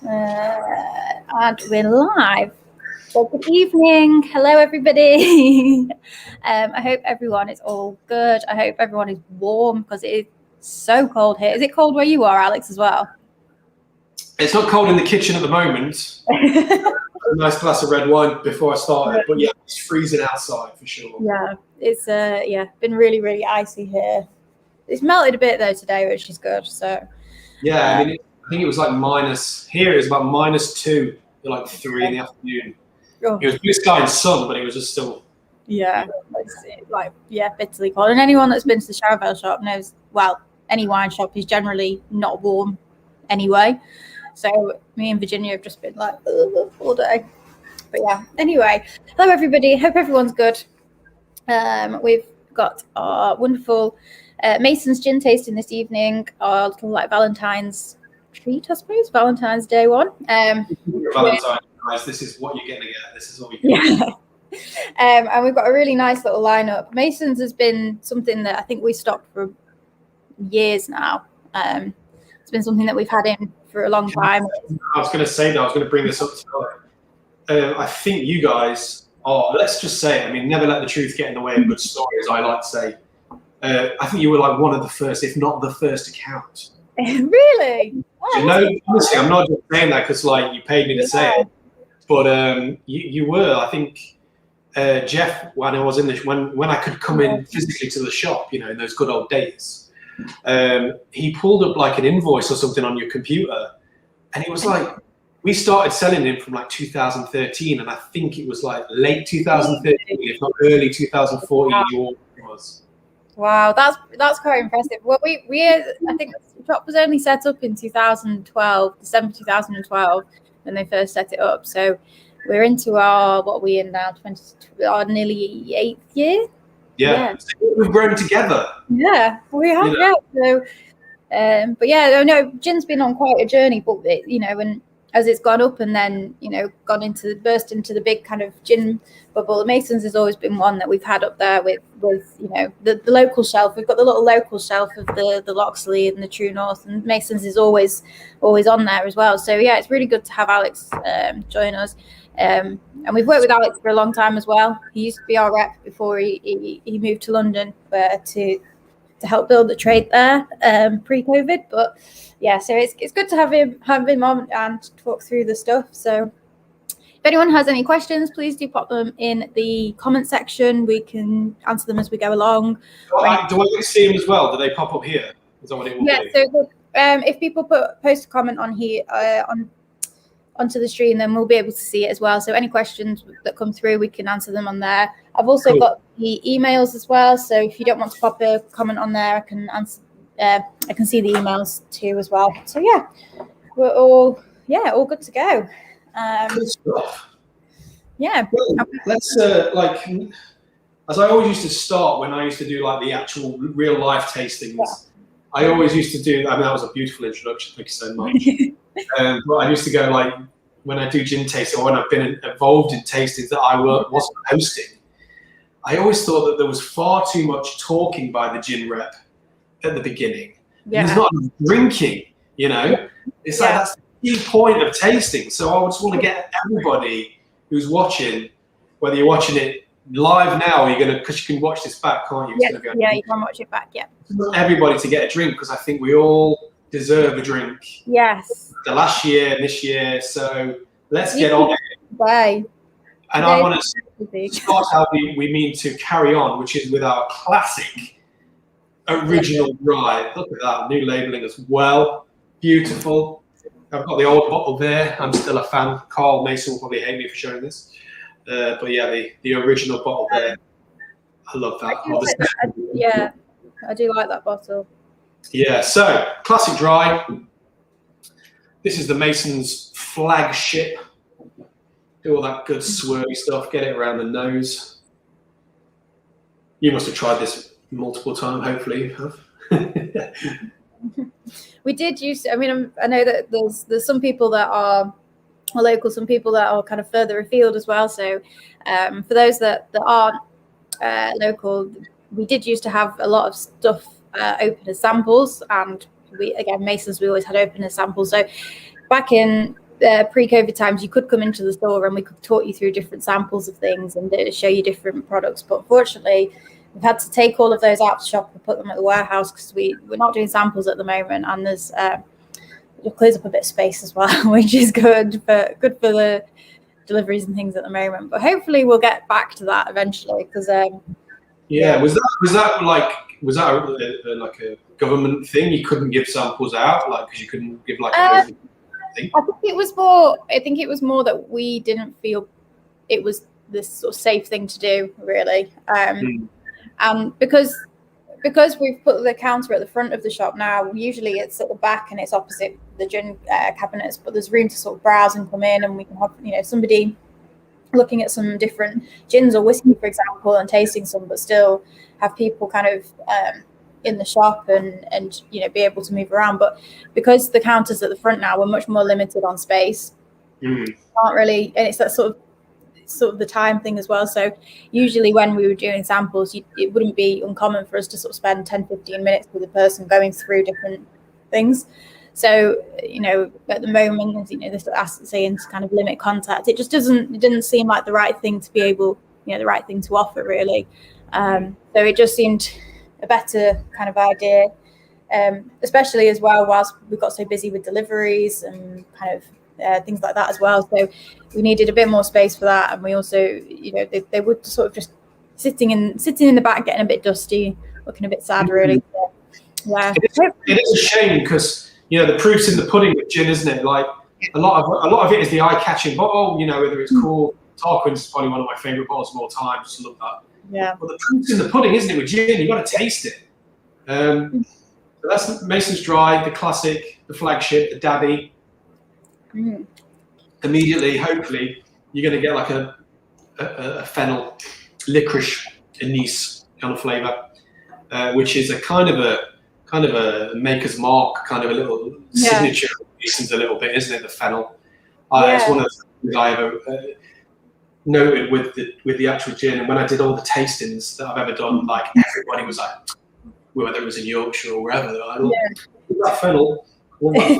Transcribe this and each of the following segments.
And we're live. Well, good evening. Hello, everybody. I hope everyone is all good. I hope everyone is warm because it is so cold here. Is it cold where you are, Alex, as well? It's not cold in the kitchen at the moment. A nice glass of red wine before I started, but yeah, it's freezing outside for sure. Yeah, it's been really, really icy here. It's melted a bit though today, which is good. So yeah, I think it was like minus. Here it was about -2 at like 3 in the afternoon. Oh. It was blue sky and sun, but it was just still. Yeah, bitterly cold. And anyone that's been to the Charvel shop knows. Well, any wine shop is generally not warm anyway. So me and Virginia have just been like all day. But yeah, anyway, hello everybody. Hope everyone's good. We've got our wonderful Mason's gin tasting this evening. Our little like Valentine's treat, I suppose. Valentine's Day one. Valentine's, guys. This is what you're going to get. This is what we get. Yeah. And we've got a really nice little lineup. Mason's has been something that I think we stocked for years now. It's been something that we've had in for a long time. I was going to say that. I was going to bring this up to I think you guys are, let's just say, I mean, never let the truth get in the way of good stories, I like to say. I think you were like one of the first, if not the first account. Really? Oh, no, honestly, I'm not just saying that because like you paid me to say it. But you were, I think, Jeff, when I was in when I could come in physically to the shop, in those good old days, he pulled up like an invoice or something on your computer, and it was like we started selling him from like 2013, and I think it was like late 2013, if not early 2014. Wow. Wow, that's quite impressive. Well, we I think the shop was only set up in 2012, December 2012, when they first set it up. So we're into our nearly 8th year. Yeah. We've grown together. Yeah, we have. Yeah. So, but yeah, I know gin's been on quite a journey, but and as it's gone up and then burst into the big kind of gin bubble, Mason's has always been one that we've had up there with the local shelf. We've got the little local shelf of the Loxley and the True North, and Mason's is always on there as well. So yeah, it's really good to have Alex join us. And we've worked with Alex for a long time as well. He used to be our rep before he moved to London to help build the trade there pre-COVID. But yeah, so it's good to have him on and talk through the stuff. So if anyone has any questions, please do pop them in the comment section. We can answer them as we go along. Do I see them as well? Do they pop up here? Is that what it will be? So if people post a comment on here onto the stream, then we'll be able to see it as well. So any questions that come through, we can answer them on there. I've also got the emails as well. So if you don't want to pop a comment on there, I can answer. I can see the emails too as well. So yeah, we're all good to go. Good stuff. Yeah. Well, let's as I always used to start when I used to do like the actual real life tastings. Yeah. I always used to do. I mean, that was a beautiful introduction. Thank you so much. But I used to go like when I do gin tasting or when I've been involved in tastings that I wasn't hosting. I always thought that there was far too much talking by the gin rep at the beginning. Yeah. There's not enough drinking, It's like that's the key point of tasting. So I just want to get everybody who's watching, whether you're watching it live now, or because you can watch this back, can't you? Yeah, you can watch it back. Yeah. I want everybody to get a drink because I think we all deserve a drink. Yes. The last year and this year, so let's get on it. Bye. And I want to start how we mean to carry on, which is with our classic original rye. Look at that, new labelling as well. Beautiful. I've got the old bottle there. I'm still a fan. Carl Mason will probably hate me for showing this. But yeah, the original bottle there. I love that. I do like that bottle. Yeah, so classic dry. This is the Mason's flagship. Do all that good swirly stuff, get it around the nose. You must have tried this multiple times, hopefully you have. We did use, I know that there's some people that are local, some people that are kind of further afield as well. So for those that aren't local, we did used to have a lot of stuff open as samples, and Mason's, we always had open as samples. So back in pre-COVID times, you could come into the store and we could talk you through different samples of things and show you different products. But unfortunately, we've had to take all of those out of the shop and put them at the warehouse because we're not doing samples at the moment, and there's it clears up a bit of space as well, which is good for the deliveries and things at the moment. But hopefully, we'll get back to that eventually because. Was that like a government thing? You couldn't give samples out, like because you couldn't give like. I think it was more that we didn't feel it was this sort of safe thing to do, really. And because we've put the counter at the front of the shop now, usually it's at the back and it's opposite the gin cabinets, but there's room to sort of browse and come in, and we can have somebody looking at some different gins or whiskey, for example, and tasting some, but still have people kind of in the shop and be able to move around. But because the counters at the front now, we're much more limited on space. Can't really, and it's that sort of the time thing as well. So usually when we were doing samples, it wouldn't be uncommon for us to sort of spend 10-15 minutes with a person going through different things. So, at the moment, this saying to kind of limit contact, it just didn't seem like the right thing to be able, the right thing to offer, really. So it just seemed a better kind of idea, especially as well whilst we got so busy with deliveries and kind of things like that as well. So we needed a bit more space for that, and we also, they would sort of just sitting in the back, getting a bit dusty, looking a bit sad, really. So, yeah, it is a shame because. The proof's in the pudding with gin, isn't it? Like a lot of it is the eye-catching bottle. Whether it's cool. Tarquin's probably one of my favourite bottles of all time. Just love that. Yeah. But the proof's in the pudding, isn't it? With gin, you've got to taste it. So that's Mason's Dry, the classic, the flagship, the Dabby. Immediately, hopefully, you're going to get like a fennel, licorice, anise kind of flavour, which is a kind of a maker's mark, kind of a little signature of Mason's a little bit, isn't it? The fennel. It's one of the things I ever noted with the actual gin. And when I did all the tastings that I've ever done, like everybody was like, whether it was in Yorkshire or wherever, they're like, that fennel, that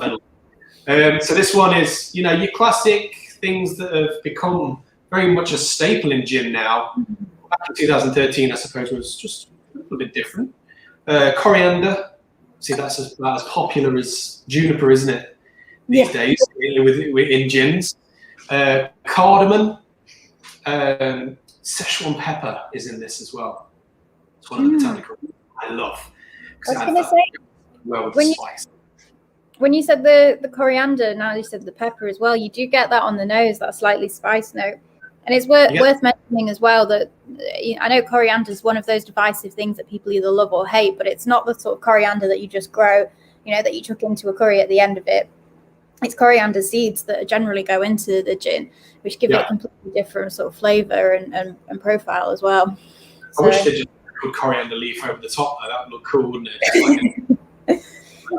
fennel. So this one is, your classic things that have become very much a staple in gin now. Back in 2013, I suppose, was just a little bit different. Coriander. See, that's as popular as juniper, isn't it? These days, in gins. Cardamom, Szechuan pepper is in this as well. It's one of the botanical I love. I was going to say, well with the spice. When you said the coriander, now you said the pepper as well, you do get that on the nose, that slightly spice note. And it's worth mentioning as well that I know coriander is one of those divisive things that people either love or hate, but it's not the sort of coriander that you just grow, that you chuck into a curry at the end of it. It's coriander seeds that generally go into the gin, which give it a completely different sort of flavour and profile as well. I wish they just put coriander leaf over the top. That would look cool, wouldn't it?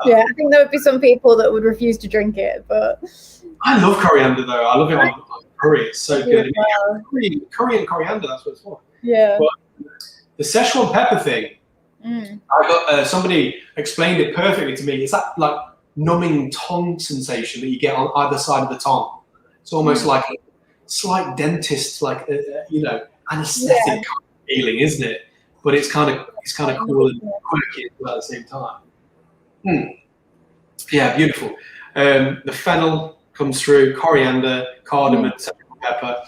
Yeah, I think there would be some people that would refuse to drink it, but I love coriander though. I love it on curry. It's so good. Curry and coriander, that's what it's for. Yeah. But the Szechuan pepper thing, I got somebody explained it perfectly to me. It's that like numbing tongue sensation that you get on either side of the tongue. It's almost like a slight dentist, like anesthetic feeling, isn't it? But it's kind of cool and quirky at the same time. Yeah, beautiful. The fennel comes through, coriander, cardamom, pepper.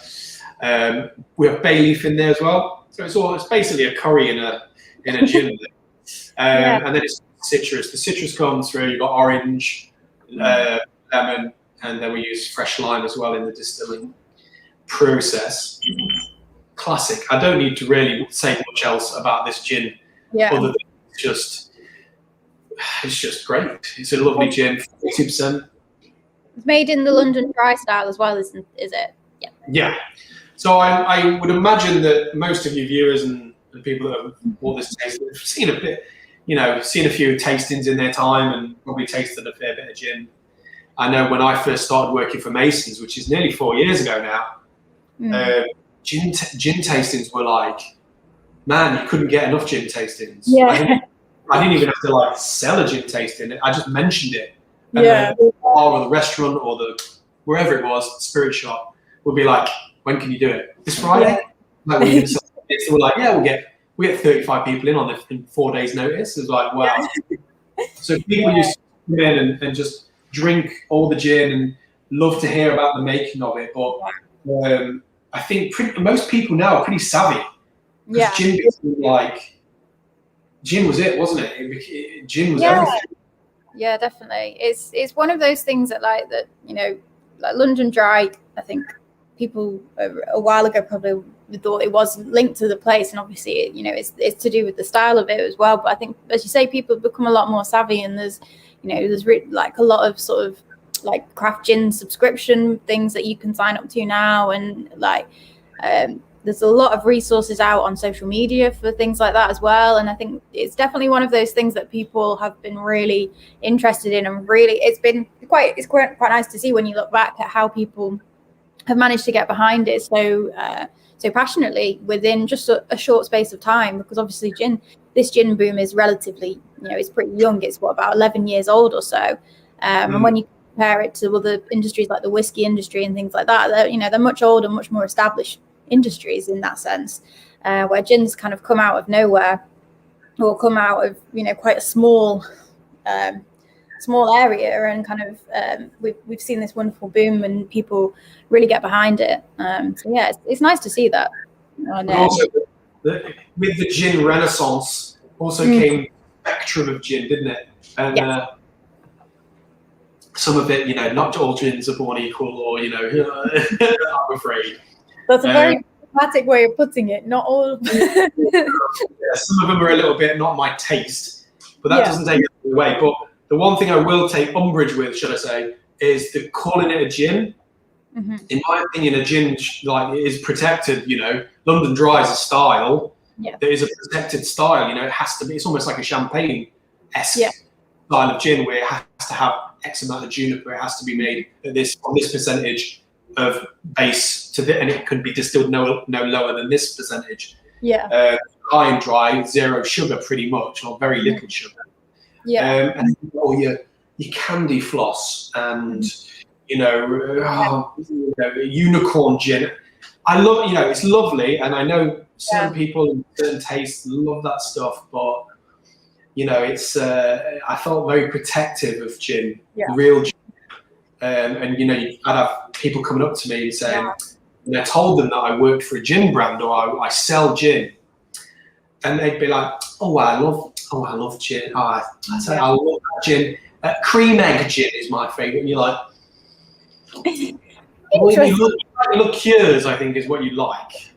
We have bay leaf in there as well. So it's basically a curry in a gin. And then it's citrus. The citrus comes through. You've got orange, lemon, and then we use fresh lime as well in the distilling process. Classic. I don't need to really say much else about this gin, other than it's just great. It's a lovely gin, 40%. It's made in the London Dry style as well, is it? Yeah. Yeah. So I would imagine that most of your viewers and the people that have bought this taste have seen a bit, seen a few tastings in their time and probably tasted a fair bit of gin. I know when I first started working for Mason's, which is nearly 4 years ago now, gin tastings were like, man, you couldn't get enough gin tastings. Yeah. I didn't even have to sell a gin tasting. I just mentioned it. And the bar or the restaurant or the wherever it was, spirit shop, would be like, when can you do it? This Friday? Like, we're gonna sell it. So we're like, yeah, we get 35 people in on it in 4 days' notice. It's like, wow. So people used to come in and just drink all the gin and love to hear about the making of it. But I think most people now are pretty savvy. Yeah. Gin was it, wasn't it? Gin was everything. Yeah, definitely. It's one of those things that like London Dry, I think people a while ago probably thought it was linked to the place, and obviously it's to do with the style of it as well. But I think, as you say, people have become a lot more savvy, and there's like a lot of sort of like craft gin subscription things that you can sign up to now, and like there's a lot of resources out on social media for things like that as well. And I think it's definitely one of those things that people have been really interested in, and really it's quite nice to see when you look back at how people have managed to get behind it so passionately within just a short space of time. Because obviously this gin boom is relatively, it's pretty young. It's about 11 years old or so. And when you compare it to other industries like the whiskey industry and things like that, they're much older, much more established industries in that sense, where gin's kind of come out of nowhere, or come out of quite a small area, and kind of we've seen this wonderful boom and people really get behind it. So yeah, it's nice to see that. Also, with the gin renaissance also came a spectrum of gin, didn't it? And some of it, not all gins are born equal, or I'm afraid. That's a very diplomatic way of putting it. Not all. Yeah, some of them are a little bit not my taste, but that doesn't take it away. But the one thing I will take umbrage with, should I say, is the calling it a gin. Mm-hmm. In my opinion, a gin is protected. London Dry is a style. Yeah. There is a protected style. It has to be. It's almost like a champagne-esque style of gin, where it has to have X amount of juniper. It has to be made on this percentage of base and it could be distilled no lower than this percentage. High and dry, zero sugar pretty much, or very little sugar. And your candy floss and unicorn gin. I love, it's lovely, and I know certain people in certain tastes love that stuff, but it's I felt very protective of gin, real gin. And I'd have people coming up to me and saying, I told them that I worked for a gin brand, or I sell gin, and they'd be like, I love gin. I love that gin. Cream egg gin is my favourite. And you're like, you look cures, I think, is what you like.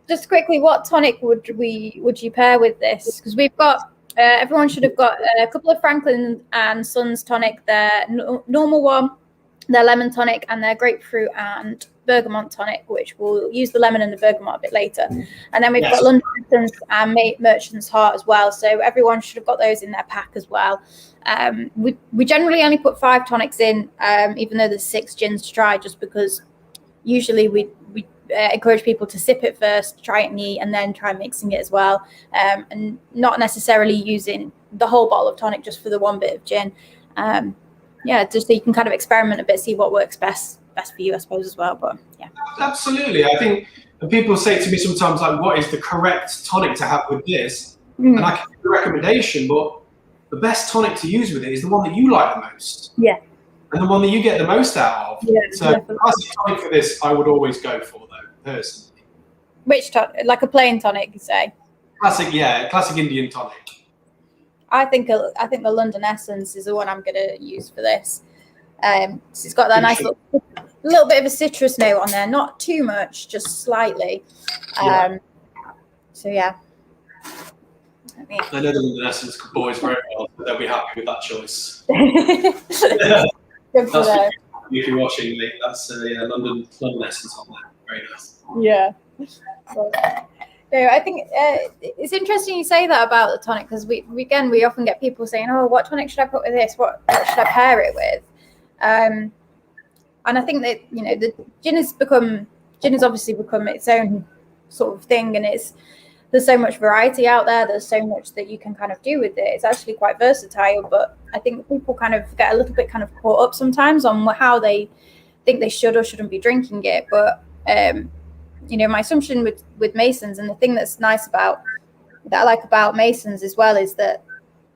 Just quickly, what tonic would you pair with this? Because we've got. Everyone should have got a couple of Franklin and Sons tonic, their normal one, their lemon tonic, and their grapefruit and bergamot tonic, which we'll use the lemon and the bergamot a bit later. And then we've got London Essence and Merchant's Heart as well. So everyone should have got those in their pack as well. We generally only put 5 tonics in, even though there's 6 gins to try, just because usually we encourage people to sip it first, try it neat, and then try mixing it as well, and not necessarily using the whole bottle of tonic just for the one bit of gin. Just so you can kind of experiment a bit, see what works best for you, I suppose, as well. But absolutely. I think people say to me sometimes, like, what is the correct tonic to have with this? And I can give a recommendation, but the best tonic to use with it is the one that you like the most. And the one that you get the most out of. So classic tonic for this, I would always go for, though, personally. Which tonic? Like a plain tonic, you say? Classic Indian tonic. I think the London Essence is the one I'm going to use for this. It's got that nice little bit of a citrus note on there, not too much, just slightly. So yeah. I know the London Essence boys very well, so they'll be happy with that choice. Good for them. If you're watching, that's London Essence on there. Very nice. Yeah. No, I think it's interesting you say that about the tonic, because we often get people saying, "Oh, what tonic should I put with this? What should I pair it with?" And I think that the gin has obviously become its own sort of thing, and there's so much variety out there. There's so much that you can kind of do with it. It's actually quite versatile, but I think people kind of get a little bit kind of caught up sometimes on how they think they should or shouldn't be drinking it. But you know, my assumption with Masons, and the thing that's nice about that I like about Masons as well, is that,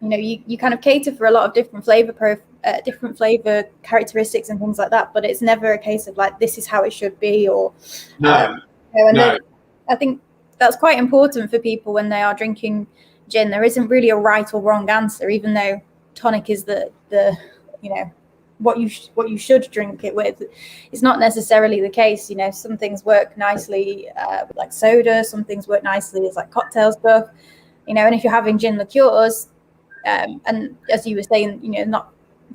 you know, you kind of cater for a lot of different flavor characteristics and things like that, but it's never a case of like, this is how it should be, or no. You know, and I think that's quite important for people when they are drinking gin. There isn't really a right or wrong answer, even though tonic is the you know, what you should drink it with. It's not necessarily the case. You know, some things work nicely with like soda, some things work nicely as like cocktail stuff, you know. And if you're having gin liqueurs, and as you were saying, you know, not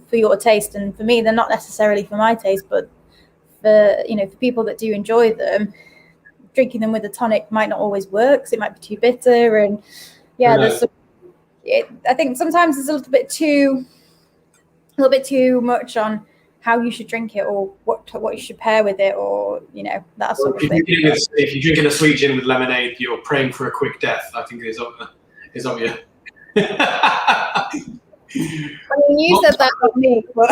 for your taste, and for me they're not necessarily for my taste, but for, you know, for people that do enjoy them, drinking them with a tonic might not always work, because it might be too bitter. And yeah, I think sometimes there's a little bit too much on how you should drink it, or what you should pair with it, or, you know, that sort of thing. If you're drinking a sweet gin with lemonade, you're praying for a quick death, I think is obvious. I mean, you said that, not me, but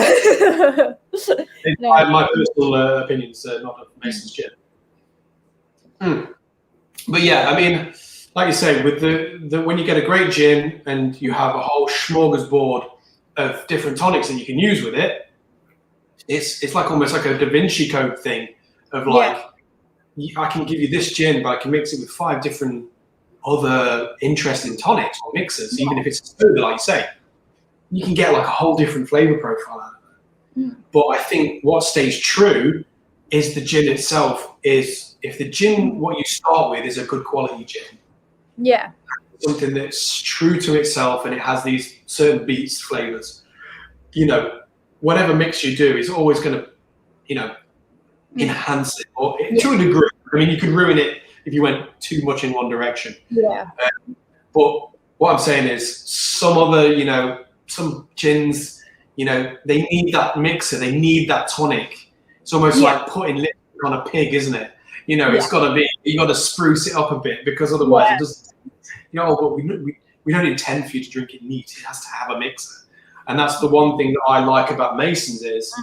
no. My personal opinions, not of Mason's gin. But yeah, I mean, like you say, with the when you get a great gin and you have a whole smorgasbord of different tonics that you can use with it, it's like almost like a Da Vinci Code thing of like, I can give you this gin, but I can mix it with 5 different other interesting tonics or mixers, even if it's a soda, like you say. You can get like a whole different flavor profile out of it. But I think what stays true is the gin itself. Is if the gin, what you start with, is a good quality gin, something that's true to itself, and it has these certain beats, flavors, you know, whatever mix you do is always going to, you know, enhance it, or to a degree. I mean, you could ruin it if you went too much in one direction. But what I'm saying is, some other, you know, some gins, you know, they need that mixer, they need that tonic. It's almost like putting lipstick on a pig, isn't it? You know, it's got to be, you got to spruce it up a bit, because otherwise it doesn't, you know, but we don't intend for you to drink it neat. It has to have a mixer. And that's the one thing that I like about Masons, is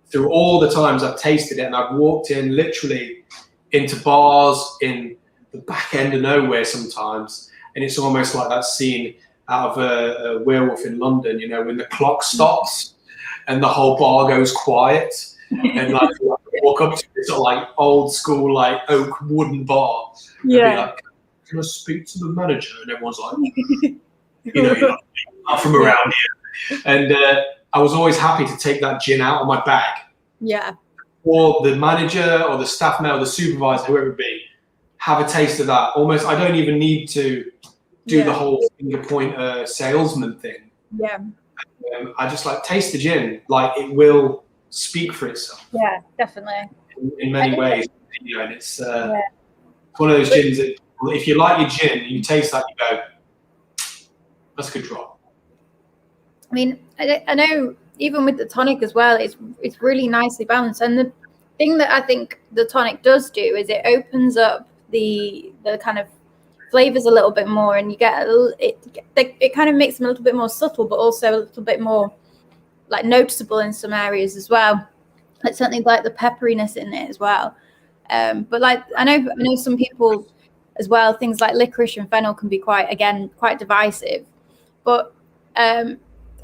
through all the times I've tasted it, and I've walked in literally into bars in the back end of nowhere sometimes, and it's almost like that scene out of a Werewolf in London, you know, when the clock stops and the whole bar goes quiet, and like you walk up to this sort of like old school like oak wooden bar, and be like, "Can I speak to the manager?" And everyone's like, you know, you're not from around here. And I was always happy to take that gin out of my bag. Or the manager or the staff member or the supervisor, whoever it be, have a taste of that. Almost, I don't even need to do the whole finger point salesman thing. I just like, taste the gin. Like, it will speak for itself. Definitely. In many ways, you know, and it's one of those gins that, if you like your gin, you taste that, you go, that's a good drop. I mean, I know even with the tonic as well, it's really nicely balanced. And the thing that I think the tonic does do is it opens up the kind of flavors a little bit more, and you get it kind of makes them a little bit more subtle, but also a little bit more like noticeable in some areas as well. Like certainly like the pepperiness in it as well. But like I know some people as well, things like licorice and fennel can be quite divisive. But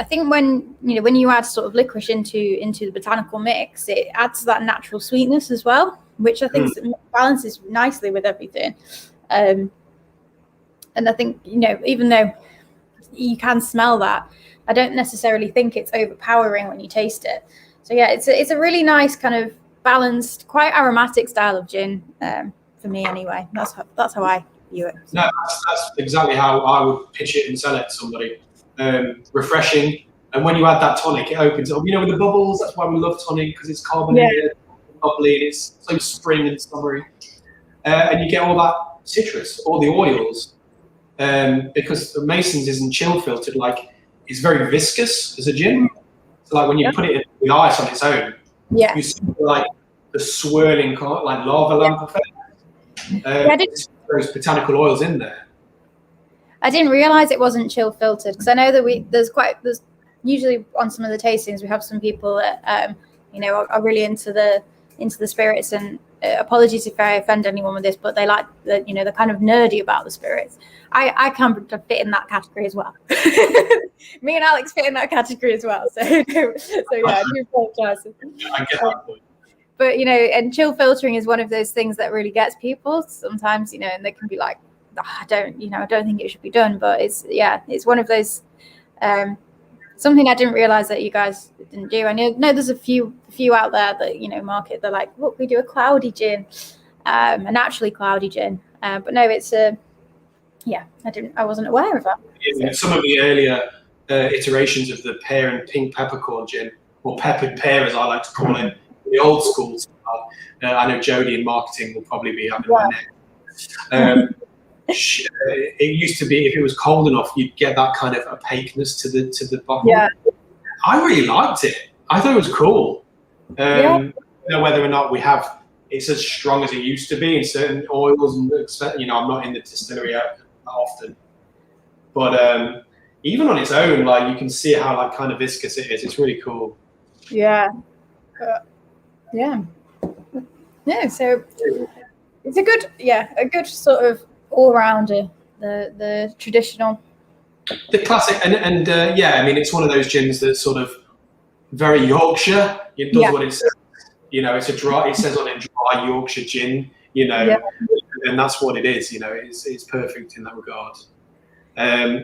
I think when you add sort of licorice into the botanical mix, it adds that natural sweetness as well, which I think balances nicely with everything. And I think, you know, even though you can smell that, I don't necessarily think it's overpowering when you taste it. So yeah, it's a really nice kind of balanced, quite aromatic style of gin, for me anyway. That's how I view it. No, that's exactly how I would pitch it and sell it to somebody. Refreshing, and when you add that tonic, it opens up. You know, with the bubbles, that's why we love tonic, because it's carbonated, bubbly, and it's so spring and summery, and you get all that citrus, all the oils. Because the Masons isn't chill filtered, like it's very viscous as a gin. So like when you put it in with ice on its own, you see like the swirling like lava lamp effect. Those botanical oils in there. I didn't realize it wasn't chill filtered, because I know that there's usually on some of the tastings we have some people that you know, are really into the spirits. And apologies if I offend anyone with this, but they like the, you know, they're kind of nerdy about the spirits. I can fit in that category as well. Me and Alex fit in that category as well. So yeah, I do apologize. I get that point. But, you know, and chill filtering is one of those things that really gets people sometimes, you know, and they can be like, oh, I don't think it should be done. But it's one of those, something I didn't realize that you guys didn't do. I know there's a few out there that, you know, market, they're like, look, we do a cloudy gin, a naturally cloudy gin. But no, it's I wasn't aware of that. Yeah, some of the earlier iterations of the pear and pink peppercorn gin, or peppered pear as I like to call it, the old school style. I know Jodie in marketing will probably be having my neck. It used to be, if it was cold enough, you'd get that kind of opaqueness to the bottle. Yeah. I really liked it. I thought it was cool. I don't know whether or not it's as strong as it used to be in certain oils, and, you know, I'm not in the distillery often, but even on its own, like, you can see how like kind of viscous it is. It's really cool. Yeah. So it's a good sort of all-rounder, the traditional, the classic, and I mean, it's one of those gins that's sort of very Yorkshire. It does what it says. You know, it says on it dry Yorkshire gin, you know, and that's what it is. You know, it's perfect in that regard.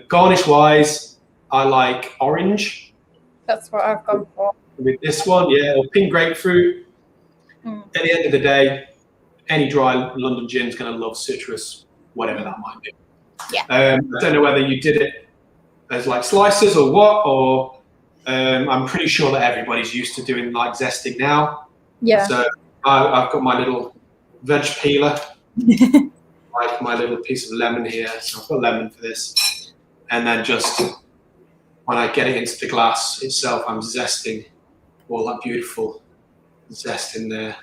Garnish wise, I like orange. That's what I've gone for with this one, or pink grapefruit. At the end of the day, any dry London gin is going to love citrus, whatever that might be. I don't know whether you did it as like slices or what, or I'm pretty sure that everybody's used to doing like zesting now. Yeah. So I've got my little veg peeler, like my little piece of lemon here. So I've got lemon for this, and then just when I get it into the glass itself, I'm zesting all that beautiful zest in there.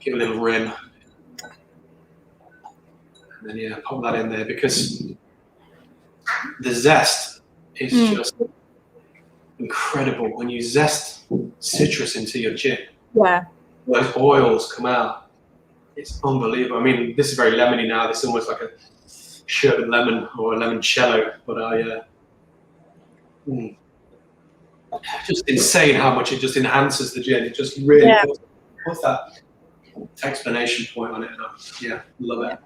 Give a little rim, and then pop that in there, because the zest is just incredible when you zest citrus into your gin. Yeah, those oils come out. It's unbelievable. I mean, this is very lemony now. This is almost like a sherbet lemon or a limoncello. But just insane how much it just enhances the gin. It just really puts that explanation point on it. And love it.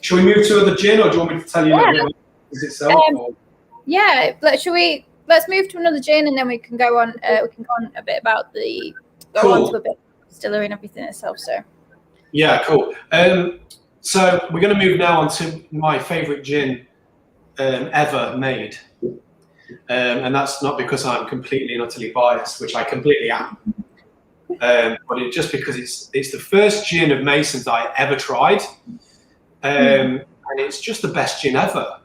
Should we move to other gin, or do you want me to tell you about itself? Let's move to another gin, and then we can go on. We can go on a bit about on to a bit of distillery and everything itself. So. Yeah, cool. So we're going to move now on to my favourite gin ever made. And that's not because I'm completely and utterly biased, which I completely am. But it's just because it's the first gin of Mason's I ever tried. And it's just the best gin ever.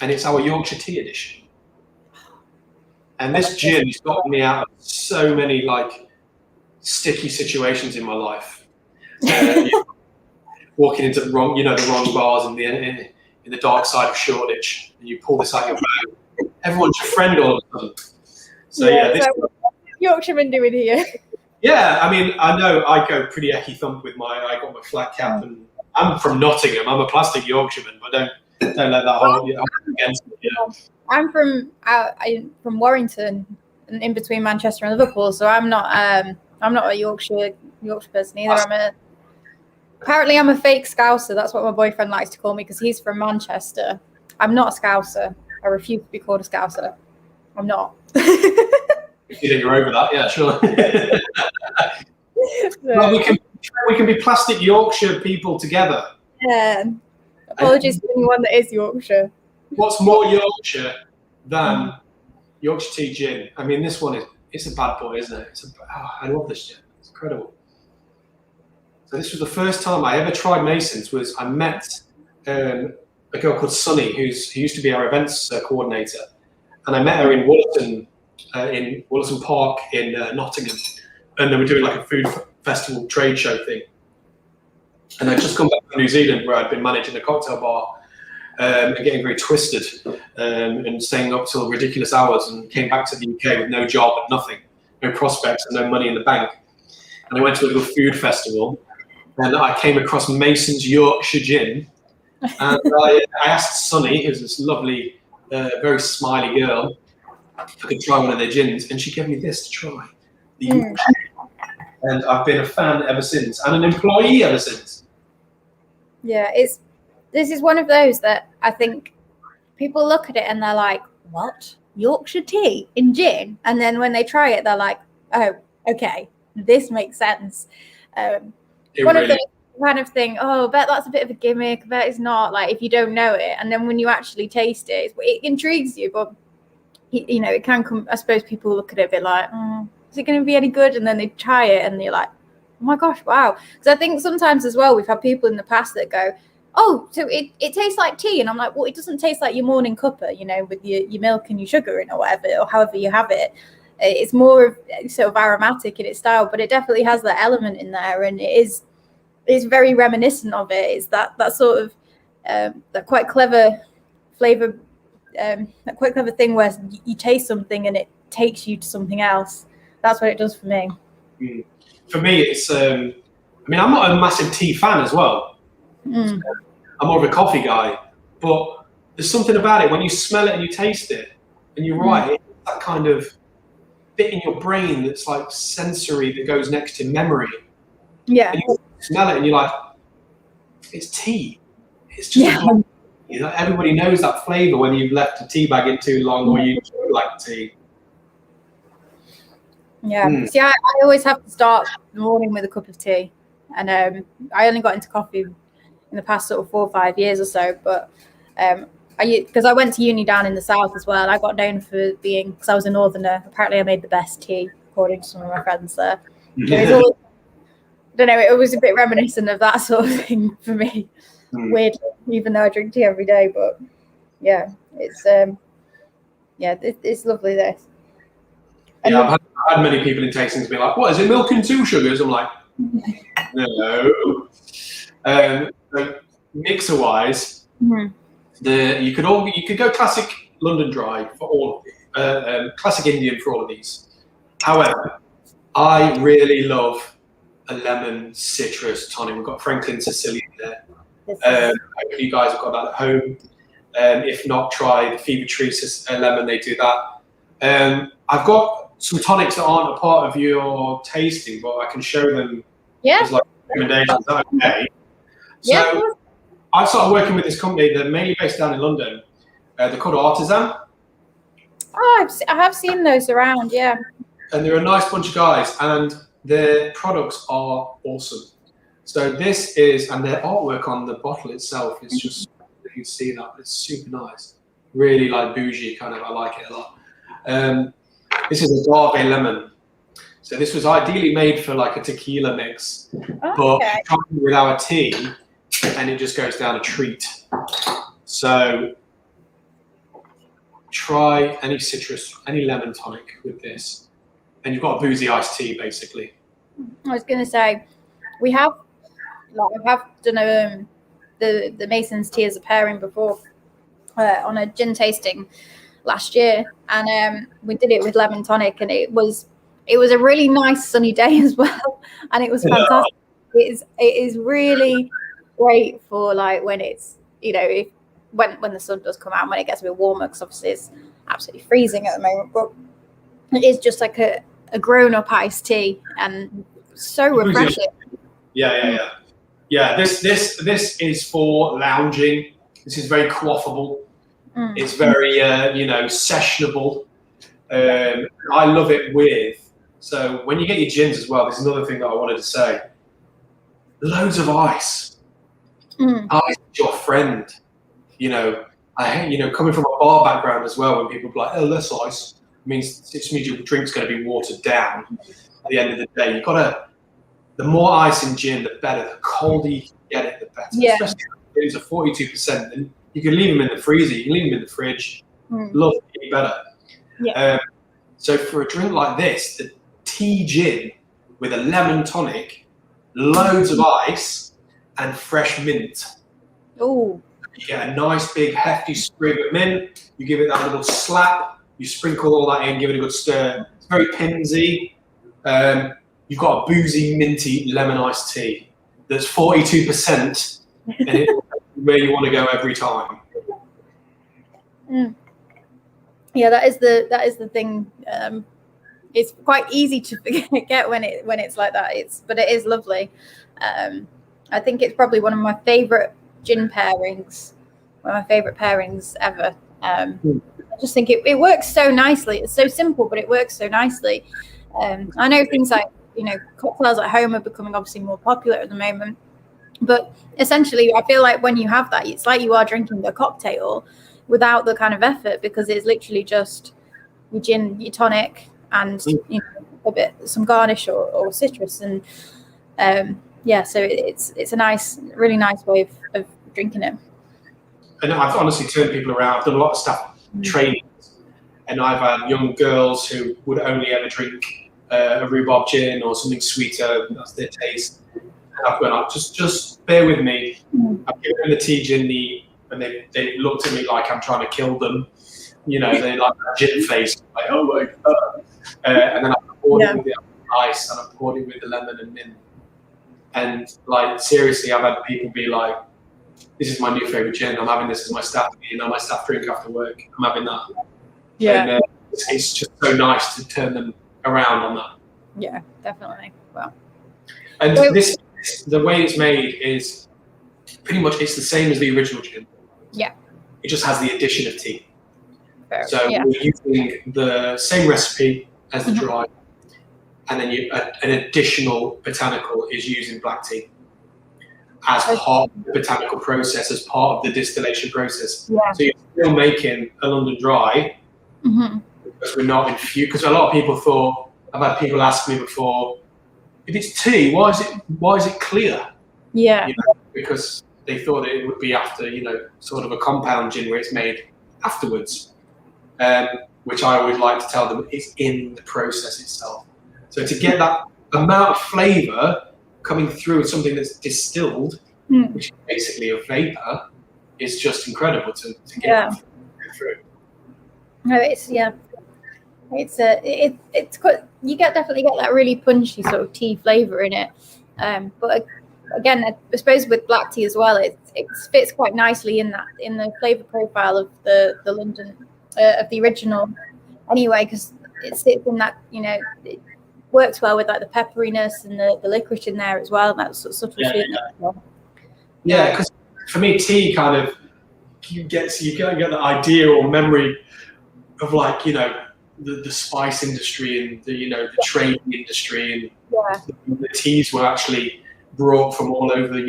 And it's our Yorkshire Tea edition. And this gin has got me out of so many like sticky situations in my life. Walking into the wrong bars in the dark side of Shoreditch, and you pull this out your bag. Everyone's your friend all of a sudden. So so what's Yorkshireman doing here? Yeah, I mean, I know I go pretty ecky thump with I got my flat cap, and I'm from Nottingham. I'm a plastic Yorkshireman, but don't let that hold you against me. Yeah. I'm from Warrington, and in between Manchester and Liverpool, so I'm not a Yorkshire person either. Apparently I'm a fake Scouser. That's what my boyfriend likes to call me, because he's from Manchester. I'm not a Scouser. I refuse to be called a Scouser. I'm not. You think you're over that? Yeah, sure. Well, we can be plastic Yorkshire people together. Yeah. Apologies to anyone that is Yorkshire. What's more Yorkshire than Yorkshire Tea gin? I mean, this one it's a bad boy, isn't it? I love this gin. It's incredible. So this was the first time I ever tried Mason's. I met a girl called Sunny, who used to be our events coordinator, and I met her in Wollerton Park in Nottingham, and they were doing like a food festival trade show thing. And I'd just come back from New Zealand, where I'd been managing a cocktail bar and getting very twisted and staying up till ridiculous hours, and came back to the UK with no job and nothing, no prospects and no money in the bank. And I went to a little food festival, and I came across Mason's Yorkshire Gin. And I asked Sunny, who's this lovely, very smiley girl, if I could try one of their gins, and she gave me this to try. The Yorkshire. And I've been a fan ever since, and an employee ever since. Yeah, this is one of those that I think people look at it and they're like, what? Yorkshire tea in gin? And then when they try it, they're like, oh, okay, this makes sense. One of the kind of thing, oh, I bet that's a bit of a gimmick, I bet it's not, like, if you don't know it. And then when you actually taste it, it intrigues you, but, you know, it can come, I suppose people look at it a bit like, is it going to be any good? And then they try it and they're like, oh my gosh, wow. Because I think sometimes as well, we've had people in the past that go, oh, so it tastes like tea. And I'm like, well, it doesn't taste like your morning cuppa, you know, with your milk and your sugar in or whatever, or however you have it. It's more of sort of aromatic in its style, but it definitely has that element in there. And it's very reminiscent of it. It's that sort of, that quite clever flavor, that quite clever thing where you taste something and it takes you to something else. That's what it does for me. For me, it's, I mean, I'm not a massive tea fan as well. I'm more of a coffee guy, but there's something about it when you smell it and you taste it, and you're right, it's that kind of bit in your brain that's like sensory that goes next to memory. Yeah. And you smell it and you're like, it's tea. It's just you know, everybody knows that flavour when you've left a tea bag in too long or you like tea. Yeah. See, I always have to start the morning with a cup of tea, and I only got into coffee in the past sort of 4 or 5 years or so, but because I went to uni down in the south as well, I got known for being, because I was a northerner, apparently I made the best tea according to some of my friends there. So it was always, I don't know, it was a bit reminiscent of that sort of thing for me. Weird, even though I drink tea every day, but yeah, it's it's lovely this. Yeah, I've had many people in tastings be like, what, is it milk and 2 sugars? I'm like, no. Mixer wise, you could go classic London dry for all of classic Indian for all of these. However, I really love a lemon citrus tonic. We've got Franklin Sicilian there. I hope you guys have got that at home. If not, try the Fever Tree lemon. They do that. I've got some tonics that aren't a part of your tasting, but I can show them as like recommendations. Is that okay? So I've started working with this company. They're mainly based down in London. They're called Artisan. Oh, I have seen those around, yeah. And they're a nice bunch of guys, and their products are awesome. So this is, and their artwork on the bottle itself is just, you can see that, it's super nice. Really like bougie kind of, I like it a lot. This is agave lemon. So this was ideally made for like a tequila mix, but with our tea, and it just goes down a treat. So try any citrus, any lemon tonic with this, and you've got a boozy iced tea basically. I was going to say, we have done the Mason's tea as a pairing before on a gin tasting last year, and we did it with lemon tonic, and it was a really nice sunny day as well, and it was fantastic. It is really great for like when it's, you know, when the sun does come out, when it gets a bit warmer, because obviously it's absolutely freezing at the moment, but it is just like a grown-up iced tea and so refreshing. Yeah. This is for lounging. This is very quaffable. It's very sessionable. I love it with. So when you get your gins as well, this is another thing that I wanted to say. Loads of ice. Ice is your friend. You know, coming from a bar background as well, when people are like, oh, less ice, it just means your drink's going to be watered down at the end of the day. The more ice in gin, the better. The colder you can get it, the better. Yeah. Especially if it's a 42%, and you can leave them in the freezer, you can leave them in the fridge. Love to get better. Yeah. So for a drink like this, the tea gin with a lemon tonic, loads of ice, and fresh mint. Oh. You get a nice big hefty sprig of mint. You give it that little slap. You sprinkle all that in, give it a good stir. It's very pinsy. You've got a boozy, minty lemon iced tea that's 42%, and it's where you want to go every time. Yeah, that is the thing. It's quite easy to forget when it's like that. But it is lovely. I think it's probably one of my favorite gin pairings, one of my favorite pairings ever. I just think it works so nicely. It's so simple, but it works so nicely. I know things like, cocktails at home are becoming obviously more popular at the moment, but essentially I feel like when you have that, it's like you are drinking a cocktail without the kind of effort, because it's literally just your gin, your tonic, and some garnish or citrus, and so it's a really nice way of drinking it. And I've honestly turned people around. I've done a lot of stuff trainings, and I've had young girls who would only ever drink a rhubarb gin or something sweeter. That's their taste. And I've gone, just bear with me. I've given them the tea gin neat, and they looked at me like I'm trying to kill them. They like that gin face, like, oh my god. And then I poured it with the ice, and I poured it with the lemon and mint. And like, seriously, I've had people be like, this is my new favorite gin. I'm having this as my staff, my staff drink after work. I'm having that. Yeah. And it's just so nice to turn them around on that. Yeah, definitely. Wow. And the way it's made is pretty much, it's the same as the original gin. Yeah. It just has the addition of tea. Fair. So we're using the same recipe as the dry, and then an additional botanical is using black tea as part of the botanical process, as part of the distillation process. Yeah. So you're still making a London dry, because we're not infused. Because a lot of people thought, I've had people ask me before, if it's tea, why is it clear? Yeah. Because they thought it would be after, sort of a compound gin where it's made afterwards. Which I always like to tell them is in the process itself. So to get that amount of flavour coming through with something that's distilled, which is basically a vapour, is just incredible to get through. No, it's quite, you definitely get that really punchy sort of tea flavour in it. But again, I suppose with black tea as well, it fits quite nicely in the flavour profile of the London. Of the original anyway, because it sits in that, it works well with like the pepperiness and the licorice in there as well, and that sort of sweetness. Yeah, because for me, tea kind of, you can't get the idea or memory of like, the spice industry and the trading industry, and the teas were actually brought from all over,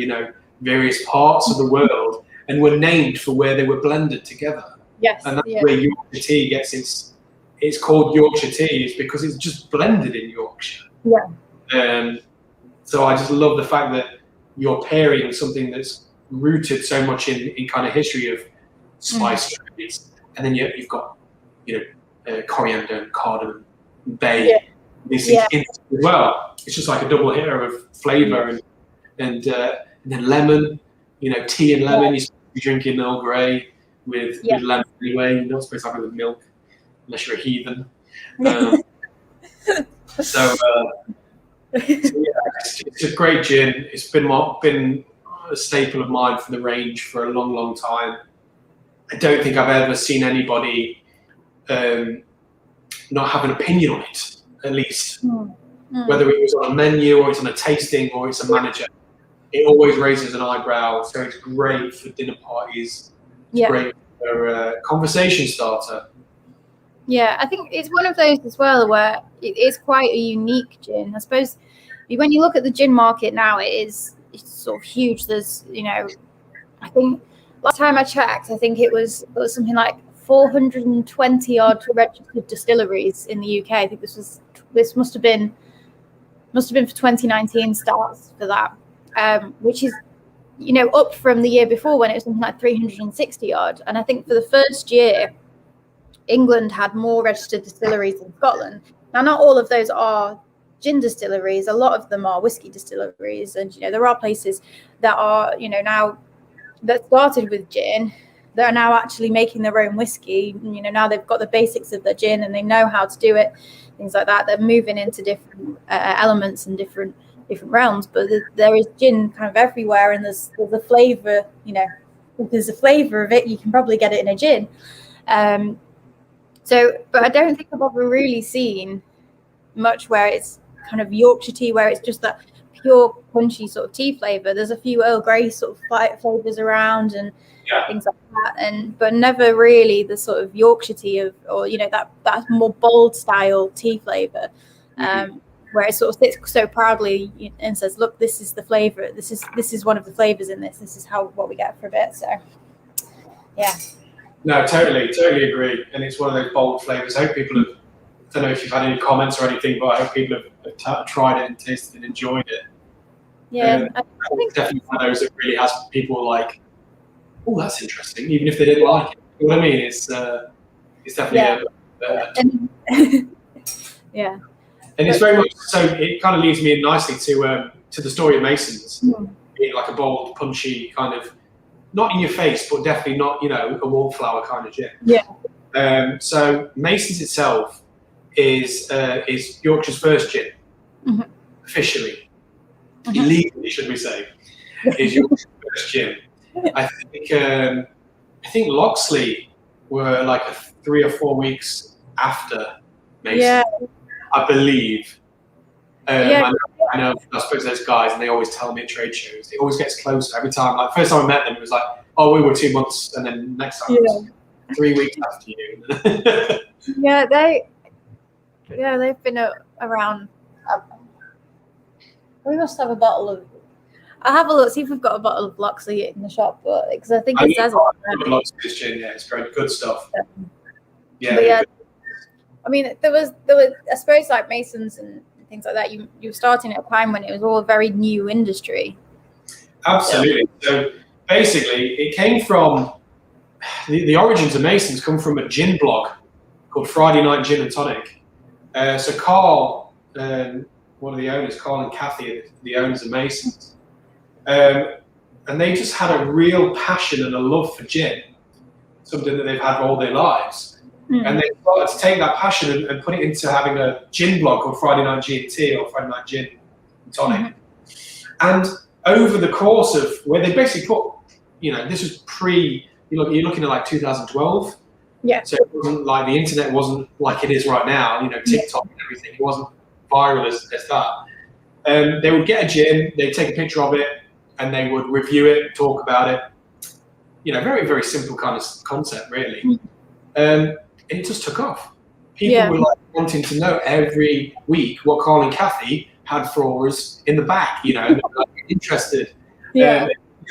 various parts of the world, and were named for where they were blended together. Yes. And that's where Yorkshire tea gets it's called Yorkshire tea, is because it's just blended in Yorkshire. Yeah. So I just love the fact that you're pairing something that's rooted so much in kind of history of spice trades, and then you've got coriander and cardamom, bay, these things in as well. It's just like a double hitter of flavour, and then lemon, tea and lemon. You're supposed to be drinking Earl Grey with lemon anyway. You're not supposed to have it with milk unless you're a heathen. It's a great gin. It's been a staple of mine for the range for a long, long time. I don't think I've ever seen anybody not have an opinion on it, at least. Whether it was on a menu or it's on a tasting or it's a manager, it always raises an eyebrow. So it's great for dinner parties. It's great for a conversation starter. Yeah, I think it's one of those as well where it is quite a unique gin. I suppose when you look at the gin market now, it's sort of huge. There's, I think last time I checked, I think it was something like 420 odd registered distilleries in the UK. I think this must have been for 2019 stats for that, which is up from the year before when it was something like 360 odd. And I think for the first year, England had more registered distilleries than Scotland. Now, not all of those are gin distilleries. A lot of them are whiskey distilleries, and there are places that are now that started with gin that are now actually making their own whiskey. Now they've got the basics of their gin and they know how to do it. things like that. They're moving into different elements and different realms, but there is gin kind of everywhere, and there's a flavour. You know, if there's a flavour of it, you can probably get it in a gin. But I don't think I've ever really seen much where it's kind of Yorkshire tea, where it's just that pure punchy sort of tea flavour. There's a few Earl Grey sort of flavours around and things like that, but never really the sort of Yorkshire tea or that more bold style tea flavour, where it sort of sits so proudly and says, "Look, this is the flavour. This is one of the flavours in this. This is what we get for a bit." So, yeah. No, totally agree. And it's one of those bold flavours. I hope people have. I don't know if you've had any comments or anything, but I hope people have tried it and tasted it and enjoyed it. Yeah, I think definitely one of those that really has people like, oh, that's interesting, even if they didn't like it. You know what I mean? It's definitely yeah. And it's very much so. It kind of leads me in nicely to the story of Masons, being like a bold, punchy kind of, not in your face, but definitely not a wallflower kind of gin. Yeah. So Masons itself is Yorkshire's first gin, officially, illegally, should we say, is Yorkshire's first gin. I think Loxley were like 3 or 4 weeks after Masons. Yeah. I believe. I know. I spoke to those guys, and they always tell me at trade shows. It always gets closer every time. Like first time I met them, it was like, "Oh, we were 2 months," and then next time, it was 3 weeks after you. They've been around. We must have a bottle of. I'll have a look, see if we've got a bottle of Loxley in the shop, because I think it says it. Loxley's gin, yeah, it's great, good stuff. Yeah. I mean, there was, I suppose, like Masons and things like that. You were starting at a time when it was all a very new industry. Absolutely. So basically, it came from the origins of Masons come from a gin blog called Friday Night Gin and Tonic. So Carl, one of the owners, Carl and Kathy, the owners of Masons, and they just had a real passion and a love for gin, something that they've had all their lives. And they started to take that passion and put it into having a gin blog called Friday Night G&T or Friday Night Gin and Tonic. And over the course of where they basically put, this was you're looking at like 2012. Yeah. So it wasn't like the internet wasn't like it is right now, TikTok and everything. It wasn't viral as that. They would get a gin, they'd take a picture of it, and they would review it, talk about it. Very, very simple kind of concept, really. And it just took off. People were like wanting to know every week what Carl and Kathy had for us in the back, and they were like interested.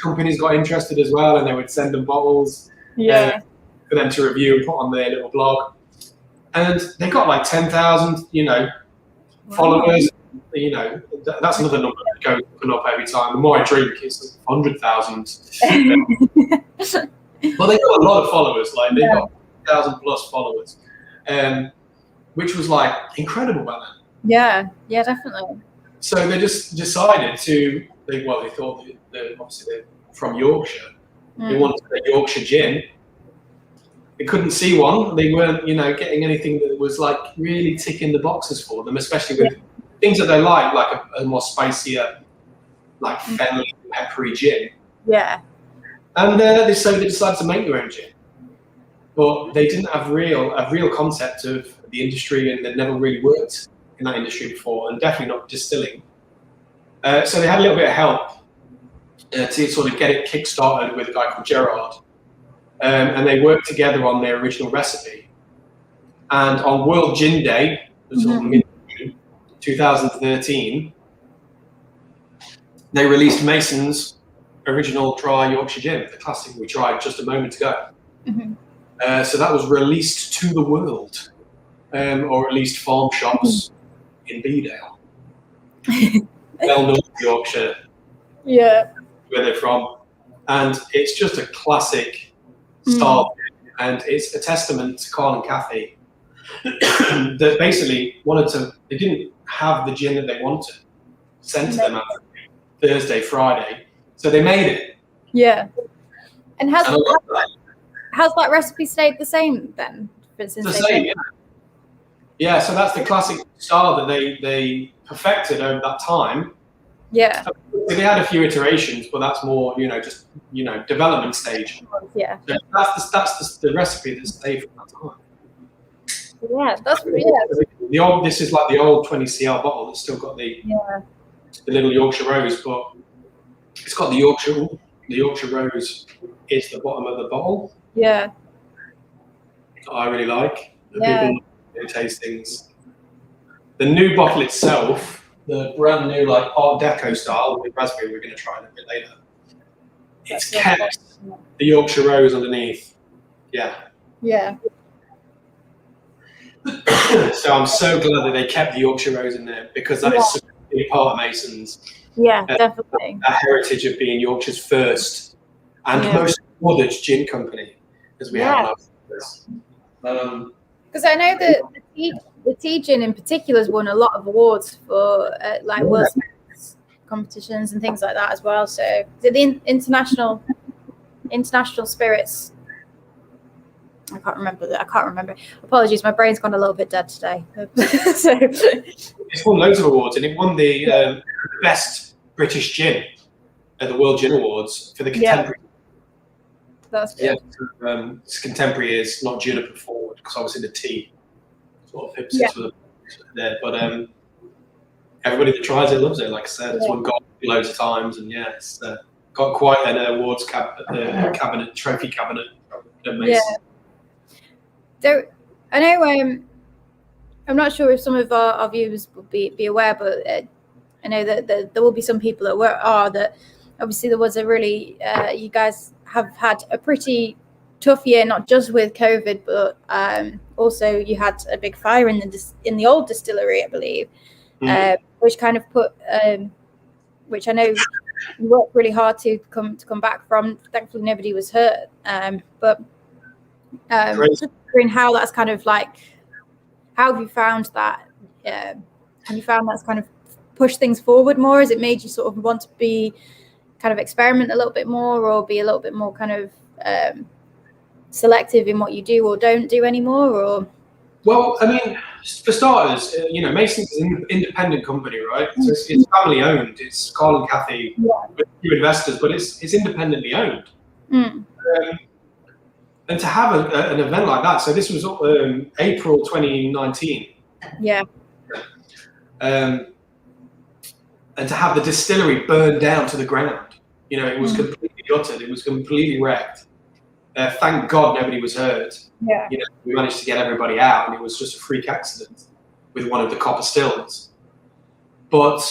Companies got interested as well, and they would send them bottles for them to review and put on their little blog. And they got like 10,000, followers. That's another number that goes up and up every time. The more I drink, it's 100,000. But they got a lot of followers. Like they got 1,000 plus followers, which was like incredible back then. Yeah, definitely. So they just decided they thought that obviously they're from Yorkshire. They wanted a Yorkshire gin. They couldn't see one. They weren't, getting anything that was like really ticking the boxes for them, especially with things that they like a more spicier, like fennelly, peppery gin. Yeah. And they decided to make their own gin. But they didn't have a real concept of the industry, and they'd never really worked in that industry before, and definitely not distilling. So they had a little bit of help to sort of get it kick-started with a guy called Gerard. And they worked together on their original recipe. And on World Gin Day, which was mid-June 2013, they released Mason's original dry Yorkshire gin, the classic we tried just a moment ago. So that was released to the world, or at least farm shops in Beedale. Well, North Yorkshire, where they're from. And it's just a classic style, and it's a testament to Carl and Kathy that basically they didn't have the gin that they wanted sent to them after Thursday, Friday, so they made it. Yeah. And how's that recipe stayed the same then? The same, yeah. Yeah, so that's the classic style that they perfected over that time. Yeah. They had a few iterations, but that's more, just development stage. Yeah. So that's the recipe that stayed from that time. Yeah, that's This is like the old 20cl bottle that's still got the little Yorkshire Rose, but it's got the Yorkshire Rose is the bottom of the bottle. Yeah. That I really like. People do tastings. The new bottle itself, the brand new like Art Deco style with raspberry, we're going to try it a bit later. It's kept the Yorkshire Rose underneath. Yeah. Yeah. So I'm so glad that they kept the Yorkshire Rose in there, because that is such a big part of Mason's. Yeah, definitely. A heritage of being Yorkshire's first and most ordered gin company, as we have on our list. Because I know that the tea gin in particular has won a lot of awards for World Spirits competitions and things like that as well. So the international spirits. I can't remember. Apologies, my brain's gone a little bit dead today. So it's won loads of awards, and it won the best British gin at the World Gin Awards for the contemporary. That's good. Yeah, contemporary is not juniper forward, because obviously the tea sort of hips into there. But everybody that tries it loves it. Like I said, it's won gold loads of times, and it's got quite an awards trophy cabinet. Yeah. So I know I'm not sure if some of our viewers will be aware, but I know that there will be some people that obviously there was a really you guys have had a pretty tough year, not just with COVID, but also you had a big fire in the old distillery, I believe, which kind of put which I know you worked really hard to come back from. Thankfully, nobody was hurt, but just wondering how that's kind of like, how have you found that? Have you found that's kind of pushed things forward more? Has it made you sort of want to be kind of experiment a little bit more, or be a little bit more kind of selective in what you do or don't do anymore? Or well, I mean, for starters, Mason's is an independent company, right? So it's family owned. It's Carl and Kathy with a few investors, but it's independently owned. And to have an event like that, so this was April 2019. Yeah. And to have the distillery burned down to the ground, it was completely gutted. It was completely wrecked. Thank God nobody was hurt. Yeah. We managed to get everybody out, and it was just a freak accident with one of the copper stills. But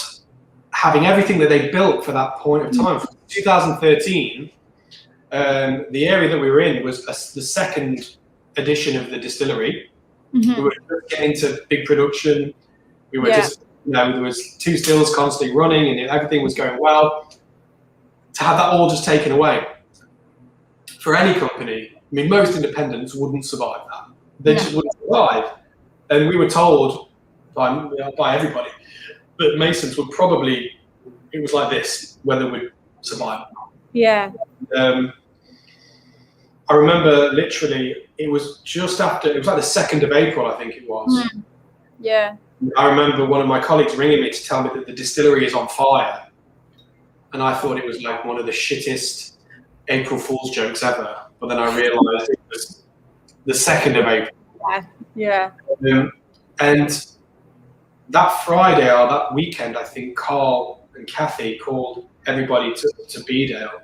having everything that they built for that point of time, from 2013, the area that we were in was the second edition of the distillery. We were just getting into big production. We were just, there was 2 stills constantly running, and everything was going well. To have that all just taken away, for any company, I mean, most independents wouldn't survive that. They just wouldn't survive. And we were told by everybody that Masons would probably, it was like this, whether we'd survive or not. Yeah. I remember literally, it was just after, it was like the 2nd of April, I think it was. Yeah. I remember one of my colleagues ringing me to tell me that the distillery is on fire. And I thought it was like one of the shittest April Fool's jokes ever. But then I realized it was the 2nd of April. Yeah. And that Friday or that weekend, I think Carl and Kathy called everybody to Bedale.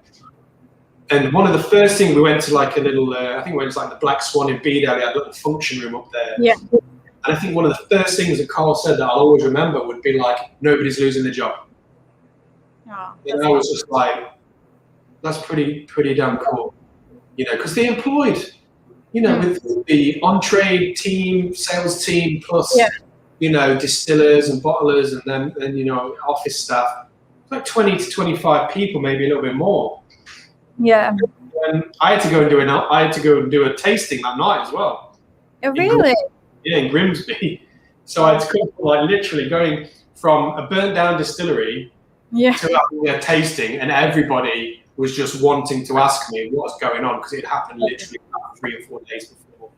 And one of the first things, we went to like a little, I think it was like the Black Swan in Bedale. They had a little function room up there. Yeah. And I think one of the first things that Carl said that I'll always remember would be like, nobody's losing their job. And I was just like, that's pretty damn cool. Because they employed, with the on-trade team, sales team, plus, distillers and bottlers, and then office staff, like 20 to 25 people, maybe a little bit more. Yeah. I had to go and do a tasting that night as well. Oh, really? In Grimsby. So I had to go, like, literally going from a burnt down distillery to having a tasting, and everybody was just wanting to ask me what's going on, because it happened literally about 3 or 4 days before.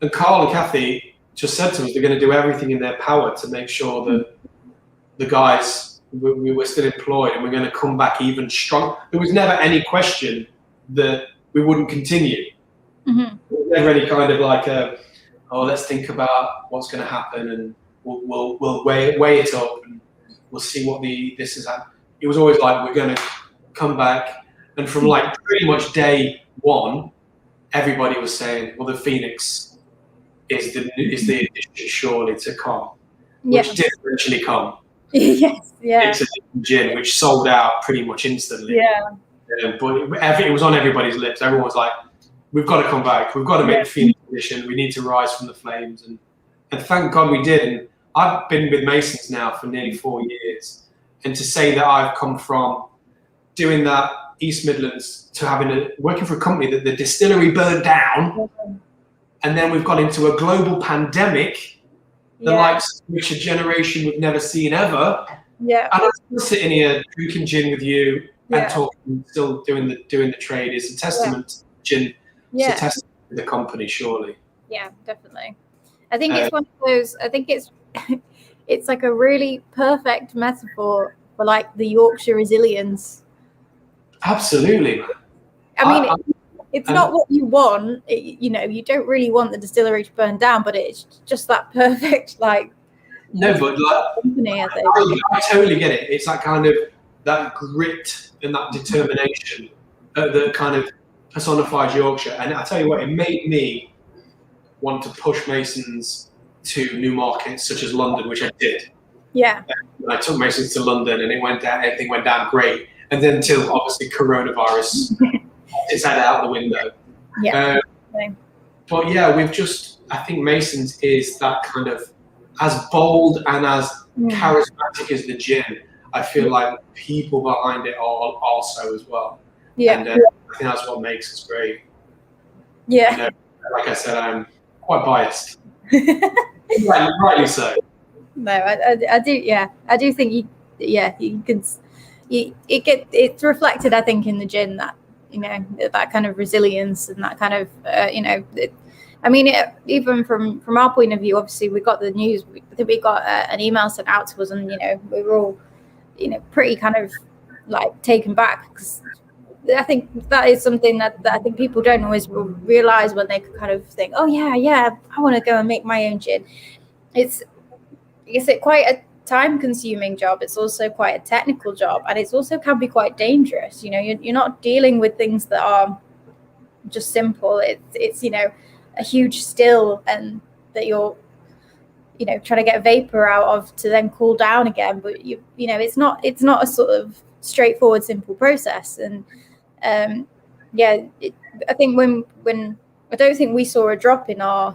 And Carl and Kathy just said to us they're going to do everything in their power to make sure that the guys we were still employed, and we're going to come back even strong. There was never any question that we wouldn't continue. Mm-hmm. There was never any kind of like, let's think about what's going to happen, and we'll weigh it up, and we'll see what this is. It was always like, we're going to come back, and from like pretty much day one, everybody was saying, well, the Phoenix is the addition surely to come, which did eventually come. Yes, yeah. It's a gin which sold out pretty much instantly. Yeah. But it was on everybody's lips. Everyone was like, we've got to come back. We've got to make the Phoenix edition. We need to rise from the flames. And thank God we did. And I've been with Masons now for nearly 4 years. And to say that I've come from doing that East Midlands to working for a company that the distillery burned down, and then we've got into a global pandemic, the likes of which a generation we've never seen ever. Yeah. And I'm still sitting here drinking gin with you and talking, still doing the trade is a testament to gin. It's a testament to the company, surely. Yeah, definitely. I think it's one of those. I think it's like a really perfect metaphor for like the Yorkshire resilience. Absolutely. I mean, it's not what you want. You don't really want the distillery to burn down, but it's just that perfect, like. No, but like, company, I think. I totally get it. It's that kind of that grit and that determination that kind of personifies Yorkshire. And I tell you what, it made me want to push Masons to new markets such as London, which I did. Yeah. And I took Masons to London, and everything went down great. And then until obviously coronavirus, it's had out the window. Yeah. But yeah, I think Masons is that kind of, as bold and as charismatic as the gin. I feel like people behind it are also as well. Yeah. And I think that's what makes us great. Yeah. Like I said, I'm quite biased. Rightly so. No, I do. Yeah, I do think you can. It's reflected, I think, in the gin that that kind of resilience and that kind of even from our point of view, obviously we got the news. We got an email sent out to us, and we were all pretty kind of like taken back, because I think that is something that I think people don't always realize when they kind of think, oh yeah, I want to go and make my own gin. It's quite a time-consuming job. It's also quite a technical job, and it's also can be quite dangerous. You're not dealing with things that are just simple. It's a huge still, and that you're trying to get vapor out of to then cool down again. But it's not a sort of straightforward, simple process. And I think when I don't think we saw a drop in our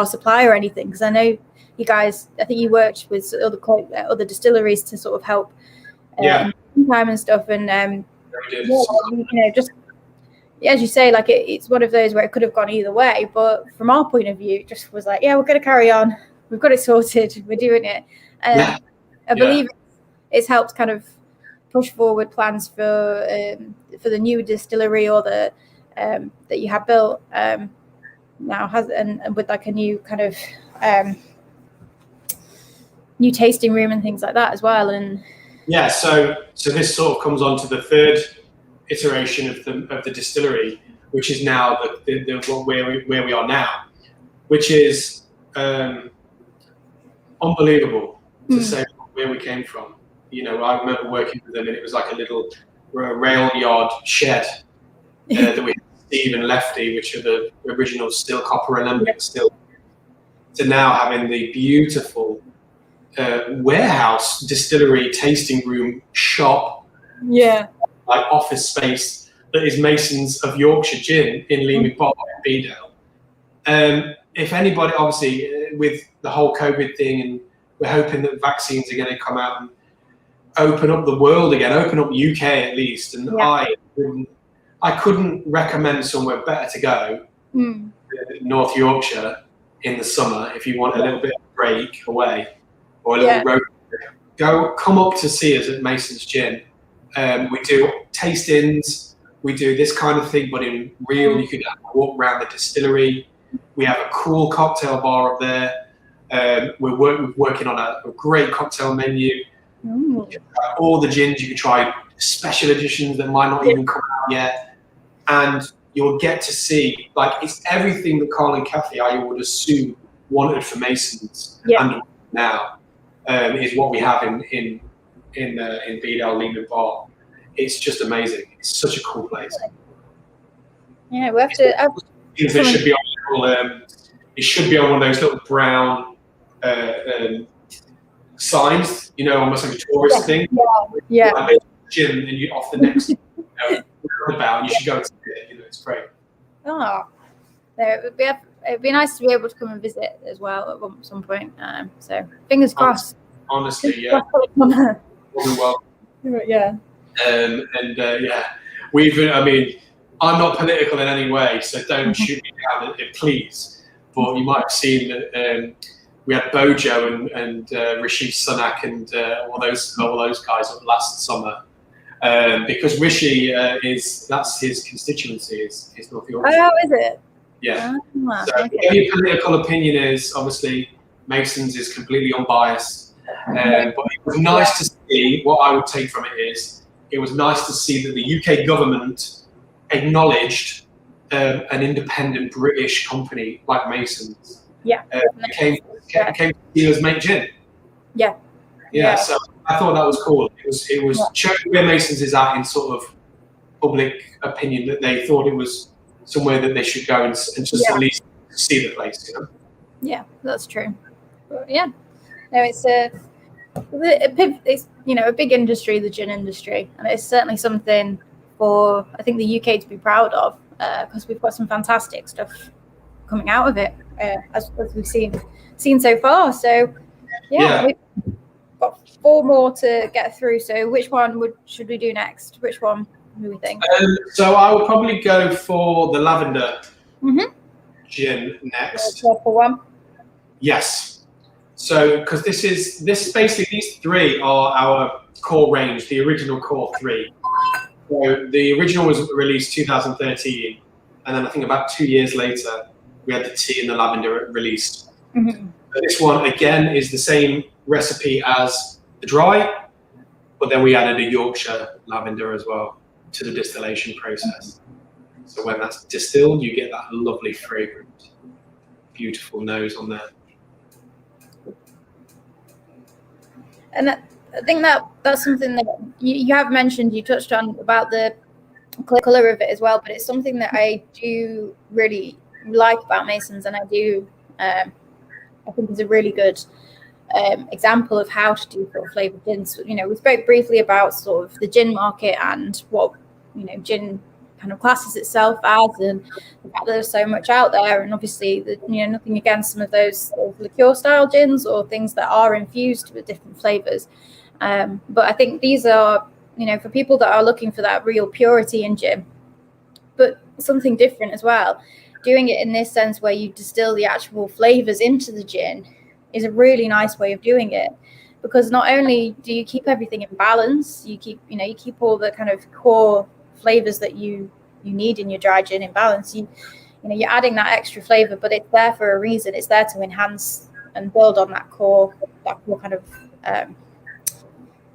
supply or anything, because I know you guys, I think you worked with other distilleries to sort of help in time and stuff, and just as you say, like it's one of those where it could have gone either way, but from our point of view, it just was like, we're going to carry on, we've got it sorted, we're doing it. I believe it's helped kind of push forward plans for the new distillery, or the that you have built now, and with like a new kind of new tasting room and things like that as well. And so this sort of comes on to the third iteration of the distillery, which is now where we are now, which is unbelievable to say where we came from. I remember working with them, and it was like a little rail yard shed that we had Steve and Lefty, which are the original still copper alembic still, to now having the beautiful warehouse, distillery, tasting room, shop, like office space that is Masons of Yorkshire Gin in Leaming Bog and Beedale. If anybody, obviously, with the whole COVID thing, and we're hoping that vaccines are going to come out and open up the world again, open up UK at least, and I couldn't recommend somewhere better to go than North Yorkshire in the summer if you want a little bit of a break away, or a little road trip. Come up to see us at Mason's Gin. We do tastings, we do this kind of thing, but in real, you could walk around the distillery. We have a cool cocktail bar up there. We're working on a great cocktail menu. All the gins you can try, special editions that might not even come out yet, and you'll get to see, like, it's everything that Carl and Kathy, I would assume, wanted for Masons, and now is what we have in Bedale Lehman Bar. It's just amazing. It's such a cool place. Yeah, we have to. It should be on. It should be on one of those little brown signs, almost like a tourist thing. Yeah. Like gym, and you off the next roundabout. You should go and see it. It's great. Oh, it'd be nice to be able to come and visit as well at some point. So fingers crossed. Honestly, yeah. Well, yeah. I'm not political in any way, so don't shoot me down, please. But you might have seen that we had Bojo and Rishi Sunak and all those guys up last summer, because Rishi that's his constituency is North Yorkshire. Oh, is it? Yeah. So any political opinion is obviously Masons is completely unbiased, but it was nice to see. What I would take from it is it was nice to see that the UK government acknowledged an independent British company like Masons. Yeah. Came to see us make gin. Yeah. So I thought that was cool. It was showing where Masons is at in sort of public opinion, that they thought it was somewhere that they should go and just at least see the place. Yeah, that's true. But no, it's a big industry, the gin industry, and it's certainly something for, I think, the UK to be proud of, because we've got some fantastic stuff coming out of it, as we've seen so far. So we've got 4 more to get through. So which one should we do next? Which one do we think? So I would probably go for the lavender gin next. For one. Yes. So because basically these 3 are our core range, the original core 3. So the original was released 2013, and then I think about 2 years later, we had the tea and the lavender released. This one, again, is the same recipe as the dry, but then we added a Yorkshire lavender as well to the distillation process. So when that's distilled, you get that lovely fragrant, beautiful nose on there. And I think that's something that you have mentioned, you touched on about the colour of it as well, but it's something that I do really like about Masons, and I think is a really good example of how to do sort of flavoured gins. We spoke briefly about sort of the gin market and what gin kind of classes itself as, and the fact that there's so much out there, and obviously nothing against some of those sort of liqueur style gins or things that are infused with different flavours. But I think these are, for people that are looking for that real purity in gin, but something different as well. Doing it in this sense where you distill the actual flavours into the gin is a really nice way of doing it, because not only do you keep everything in balance, you keep all the kind of core flavours that you need in your dry gin in balance. You're adding that extra flavour, but it's there for a reason. It's there to enhance and build on that core kind of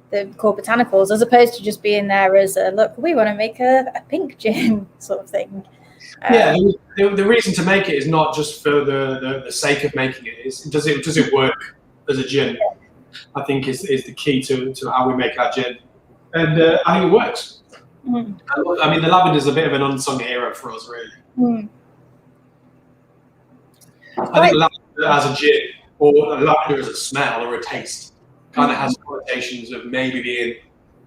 the core botanicals, as opposed to just being there as a look, we want to make a pink gin sort of thing. The reason to make it is not just for the sake of making it. It's does it work as a gin? I think is the key to how we make our gin, and I think it works. I mean, the lavender is a bit of an unsung hero for us, really. I think lavender as a gin, or lavender as a smell or a taste, kind of has connotations of maybe being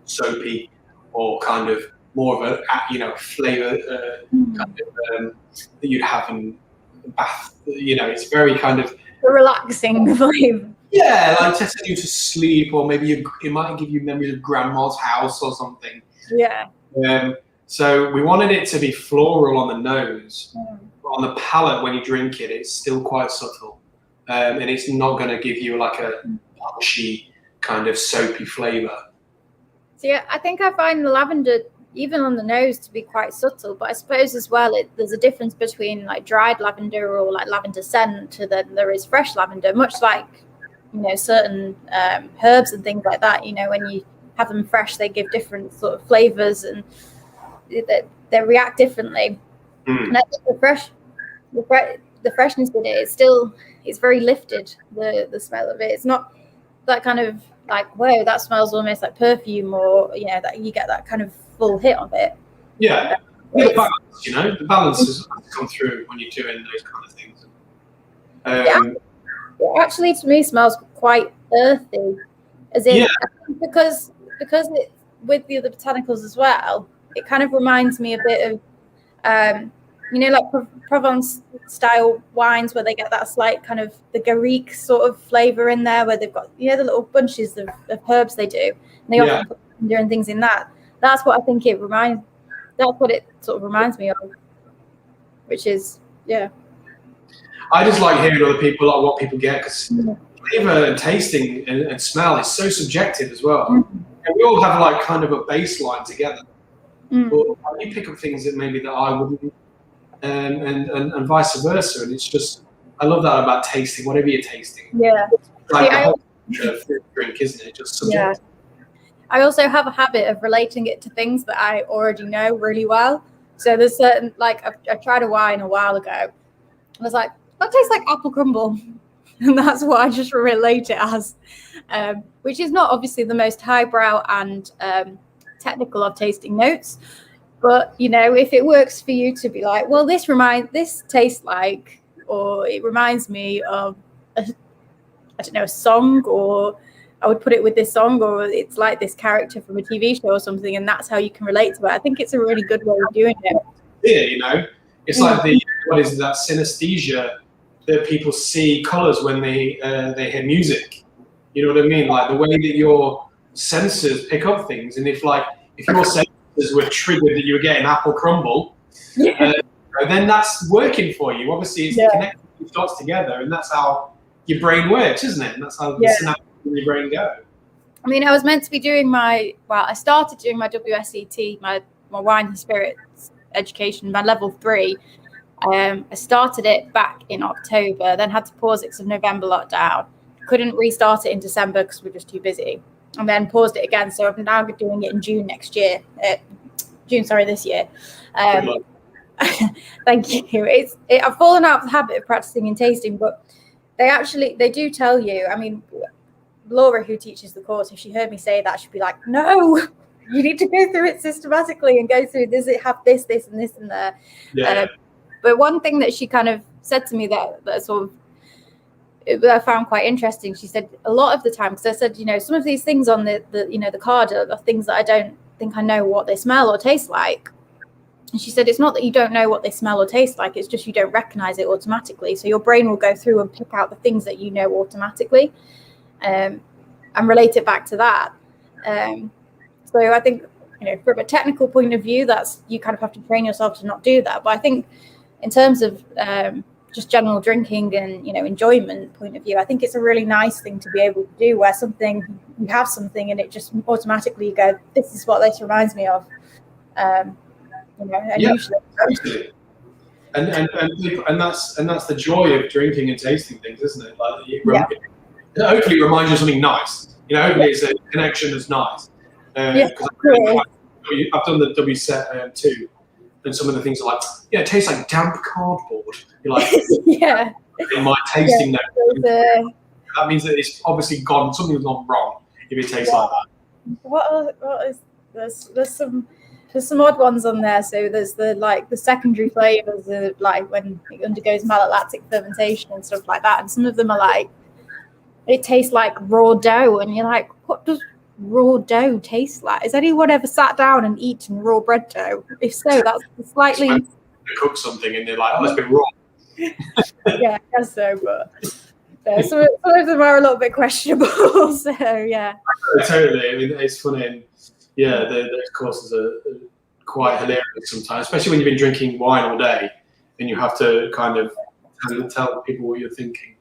soapy or kind of more of a flavour kind of that you'd have in a bath. It's very kind of a relaxing flavour. Yeah, like to send you to sleep, or maybe it might give you memories of grandma's house or something. Yeah. So we wanted it to be floral on the nose, but on the palate when you drink it, it's still quite subtle, and it's not going to give you like a punchy kind of soapy flavour. So yeah, I think I find the lavender even on the nose to be quite subtle. But I suppose as well, there's a difference between like dried lavender or like lavender scent to then there is fresh lavender, much like, you know, certain herbs and things like that. You know, when you have them fresh, they give different sort of flavors and they react differently. And I think the freshness in it, it's very lifted, the smell of it. It's not that kind of like, whoa, that smells almost like perfume, or, you know, that you get that kind of full hit of it. Yeah. The balance, you know, the balance has come through when you're doing those kind of things. It actually, to me, smells quite earthy, as in, because it, with the other botanicals as well, it kind of reminds me a bit of, you know, like Provence style wines where they get that slight kind of the Garrigue sort of flavor in there, where they've got, you know, the little bunches of herbs they do, and they often put lavender and things in that. That's what I think it reminds. That's what it sort of reminds me of, which is I just like hearing other people, like what people get, because flavor and tasting and smell is so subjective as well. And we all have like kind of a baseline together. But you pick up things that maybe that I wouldn't. And vice versa, and it's just, I love that about tasting, whatever you're tasting. Yeah, it's like the whole fruit drink, isn't it? Just subjective. I also have a habit of relating it to things that I already know really well. So there's certain, like, I tried a wine a while ago, and I was like, that tastes like apple crumble, and that's what I just relate it as, which is not obviously the most highbrow and technical of tasting notes. But, you know, if it works for you to be like, well, this tastes like, or it reminds me of, a song, or I would put it with this song, or it's like this character from a TV show or something, and that's how you can relate to it. I think it's a really good way of doing it. Yeah, you know, it's like what is that synesthesia that people see colours when they hear music. You know what I mean? Like the way that your senses pick up things, and if your senses were triggered that you were getting apple crumble, then that's working for you. Obviously, it's connecting the dots together, and that's how your brain works, isn't it? And that's how the synapses in your brain go. I mean, I was meant to be doing I started doing my WSET, my wine and spirits education, my level 3. I started it back in October, then had to pause it because of November lockdown. Couldn't restart it in December because we're just too busy. And then paused it again. So I'm now doing it in June this year. Thank you. I've fallen out of the habit of practicing and tasting, but they do tell you. I mean, Laura, who teaches the course, if she heard me say that, she'd be like, no, you need to go through it systematically and go through, does it have this, and this, and there. But one thing that she kind of said to me that sort of, I found quite interesting. She said a lot of the time, because I said, you know, some of these things on the card are things that I don't think I know what they smell or taste like. And she said it's not that you don't know what they smell or taste like, it's just you don't recognize it automatically. So your brain will go through and pick out the things that you know automatically, and relate it back to that. So I think, you know, from a technical point of view, that's, you kind of have to train yourself to not do that. But I think in terms of just general drinking and, you know, enjoyment point of view, I think it's a really nice thing to be able to do, where you have something and it just automatically go, this is what this reminds me of. You know, and usually, absolutely. And that's the joy of drinking and tasting things, isn't it? Like hopefully it reminds you of something nice. You know, hopefully it's a connection that's nice. I've done the WSET too. And some of the things are like, it tastes like damp cardboard. You're like, in my tasting note, that means that it's obviously something's gone wrong if it tastes like that. What is there's some odd ones on there. So there's the secondary flavors of like when it undergoes malolactic fermentation and stuff like that. And some of them are like, it tastes like raw dough, and you're like, what does raw dough taste like? Has anyone ever sat down and eaten raw bread dough? If so, that's slightly. They cook something and they're like, oh, it's been raw. Yeah, I guess so, but some of them are a little bit questionable. So yeah. Totally. I mean, it's funny, and those courses are quite hilarious sometimes, especially when you've been drinking wine all day and you have to kind of tell people what you're thinking.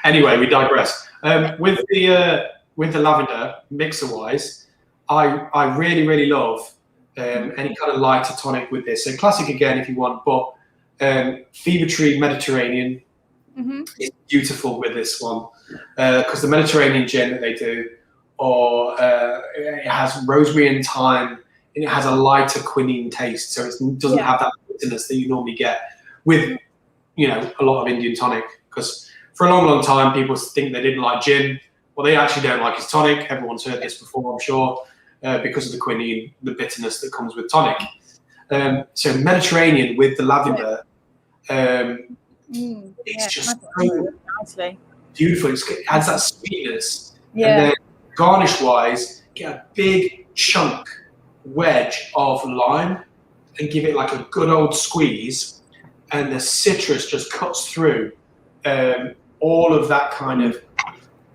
Anyway, we digress. With the lavender mixer wise, I really love any kind of lighter tonic with this. So classic again if you want, but Fever Tree Mediterranean is beautiful with this one because the Mediterranean gin that they do, or it has rosemary and thyme, and it has a lighter quinine taste, so it doesn't have that bitterness that you normally get with, you know, a lot of Indian tonic. Because for a long time, people think they didn't like gin. Well, they actually don't like his tonic. Everyone's heard this before, I'm sure, because of the quinine, the bitterness that comes with tonic. So Mediterranean with the lavender, it's just so beautiful. It has that sweetness. And then garnish-wise, get a big chunk wedge of lime and give it like a good old squeeze, and the citrus just cuts through all of that kind of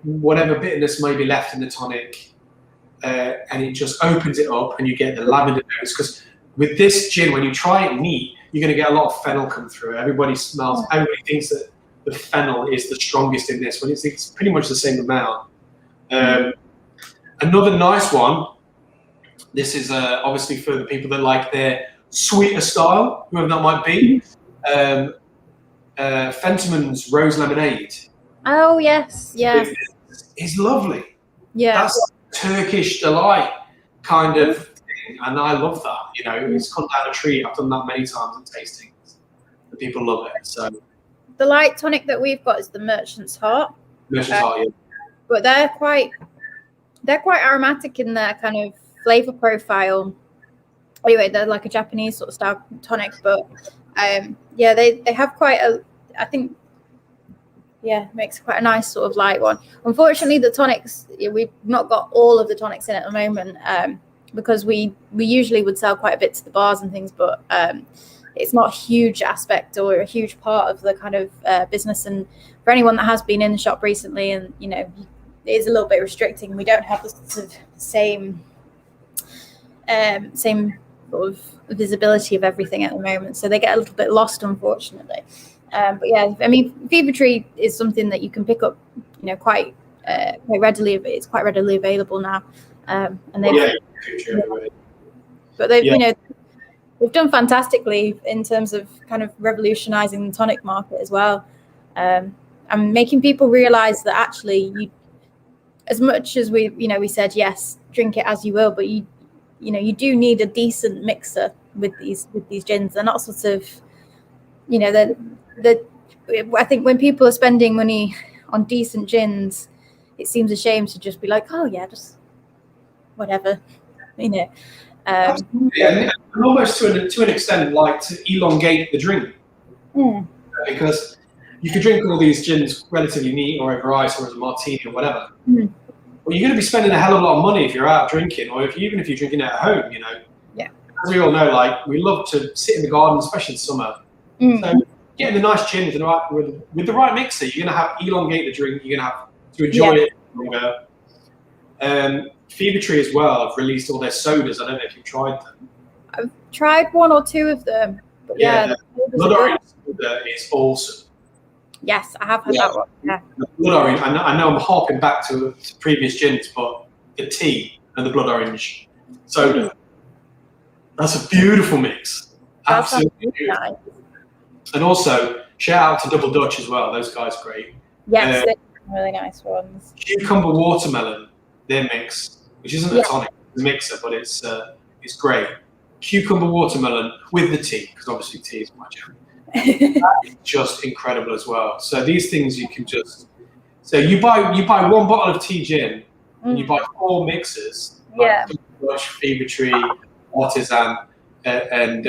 whatever bitterness may be left in the tonic, and it just opens it up, and you get the lavender notes. Because with this gin, when you try it neat, you're going to get a lot of fennel come through. Everybody thinks that the fennel is the strongest in this, when it's pretty much the same amount. Another nice one, this is obviously for the people that like their sweeter style, whoever that might be, Fentimann's Rose Lemonade. Oh, yes, yeah. It's lovely. Yeah. That's Turkish delight kind of thing, and I love that. You know, it's come down a treat. I've done that many times at tastings. The people love it. So the light tonic that we've got is the Merchant's Heart. Merchant's Heart, yeah. But they're quite aromatic in their kind of flavor profile. Anyway, they're like a Japanese sort of style tonic, but they have quite a, I think, makes quite a nice sort of light one. Unfortunately, the tonics, we've not got all of the tonics in at the moment, because we usually would sell quite a bit to the bars and things, but it's not a huge aspect or a huge part of the kind of business. And for anyone that has been in the shop recently, and you know, it is a little bit restricting. We don't have the sort of same sort of visibility of everything at the moment, so they get a little bit lost, unfortunately. But yeah, I mean, Fever Tree is something that you can pick up, you know, quite readily. It's quite readily available now, and they've, but they've, you know, they've done fantastically in terms of kind of revolutionising the tonic market as well, and making people realise that actually, as much as we said yes, drink it as you will, but you do need a decent mixer with these gins. They're not sort of, you know, I think when people are spending money on decent gins, it seems a shame to just be like, oh yeah, just whatever, you know. And almost to an extent, like to elongate the drink, because you could drink all these gins relatively neat or over ice or as a martini or whatever. Well, you're going to be spending a hell of a lot of money if you're out drinking, or even if you're drinking it at home, you know. Yeah. As we all know, like, we love to sit in the garden, especially in summer. So getting the nice gin with the right mixer, you're going to have elongate the drink. You're going to have to enjoy it longer. Fever Tree as well have released all their sodas. I don't know if you've tried them. I've tried one or two of them. But Blood Orange soda is awesome. Yes, I have had that one. Yeah. The Blood Orange, I know I'm harping back to previous gins, but the tea and the Blood Orange soda, that's a beautiful mix. Absolutely beautiful. Nice. And also, shout out to Double Dutch as well. Those guys are great. Yes, they're really nice ones. Cucumber watermelon, their mix, which isn't a tonic, it's a mixer, but it's great. Cucumber watermelon with the tea, because obviously tea is my jam. That is just incredible as well. So these things you can just, so you buy one bottle of tea gin, and you buy 4 mixers, like Dutch, Fever Tree, Artisan, and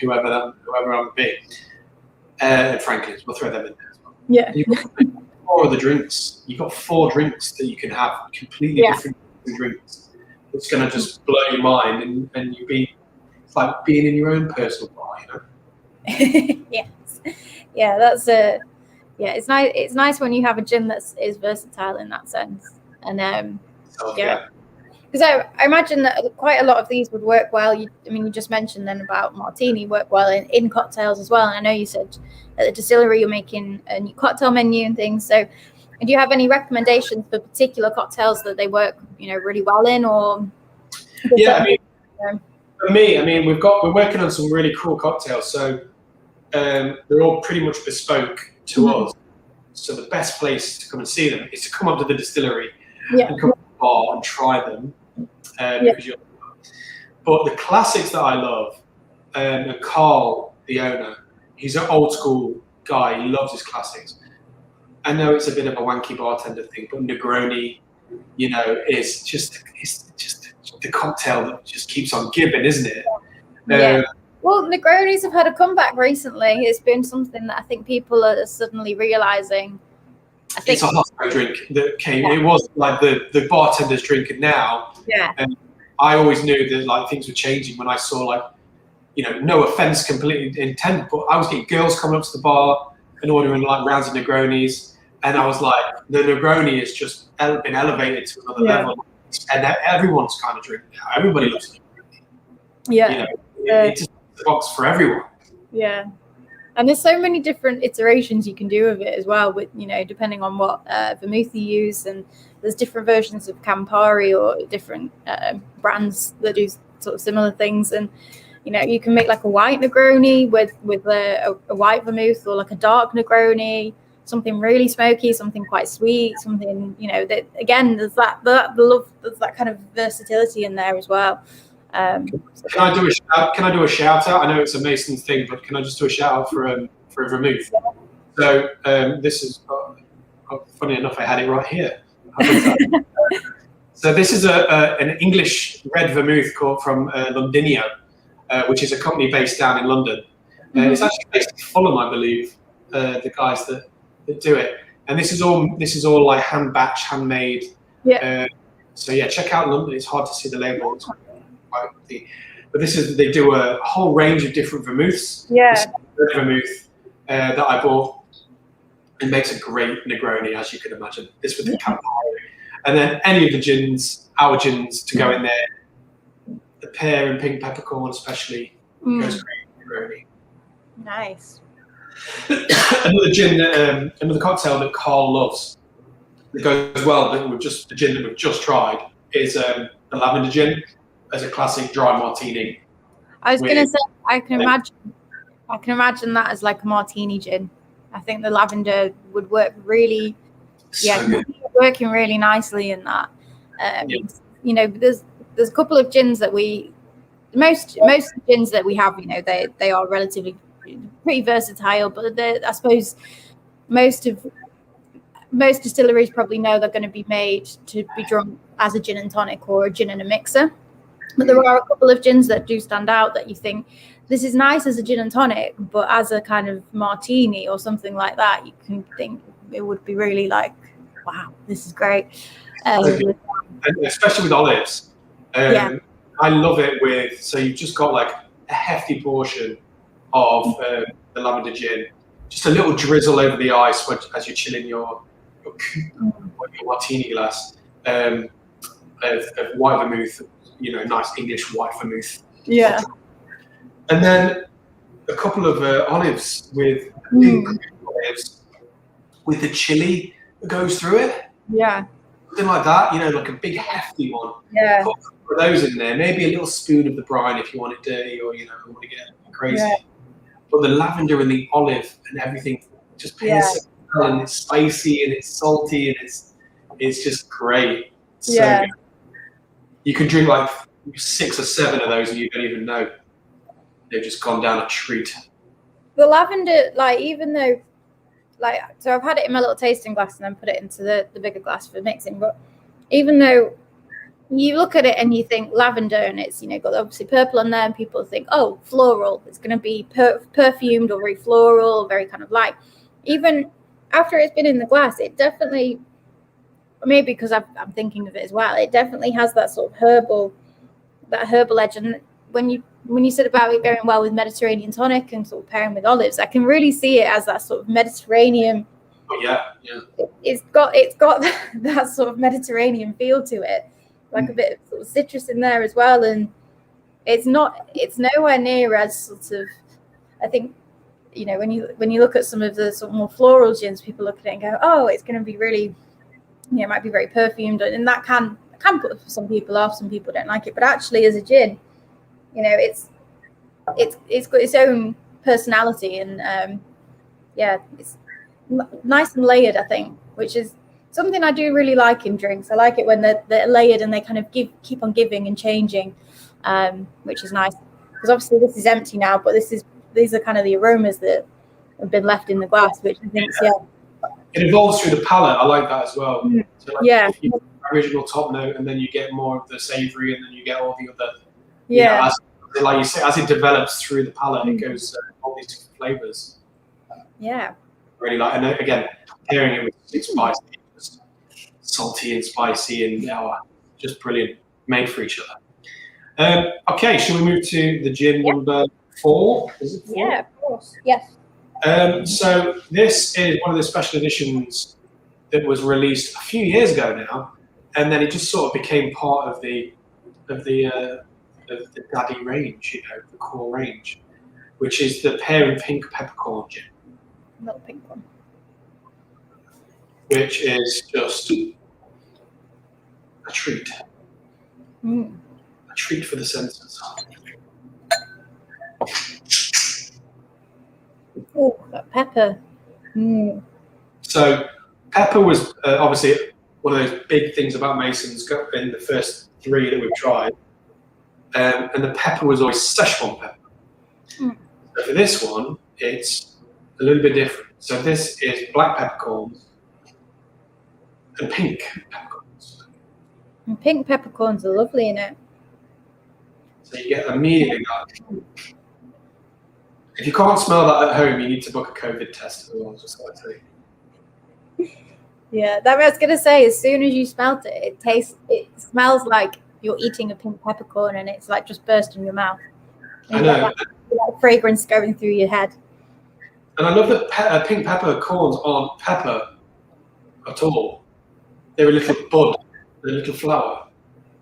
whoever that would be, and Franklin's. We'll throw them in there as well. Yeah. You've got 4 of the drinks. You've got 4 drinks that you can have, completely different drinks. It's going to just blow your mind, and you'll be, it's like being in your own personal bar, you know. Yes, yeah, that's it's nice. It's nice when you have a gin that is versatile in that sense, and because I imagine that quite a lot of these would work well. You just mentioned then about martini work well in cocktails as well. And I know you said at the distillery you're making a new cocktail menu and things. So, do you have any recommendations for particular cocktails that they work, really well in, or? Yeah, For me, I mean, we're working on some really cool cocktails, so they're all pretty much bespoke to us. So the best place to come and see them is to come up to the distillery and come to the bar and try them. But the classics that I love, and Carl, the owner, he's an old school guy. He loves his classics. I know it's a bit of a wanky bartender thing, but Negroni, is just the cocktail that just keeps on giving, isn't it? Yeah. Well, Negronis have had a comeback recently. It's been something that I think people are suddenly realizing. It's a hot drink that came. Yeah. It was like the bartender's drink, and now. Yeah. I always knew that like things were changing when I saw no offense completely intended, but I was getting girls coming up to the bar and ordering like rounds of Negronis, and I was like, the Negroni has just been elevated to another level, and everyone's kind of drinking now. Everybody loves it. Yeah. It's just a box for everyone. Yeah. And there's so many different iterations you can do of it as well, with depending on what vermouth you use, and there's different versions of Campari or different brands that do sort of similar things. And you can make like a white Negroni with a white vermouth, or like a dark Negroni, something really smoky, something quite sweet, something that again there's that kind of versatility in there as well. Can I do a shout out? I know it's a Mason's thing, but can I just do a shout out for a vermouth? So this is funny enough, I had it right here. So this is an English red vermouth called from Londinio, which is a company based down in London. It's actually based in Fulham, I believe. The guys that do it, and this is all like hand batch, handmade. Yeah. So yeah, check out London. It's hard to see the label. But they do a whole range of different vermouths. Yeah. This vermouth that I bought, it makes a great Negroni, as you can imagine. This with the Campari, and then any of the gins, our gins, to go in there. The pear and pink peppercorn, especially, goes great Negroni. Nice. Another cocktail that Carl loves that goes well. The gin that we've just tried is the lavender gin. As a classic dry martini. I was going to say, I can imagine that as like a martini gin. I think the lavender would work really, working really nicely in that. There's a couple of gins that most gins that we have, they are relatively pretty versatile, but I suppose most distilleries probably know they're going to be made to be drunk as a gin and tonic or a gin and a mixer. But there are a couple of gins that do stand out that you think this is nice as a gin and tonic, but as a kind of martini or something like that, you can think it would be really like, wow, this is great. Especially with olives. I love it so you've just got like a hefty portion of the lavender gin, just a little drizzle over the ice as you're chilling your martini glass of white vermouth. Nice English white vermouth. Yeah. And then a couple of olives with pink olives with the chili that goes through it. Yeah. Something like that, like a big hefty one. Yeah. Put a couple of those in there. Maybe a little spoon of the brine if you want it dirty or, want to get crazy. Yeah. But the lavender and the olive and everything just pairs so well, and it's spicy and it's salty and it's just great. So good. You can drink like 6 or 7 of those and you don't even know. They've just gone down a treat. The lavender, even though, so I've had it in my little tasting glass and then put it into the bigger glass for mixing. But even though you look at it and you think lavender and it's, got obviously purple on there and people think, oh, floral. It's going to be perfumed or very floral, very kind of light. Even after it's been in the glass, it definitely... Maybe because I'm thinking of it as well. It definitely has that sort of herbal edge. And when you said about it going well with Mediterranean tonic and sort of pairing with olives, I can really see it as that sort of Mediterranean. Oh yeah. It's got that sort of Mediterranean feel to it, like a bit of sort of citrus in there as well. And it's nowhere near as sort of. I think when you look at some of the sort of more floral gins, people look at it and go, oh, it's going to be really. It might be very perfumed, and that can put some people off. Some people don't like it, but actually, as a gin, you know, it's got its own personality, and it's nice and layered, I think, which is something I do really like in drinks. I like it when they're layered and they kind of keep on giving and changing, which is nice. Because obviously this is empty now, but these are kind of the aromas that have been left in the glass, which I think, It evolves through the palate. I like that as well. So like, you original top note, and then you get more of the savoury, and then you get all the other. Like you say, as it develops through the palate, it goes all these different flavours. Yeah. Really like, and again, pairing it with spicy, just salty and spicy, and just brilliant, made for each other. Okay, shall we move to the gin number 4? Is it 4? Yeah, of course. Yes. So this is one of the special editions that was released a few years ago now, and then it just sort of became part of the daddy range, the core range, which is the pear and pink peppercorn gin. Not the pink one. Which is just a treat. A treat for the senses. Oh, that pepper. So pepper was obviously one of those big things about Mason's in the first 3 that we've tried. And the pepper was always Szechuan pepper. So for this one, it's a little bit different. So this is black peppercorns and pink peppercorns. And pink peppercorns are lovely in it. So you get immediately that. If you can't smell that at home, you need to book a COVID test as well, just like I say. Yeah, that I was gonna say, as soon as you smelt it, it smells like you're eating a pink peppercorn, and it's like just burst in your mouth. I know. That fragrance going through your head. And I love that pink peppercorns aren't pepper at all. They're a little bud, they're a little flower.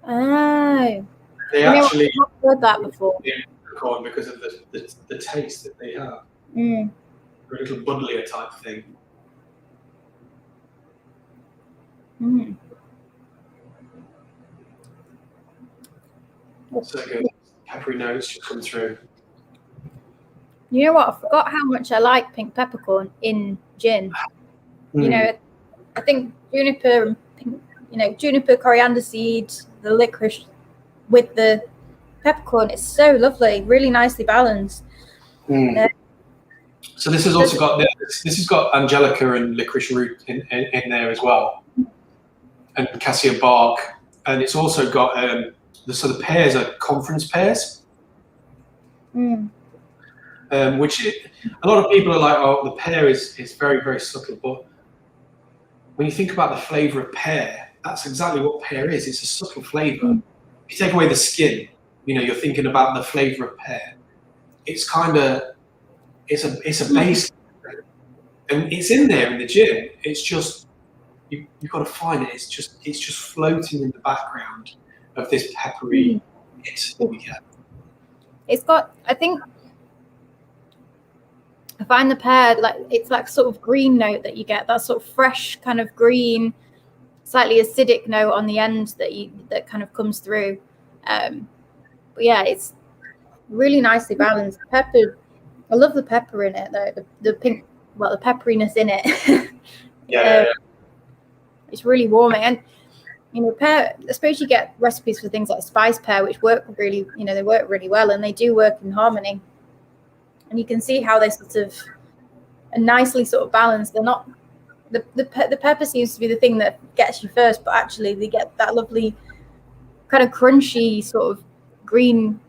Oh. They actually I've heard that before. Peppercorn because of the taste that they have. They're a little buddlier type thing. So good. Peppery notes just come through. You know what? I forgot how much I like pink peppercorn in gin. You know, I think juniper and pink, juniper, coriander seed, the licorice with the peppercorn is so lovely, really nicely balanced. So this has also got angelica and licorice root in there as well, and cassia bark, and it's also got the pears are conference pears, which a lot of people are like, oh, the pear is very, very subtle, but when you think about the flavour of pear, that's exactly what pear is. It's a subtle flavour. If you take away the skin, you're thinking about the flavour of pear. It's kind of it's a base, and it's in there in the gin. It's just you've got to find it. It's just floating in the background of this peppery hit that we get. It's got, I think, I find the pear it's like sort of green note that you get, that sort of fresh kind of green, slightly acidic note on the end that kind of comes through. But yeah, it's really nicely balanced. Pepper, I love the pepper in it though. The pink, the pepperiness in it. It's really warming, and pear. I suppose you get recipes for things like spice pear, which work really, they work really well, and they do work in harmony. And you can see how they sort of are nicely sort of balanced. They're not the pepper seems to be the thing that gets you first, but actually they get that lovely kind of crunchy sort of green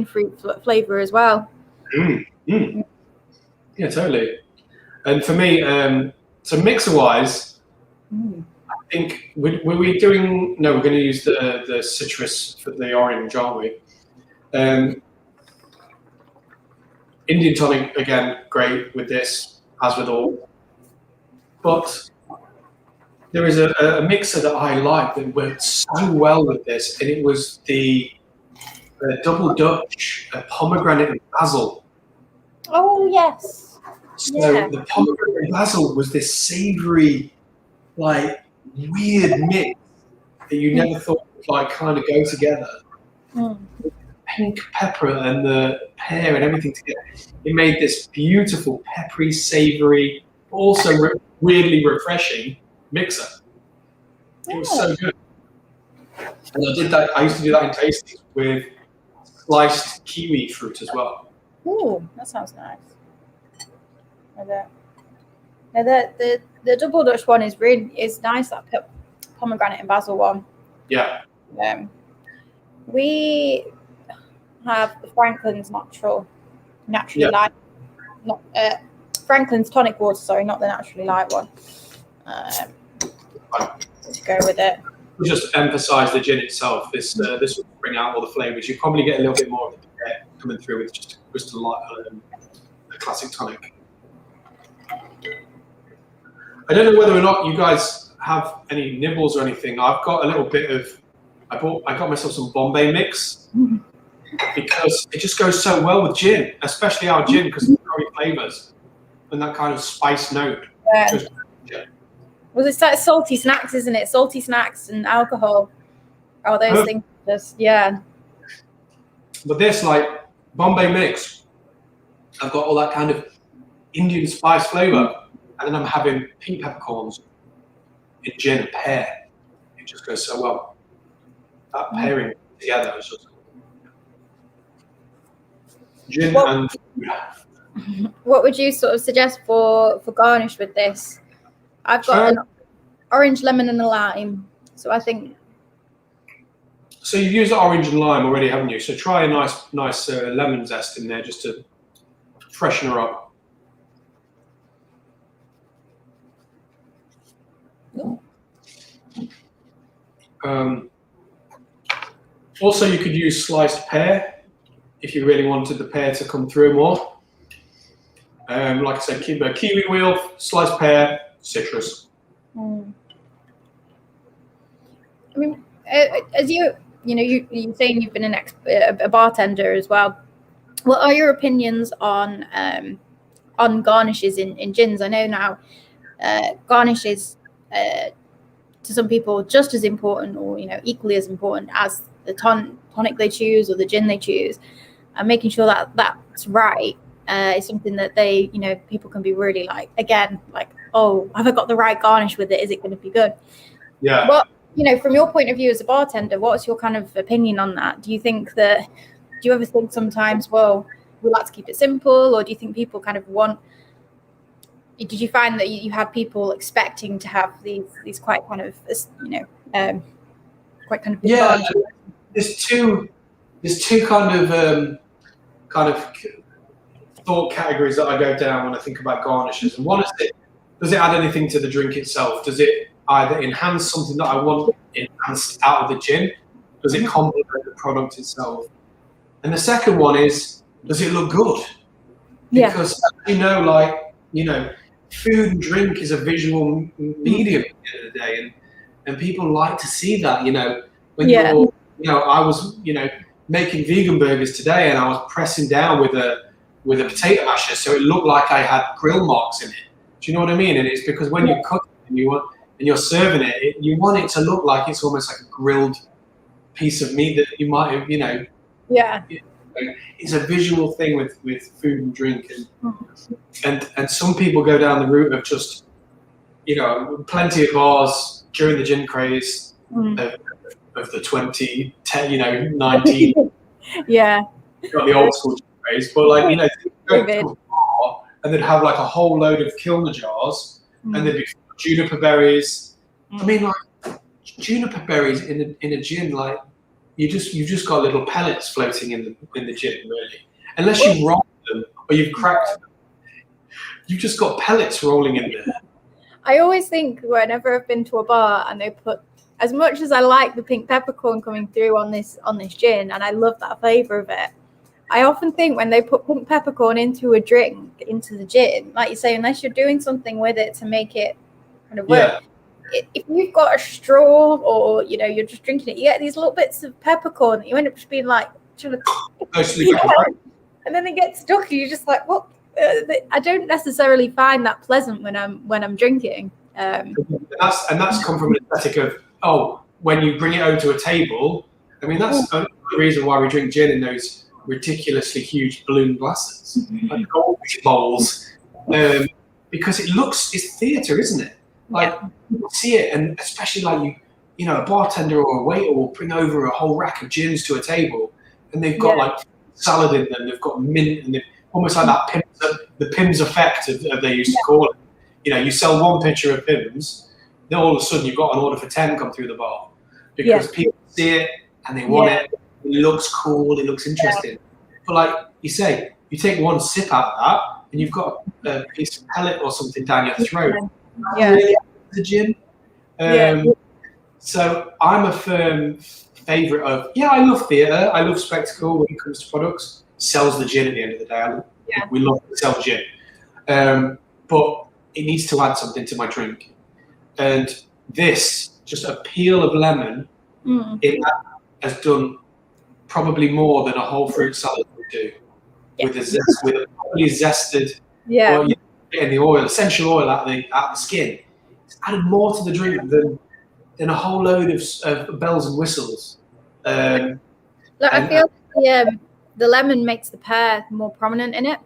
fruit flavor as well. Yeah, totally. And for me, so mixer wise, I think were we doing? No, we're going to use the citrus for the orange, aren't we? Indian tonic again, great with this, as with all. But there is a mixer that I like that worked so well with this, and it was the double Dutch pomegranate and basil. Oh yes. So the pomegranate and basil was this savoury, weird mix that you never thought would kind of go together. pink pepper and the pear and everything together. It made this beautiful, peppery, savoury, also weirdly refreshing mixer. It was so good. And I did that. I used to do that in tastings with sliced kiwi fruit as well. Ooh, that sounds nice. The double Dutch one is nice. That pomegranate and basil one. Yeah. We have the Franklin's naturally light, not Franklin's tonic water. Sorry, not the naturally light one. Let's go with it. We just emphasise the gin itself. This will bring out all the flavours. You probably get a little bit more of the pear coming through with just a crystal light, a classic tonic. I don't know whether or not you guys have any nibbles or anything. I've got a little bit of. I got myself some Bombay mix because it just goes so well with gin, especially our gin because of the curry flavours and that kind of spice note. Yeah. Well, it's like salty snacks, isn't it? Salty snacks and alcohol. Oh, those things just But this, like Bombay mix, I've got all that kind of Indian spice flavour, and then I'm having pink peppercorns in gin and pear. It just goes so well. That pairing together is just gin and food. What would you sort of suggest for garnish with this? I've got an orange, lemon, and a lime. So I think. So you've used the orange and lime already, haven't you? So try a nice lemon zest in there just to freshen her up. Also, you could use sliced pear if you really wanted the pear to come through more. Like I said, kiwi wheel, sliced pear, citrus. I mean, as you're saying you've been a bartender as well. What are your opinions on garnishes in gins? I know now garnishes to some people just as important, or equally as important as the tonic they choose or the gin they choose, and making sure that that's right is something that they people can be really oh, have I got the right garnish with it? Is it going to be good? Yeah. What from your point of view as a bartender, what's your kind of opinion on that? Do you ever think sometimes, well, we like to keep it simple, or do you think people kind of want? Did you find that you had people expecting to have these quite kind of quite kind of there's two kind of thought categories that I go down when I think about garnishes, and one is does it add anything to the drink itself? Does it either enhance something that I want enhanced out of the gin? Does it complement the product itself? And the second one is, does it look good? Because food and drink is a visual medium at the end of the day, and people like to see that. I was making vegan burgers today, and I was pressing down with a potato masher, so it looked like I had grill marks in it. Do you know what I mean? And it's because when you cook it and you're serving it, you want it to look like it's almost like a grilled piece of meat that you might have, It's a visual thing with food and drink, and some people go down the route of just, plenty of bars during the gin craze of the 2010, 19. Yeah. Got the old school gin craze, but go to a bar and they'd have like a whole load of Kilner jars, and there'd be juniper berries. I mean, juniper berries in a gin, you just got little pellets floating in the gin, really. Unless you roll them or you've cracked them, you've just got pellets rolling in there. I always think whenever I've been to a bar and they put, as much as I like the pink peppercorn coming through on this gin, and I love that flavour of it, I often think when they put pink peppercorn into a drink, into the gin, like you say, unless you're doing something with it to make it kind of work. Yeah. If you've got a straw or you're just drinking it, you get these little bits of peppercorn that you end up just being like, and then they get stuck, and you're just like, what? I don't necessarily find that pleasant when I'm drinking. And that's come from an aesthetic of when you bring it over to a table. I mean, that's the reason why we drink gin in those ridiculously huge balloon glasses, like goldfish bowls, because it's theatre, isn't it? Like you see it, and especially like a bartender or a waiter will bring over a whole rack of gins to a table, and they've got like salad in them, they've got mint, and they've almost like that the Pimm's effect, as they used to call it. You sell one pitcher of Pimm's, then all of a sudden you've got an order for 10 come through the bar because people see it and they want it. It looks cool, it looks interesting. But like you say, you take one sip out of that and you've got a piece of pellet or something down your throat. Really, the gin. So I'm a firm favourite of, I love theatre, I love spectacle when it comes to products. Sells the gin at the end of the day. We love to sell gin. But it needs to add something to my drink. And this, just a peel of lemon, in that has done probably more than a whole fruit salad would do. With a properly zested, or getting the oil, essential oil out of the skin. It's added more to the drink than a whole load of bells and whistles. Look, I feel the lemon makes the pear more prominent in it.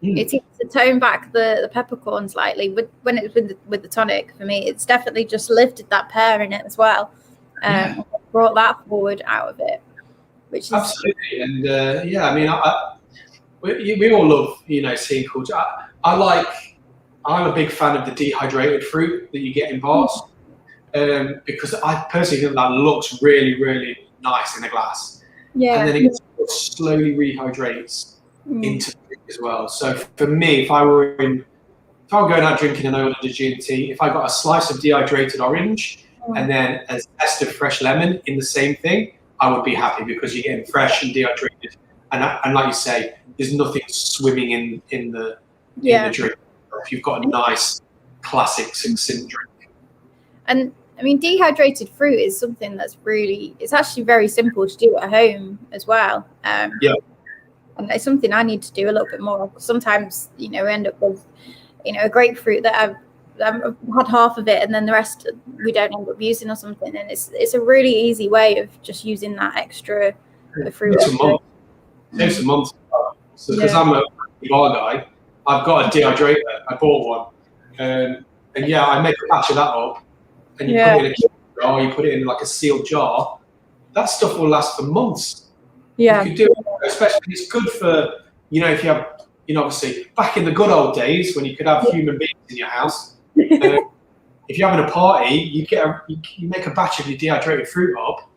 It seems to tone back the peppercorn slightly. When it's with the tonic, for me, it's definitely just lifted that pear in it as well. Brought that forward out of it, which is absolutely. And I mean, we all love seeing culture. I'm a big fan of the dehydrated fruit that you get in bars, because I personally think that looks really, really nice in a glass. And then it slowly rehydrates into drink as well. So for me, if I were going out drinking and I ordered a G&T, if I got a slice of dehydrated orange and then a zest of fresh lemon in the same thing, I would be happy because you're getting fresh and dehydrated. And like you say, there's nothing swimming in the drink. If you've got a nice, classic, succinct drink. And I mean, dehydrated fruit is something that's it's actually very simple to do at home as well. And it's something I need to do a little bit more. Sometimes, we end up with, a grapefruit that I've had half of it and then the rest we don't end up using or something. And it's a really easy way of just using that extra fruit. It takes a month. So because I'm a bar guy, I've got a dehydrator. I bought one. And I make a batch of that up. And you put it in a jar, you put it in like a sealed jar. That stuff will last for months. You could do it, especially it's good for, if you have, obviously back in the good old days when you could have human beings in your house. If you're having a party, you make a batch of your dehydrated fruit up.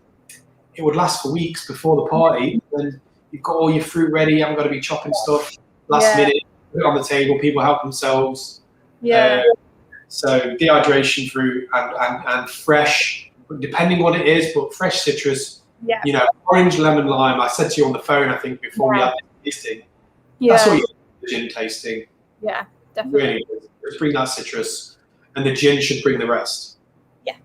It would last for weeks before the party. And you've got all your fruit ready. You haven't got to be chopping stuff last minute. Put it on the table. People help themselves. So dehydration fruit and fresh, depending what it is, but fresh citrus. Orange, lemon, lime. I said to you on the phone, I think, before we had this tasting. That's what you do gin tasting. Yeah, definitely. Really, just bring that citrus, and the gin should bring the rest. Yeah.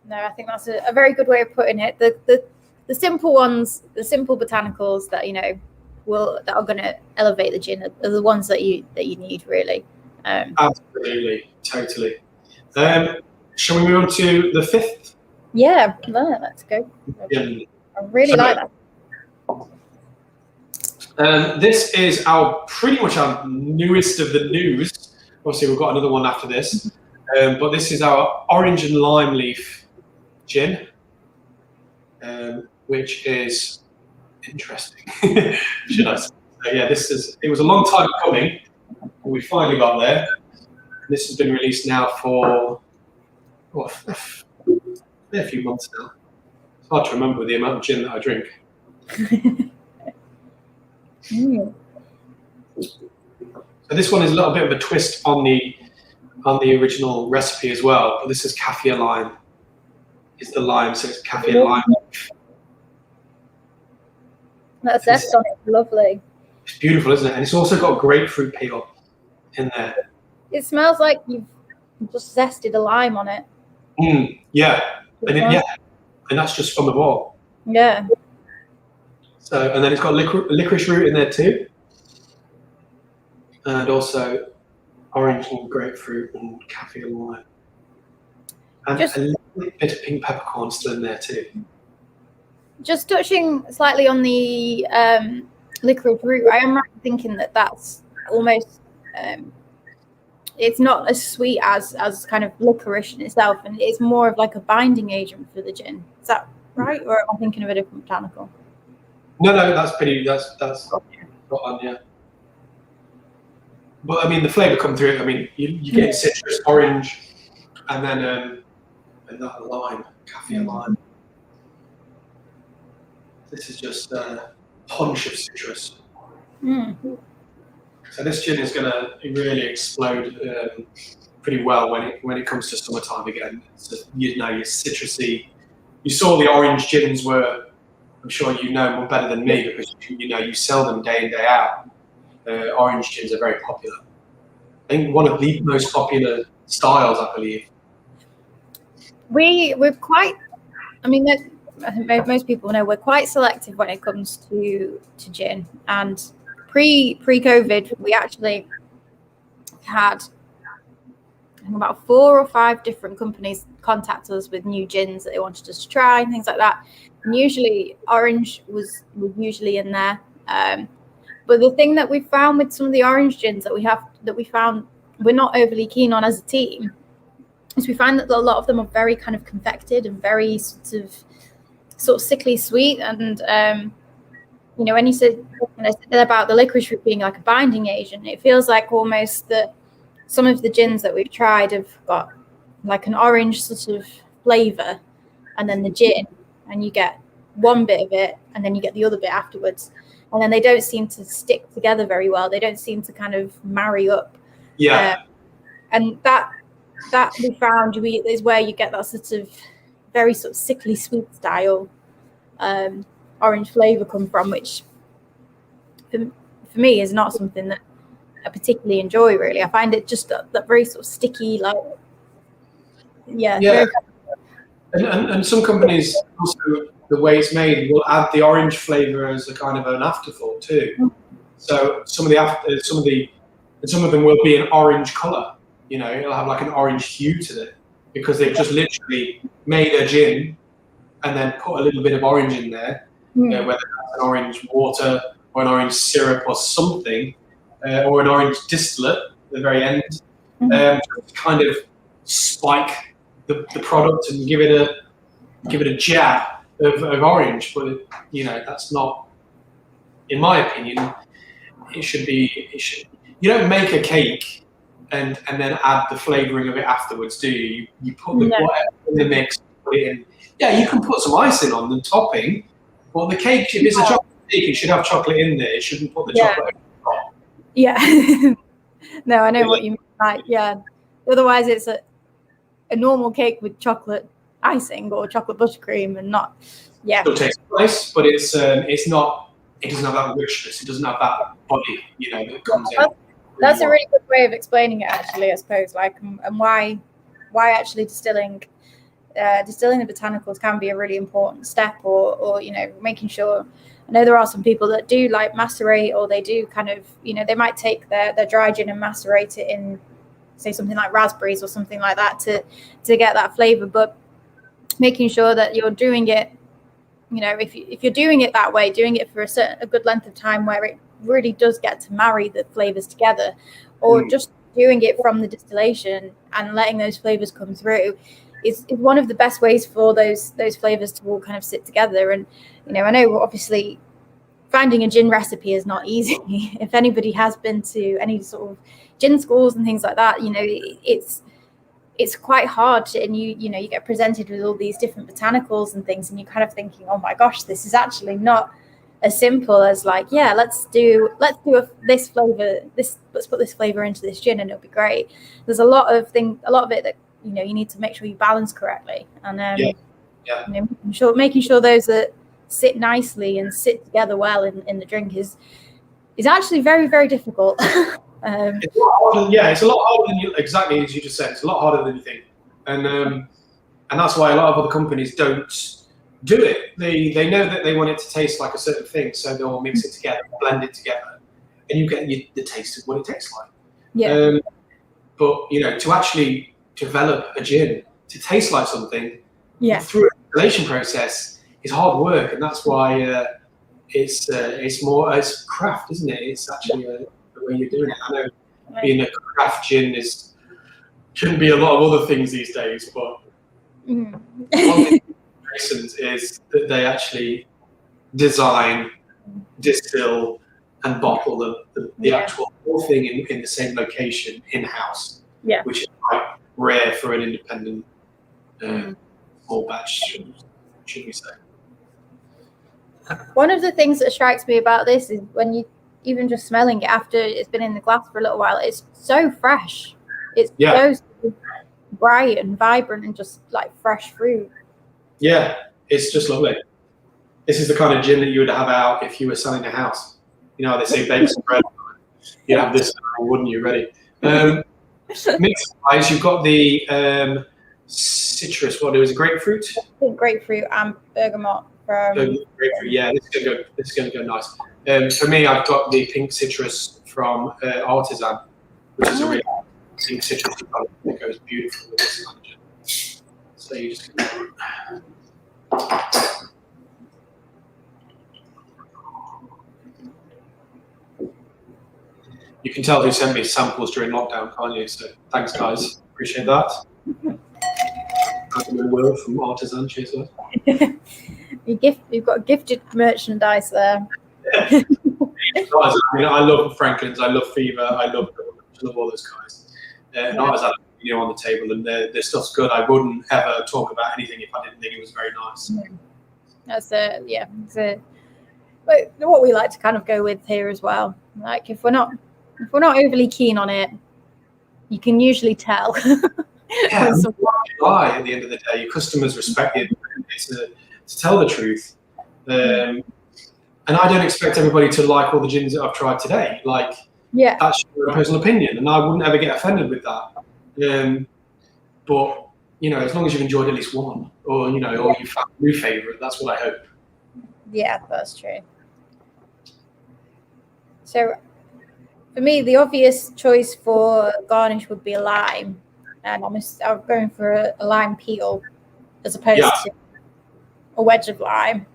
No, I think that's a very good way of putting it. The simple ones, the simple botanicals that that are going to elevate the gin are the ones that you need really. Absolutely, totally. Shall we move on to the fifth? Yeah, let's go. I really like that. This is pretty much our newest of the news. Obviously, we've got another one after this, but this is our orange and lime leaf gin, which is interesting. Should I say? So, it was a long time coming. We finally got there. This has been released now for a few months now. It's hard to remember the amount of gin that I drink. So this one is a little bit of a twist on the original recipe as well. But this is kaffir lime. It's the lime, so it's kaffir lime. That zest on it, lovely. It's beautiful, isn't it? And it's also got grapefruit peel in there. It smells like you've just zested a lime on it. And that's just from the bottle. Yeah. So, and then it's got licorice root in there too, and also orange and grapefruit and kaffir lime, and a little bit of pink peppercorn still in there too. just touching slightly on the licorice root, I am right thinking that that's almost it's not as sweet as kind of licorice in itself, and it's more of like a binding agent for the gin. Is that right, or am I thinking of a different botanical? No, that's spot on, yeah. But I mean, the flavour come through. I mean, you get citrus, orange, and then and that lime, caffeine lime. This is just a punch of citrus. So this gin is going to really explode pretty well when it comes to summertime again. So, you know, your citrusy. You saw the orange gins were, I'm sure you know more better than me because you sell them day in, day out. Orange gins are very popular. I think one of the most popular styles, I believe. We're quite, I mean, I think most people know we're quite selective when it comes to gin. And pre-COVID, we actually had about 4 or 5 different companies contact us with new gins that they wanted us to try and things like that. And usually orange was usually in there. But the thing that we found with some of the orange gins that we found we're not overly keen on as a team is we find that a lot of them are very kind of confected and very sort of sickly sweet. And when you said about the licorice root being like a binding agent, it feels like almost that some of the gins that we've tried have got like an orange sort of flavor, and then the gin, and you get one bit of it, and then you get the other bit afterwards. And then they don't seem to stick together very well. They don't seem to kind of marry up. Yeah. And that we found is where you get that sort of very sort of sickly sweet style orange flavor come from, which for me is not something that I particularly enjoy, really. I find it just that very sort of sticky, like, yeah. And some companies also, the way it's made, will add the orange flavor as a kind of an afterthought too. So some of them will be an orange color. You know, it'll have like an orange hue to it because they've just literally made a gin and then put a little bit of orange in there, whether that's an orange water or an orange syrup or something, or an orange distillate at the very end, to kind of spike the product and give it a jab of orange. But that's not, in my opinion, it should. You don't make a cake and then add the flavoring of it afterwards, do you? You put whatever in the mix, put it in. Yeah, you can put some icing on the topping, but the cake, if it's a chocolate cake, it should have chocolate in there. It shouldn't put the chocolate on top. Yeah. No, I know what you mean. Like, yeah. Otherwise, it's a normal cake with chocolate icing or chocolate buttercream, and not. Yeah. It tastes nice, but it's not. It doesn't have that richness. It doesn't have that body, that comes in. That's a really good way of explaining it, actually, I suppose. Like, and why actually distilling the botanicals can be a really important step, or making sure. I know there are some people that do like macerate, or they do kind of, they might take their dry gin and macerate it in, say, something like raspberries or something like that to get that flavor. But making sure that you're doing it, if you're doing it that way, doing it for a good length of time where it really does get to marry the flavors together, or just doing it from the distillation and letting those flavors come through is one of the best ways for those flavors to all kind of sit together. And I know obviously finding a gin recipe is not easy. If anybody has been to any sort of gin schools and things like that, it's quite hard and you get presented with all these different botanicals and things, and you're kind of thinking, oh my gosh, this is actually not as simple as like, yeah, let's do this flavor, let's put this flavor into this gin and it'll be great. There's a lot of it that you need to make sure you balance correctly, and making sure those that sit nicely and sit together well in the drink is actually very, very difficult. It's a lot harder, it's a lot harder than exactly as you just said. It's a lot harder than you think, and that's why a lot of other companies don't do it. They know that they want it to taste like a certain thing, so they'll mix it together, blend it together, and you get the taste of what it tastes like. Yeah. But to actually develop a gin to taste like something through a distillation process is hard work, and that's why it's craft, isn't it? It's actually the way you're doing it. I know being a craft gin can be a lot of other things these days, but one thing Masons is that they actually design, distill, and bottle the actual whole thing in the same location in-house, which is quite rare for an independent small batch, should we say. One of the things that strikes me about this is when you even just smelling it after it's been in the glass for a little while, it's so fresh. It's so bright and vibrant and just like fresh fruit. Yeah, it's just lovely. This is the kind of gin that you would have out if you were selling a house. You know, they say bake some bread. You'd have this, wouldn't you? Ready? Mixed wise, you've got the citrus. What is it? Grapefruit? I think grapefruit and bergamot. Grapefruit, yeah, this is going to go nice. For me, I've got the pink citrus from Artisan, which is a really pink citrus that goes beautiful with this kind of gin. So you just. You can tell who sent me samples during lockdown, can't you? So thanks, guys. Appreciate that. Will from Artisan, cheers. You've got gifted merchandise there. Yeah. I mean, I love Franklin's, I love Fever, I love all those guys. Not as I on the table, and their stuff's good. I wouldn't ever talk about anything if I didn't think it was very nice. That's but what we like to kind of go with here as well. Like if we're not overly keen on it, you can usually tell. Yeah, lie at the end of the day. Your customers respect you to tell the truth. And I don't expect everybody to like all the gins that I've tried today. Like, that's your personal opinion, and I wouldn't ever get offended with that. But you know, as long as you've enjoyed at least one, or you know, or you found a new favourite, that's what I hope. Yeah, that's true. So, for me, the obvious choice for garnish would be a lime, and I'm going for a lime peel as opposed to a wedge of lime.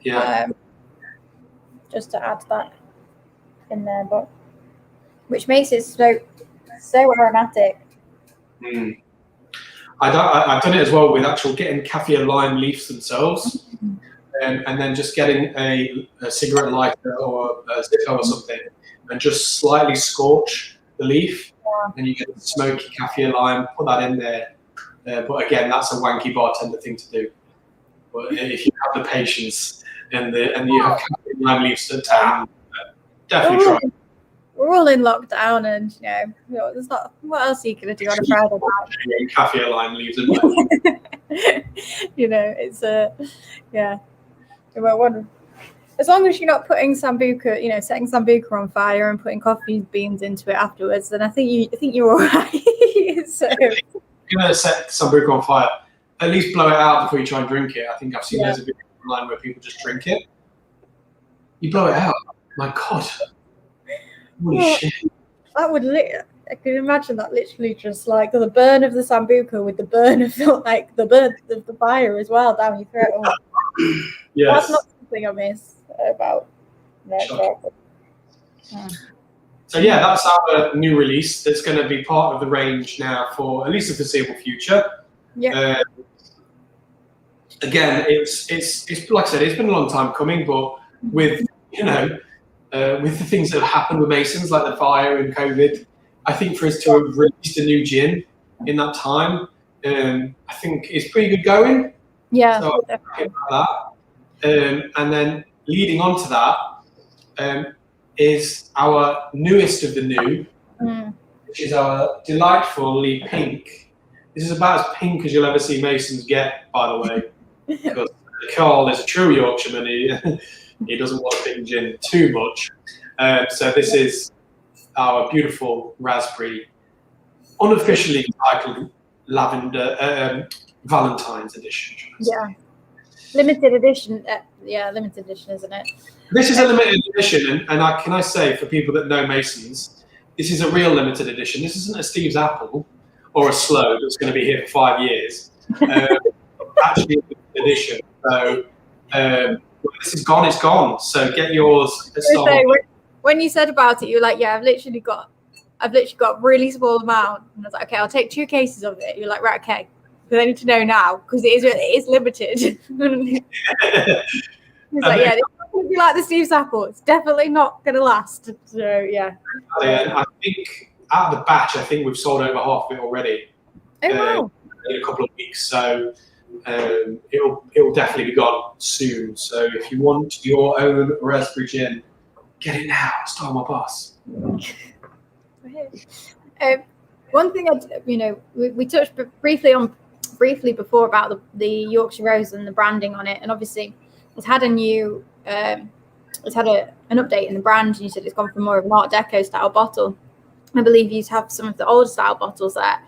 Yeah. Just to add that in there, but which makes it so aromatic. I've done it as well with actual getting kaffir lime leaves themselves, and then just getting a cigarette lighter or a Zippo or something, and just slightly scorch the leaf, and you get a smoky kaffir lime. Put that in there. But again, that's a wanky bartender thing to do. But if you have the patience and you have kaffir lime leaves to town, definitely try. We're all in lockdown, and you know, there's not. What else are you gonna do on a Friday night? Kaffir lime leaves, you know, it's as long as you're not putting sambuca, setting sambuca on fire and putting coffee beans into it afterwards, then I think you're all right. So if you're gonna set sambuca on fire, at least blow it out before you try and drink it. I think I've seen loads of videos online where people just drink it. You blow it out. My God. Holy shit. That would I can imagine that literally just like the burn of the sambuca with the burn of the fire as well down your throat. Yes. That's not something I miss about. So yeah, that's our new release. That's going to be part of the range now for at least the foreseeable future. Yeah. Again, it's like I said, it's been a long time coming, but with with the things that have happened with Masons, like the fire and COVID, I think for us to have released a new gin in that time, I think it's pretty good going. Yeah. So I'm happy about that. And then leading on to that is our newest of the new, which is our delightfully pink. This is about as pink as you'll ever see Masons get, by the way, because Carl is a true Yorkshireman. He doesn't want pink gin too much. So this is our beautiful raspberry, unofficially titled Lavender Valentine's Edition. Yeah. Limited edition. Limited edition, isn't it? This is a limited edition, and can I say, for people that know Masons, this is a real limited edition. This isn't a Steve's Apple or a Slow that's going to be here for 5 years. actually a edition. So this is gone. It's gone. So get yours. When you said about it, you were like, "Yeah, I've literally got a really small amount." And I was like, "Okay, I'll take 2 cases of it." You're like, "Right, okay." Because I need to know now because it is limited. He's like, "Yeah, it's not going to be like the Steve's apple. It's definitely not going to last." So yeah. And I think out of the batch, I think we've sold over half of it already. Oh wow! In a couple of weeks, so it'll definitely be gone soon. So if you want your own raspberry gin, get it now. Start my boss. One thing we touched briefly before about the Yorkshire Rose and the branding on it, and obviously it's had an update in the brand. And you said it's gone from more of an Art Deco style bottle. I believe you have some of the old style bottles there.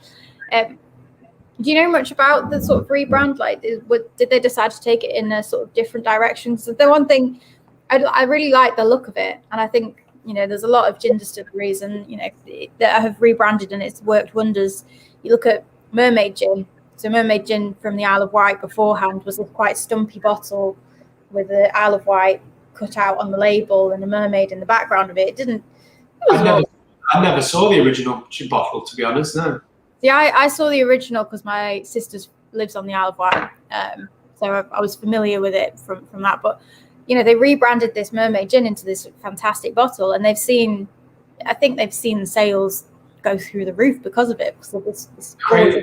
Do you know much about the sort of rebrand? Like, did they decide to take it in a sort of different direction? So the one thing I really like the look of it, and I think there's a lot of gin distilleries and that have rebranded and it's worked wonders. You look at Mermaid Gin. So Mermaid Gin from the Isle of Wight beforehand was a quite stumpy bottle with the Isle of Wight cut out on the label and a mermaid in the background of it. I never saw the original bottle, to be honest. No. Yeah, I saw the original because my sister lives on the Isle of Wight, so I was familiar with it from that. But they rebranded this Mermaid Gin into this fantastic bottle, and I think they've seen sales go through the roof because of it. Because of this crazy.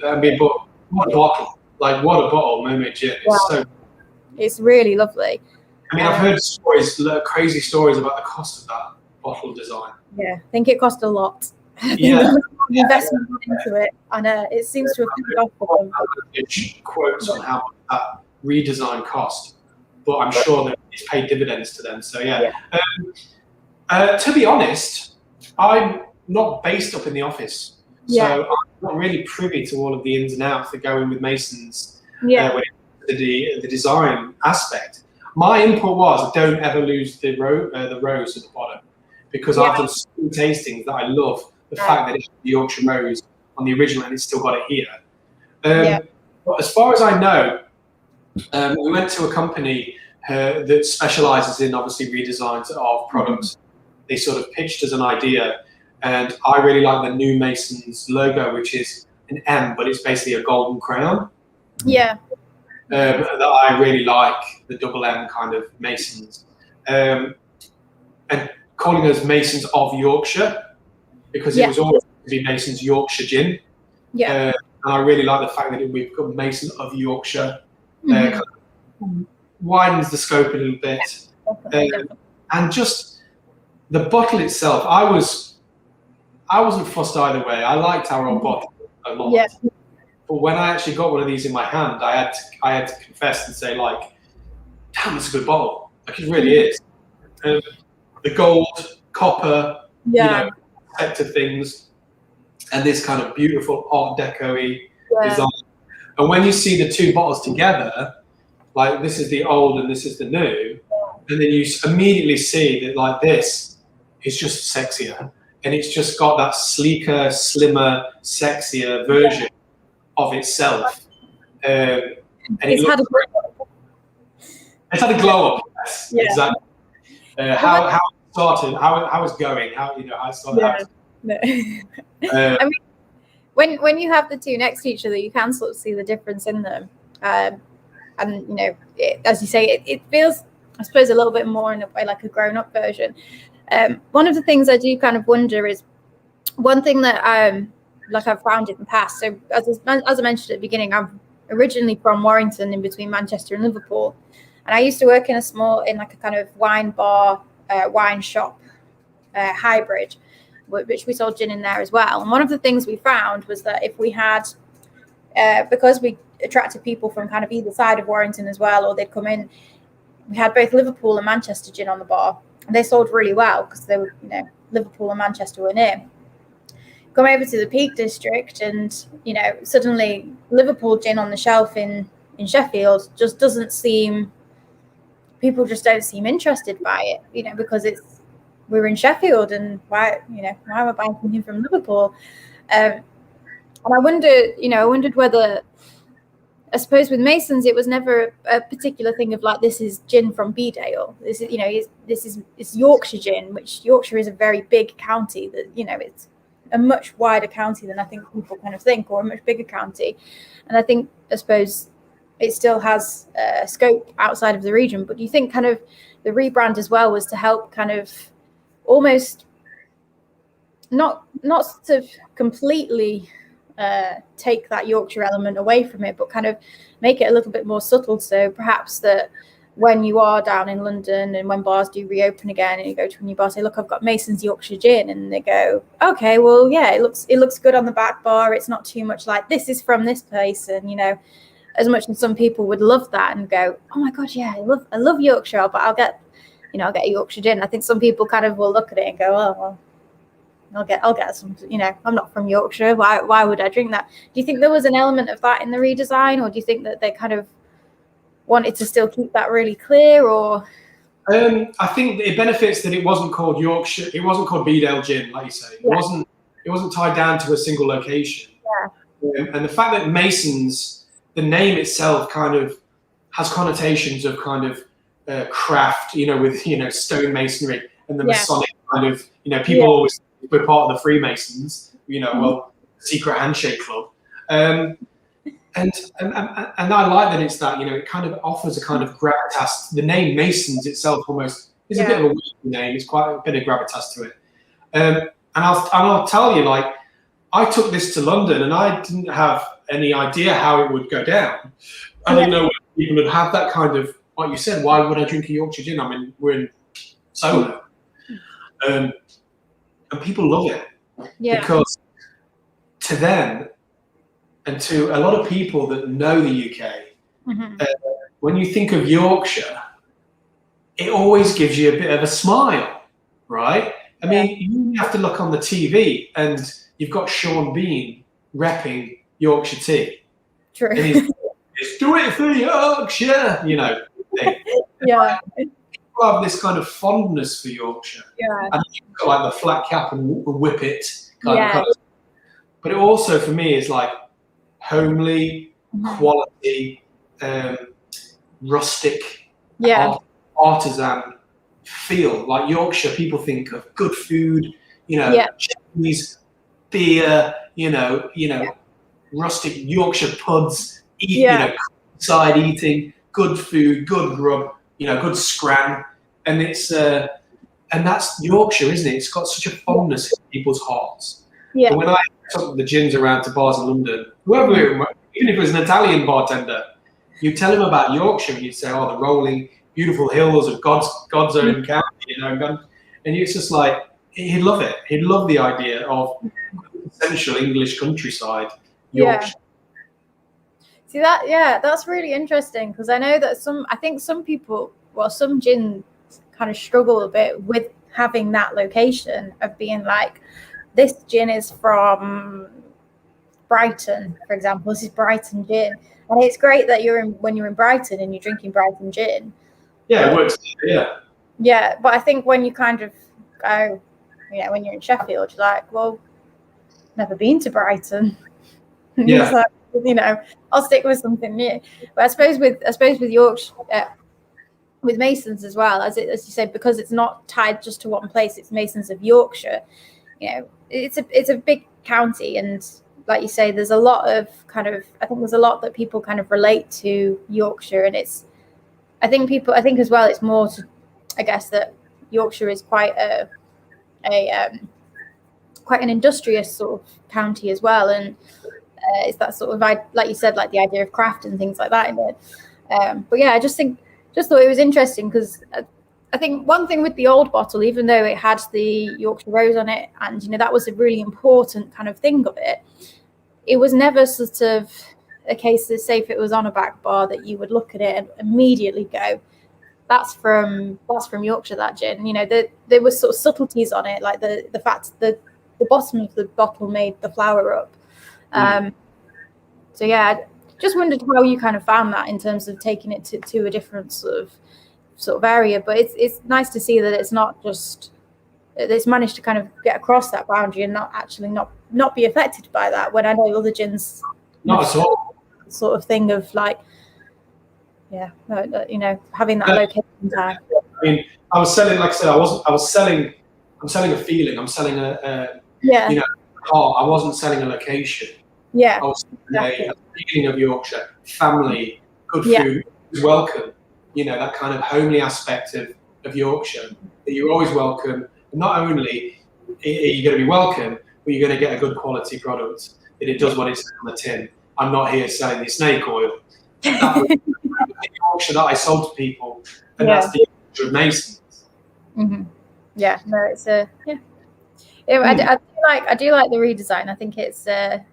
I mean, but what a bottle! Like, what a bottle, Mermaid Gin. It's really lovely. I mean, I've heard crazy stories about the cost of that bottle design. Yeah, I think it cost a lot. Yeah. Investment into it, and it seems to have paid off for them. Quotes on how that redesign cost, but I'm sure that it's paid dividends to them. So yeah. To be honest, I'm not based up in the office, so I'm not really privy to all of the ins and outs that go in with Masons when it comes to the design aspect. My input was don't ever lose the rose at the bottom, because I've done so many tastings that I love the fact that it's the Yorkshire Rose on the original and it's still got it here. But as far as I know, we went to a company that specialises in obviously redesigns of products. They sort of pitched as an idea, and I really like the new Masons logo, which is an M, but it's basically a golden crown. Yeah. That I really like, the double M kind of Masons. And calling us Masons of Yorkshire, because it was always to be Masons Yorkshire Gin. And I really like the fact that we've got Mason of Yorkshire. Kind of widens the scope a little bit. And just the bottle itself, I wasn't fussed either way. I liked our old bottle a lot. Yeah. But when I actually got one of these in my hand, I had to confess and say, like, damn, it's a good bottle. Like, it really is. The gold, copper, sector things, and this kind of beautiful Art Deco-y design. And when you see the two bottles together, like this is the old and this is the new, and then you immediately see that like this is just sexier, and it's just got that sleeker, slimmer, sexier version of itself. And it's had a glow up. Yes, exactly. How it started, how it's going, how it started. I mean, when you have the two next to each other, you can sort of see the difference in them. And as you say, it feels, I suppose, a little bit more in a way like a grown-up version. One of the things I do kind of wonder is one thing that I've found in the past. So as I mentioned at the beginning, I'm originally from Warrington, in between Manchester and Liverpool, and I used to work in like a kind of wine bar, wine shop hybrid, which we sold gin in there as well. And one of the things we found was that if we had, because we attracted people from kind of either side of Warrington as well, or they'd come in, we had both Liverpool and Manchester gin on the bar, and they sold really well because they were, Liverpool and Manchester were near. Come over to the Peak District, and suddenly Liverpool gin on the shelf in Sheffield just doesn't seem. People just don't seem interested by it, because we're in Sheffield, and why am I buying something from Liverpool? And I wondered whether I suppose with Masons, it was never a particular thing of like, this is gin from Bedale. This is, it's Yorkshire gin, which Yorkshire is a very big county. That, it's a much wider county than I think people kind of think, or a much bigger county. And I suppose it still has scope outside of the region. But do you think kind of the rebrand as well was to help kind of almost not sort of completely take that Yorkshire element away from it, but kind of make it a little bit more subtle. So perhaps that when you are down in London and when bars do reopen again and you go to a new bar, say, look, I've got Mason's Yorkshire gin, and they go, okay, well, yeah, it looks good on the back bar. It's not too much like this is from this place. And, as much as some people would love that and go, oh my God, yeah, I love Yorkshire, but I'll get a Yorkshire gin. I think some people kind of will look at it and go, oh, well, I'll get some, I'm not from Yorkshire. Why would I drink that? Do you think there was an element of that in the redesign, or do you think that they kind of wanted to still keep that really clear? Or I think it benefits that it wasn't called Yorkshire. It wasn't called Bedale gin, like you say. Yeah. It wasn't tied down to a single location. Yeah. And the fact that Masons, the name itself, kind of has connotations of kind of craft, with stone masonry and the Masonic kind of, people always. We're part of the Freemasons, well, secret handshake club, and I like that it's that, it kind of offers a kind of gravitas. The name Masons itself almost is a bit of a weird name. It's quite a bit of gravitas to it. And I'll tell you, like, I took this to London and I didn't have any idea how it would go down. I didn't know people would have that kind of, like you said, why would I drink a Yorkshire gin? I mean, we're in Soho. And people love it because to them and to a lot of people that know the UK, when you think of Yorkshire, it always gives you a bit of a smile, right? I mean, you have to look on the TV and you've got Sean Bean repping Yorkshire tea. True. And he's do it for Yorkshire, thing. Yeah. People have this kind of fondness for Yorkshire. Yeah. And you've got like the flat cap and whip it kind of. But it also, for me, is like homely, quality, rustic, artisan feel. Like Yorkshire, people think of good food, cheese, beer, rustic Yorkshire puds, side eating, good food, good grub, good scran, and it's and that's Yorkshire, isn't it? It's got such a fondness in people's hearts. Yeah. But when I took the gins around to bars in London, whoever, even if it was an Italian bartender, you tell him about Yorkshire, and you'd say, "Oh, the rolling, beautiful hills of God's own county," and it's just like he'd love it. He'd love the idea of essential English countryside, Yorkshire. See that? That's really interesting, because I know that some people, some gins kind of struggle a bit with having that location of being like, this gin is from Brighton, for example. This is Brighton gin, and it's great that when you're in Brighton and you're drinking Brighton gin. Yeah, it works. Yeah. Yeah, but I think when you kind of go, when you're in Sheffield, you're like, well, never been to Brighton. Yeah. Like, I'll stick with something new. But I suppose with Yorkshire, with Masons as well, as you said, because it's not tied just to one place. It's Masons of Yorkshire. It's a big county, and like you say, there's a lot of there's a lot that people kind of relate to Yorkshire, and I think as well, it's more to, I guess, that Yorkshire is quite quite an industrious sort of county as well, and it's that sort of, like you said, like the idea of craft and things like that in it. But yeah, I just thought it was interesting, because I think one thing with the old bottle, even though it had the Yorkshire Rose on it, and that was a really important kind of thing of it, it was never sort of a case of, say, if it was on a back bar, that you would look at it and immediately go, that's from Yorkshire, that gin. There were sort of subtleties on it, like the fact that the bottom of the bottle made the flower up. So yeah, just wondered how you kind of found that in terms of taking it to a different sort of area. But it's nice to see that it's not just, it's managed to kind of get across that boundary and not be affected by that, when I know other gins. Not at all. sort of thing of like, you know, having that location tag. I mean, I was selling, like I said, I'm selling a feeling. I'm selling a Yeah. you know, heart. I wasn't selling a location. Yeah. I was selling a feeling of Yorkshire, family, good Yeah. food, welcome. You know, that kind of homely aspect of Yorkshire, that you're always welcome. Not only are you going to be welcome, but you're going to get a good quality product, that it does what it says on the tin. I'm not here selling you snake oil. That was the Yorkshire that I sold to people, and that's the Yorkshire of Masons. Mm-hmm. Yeah, no, it's I do like the redesign. I think it's I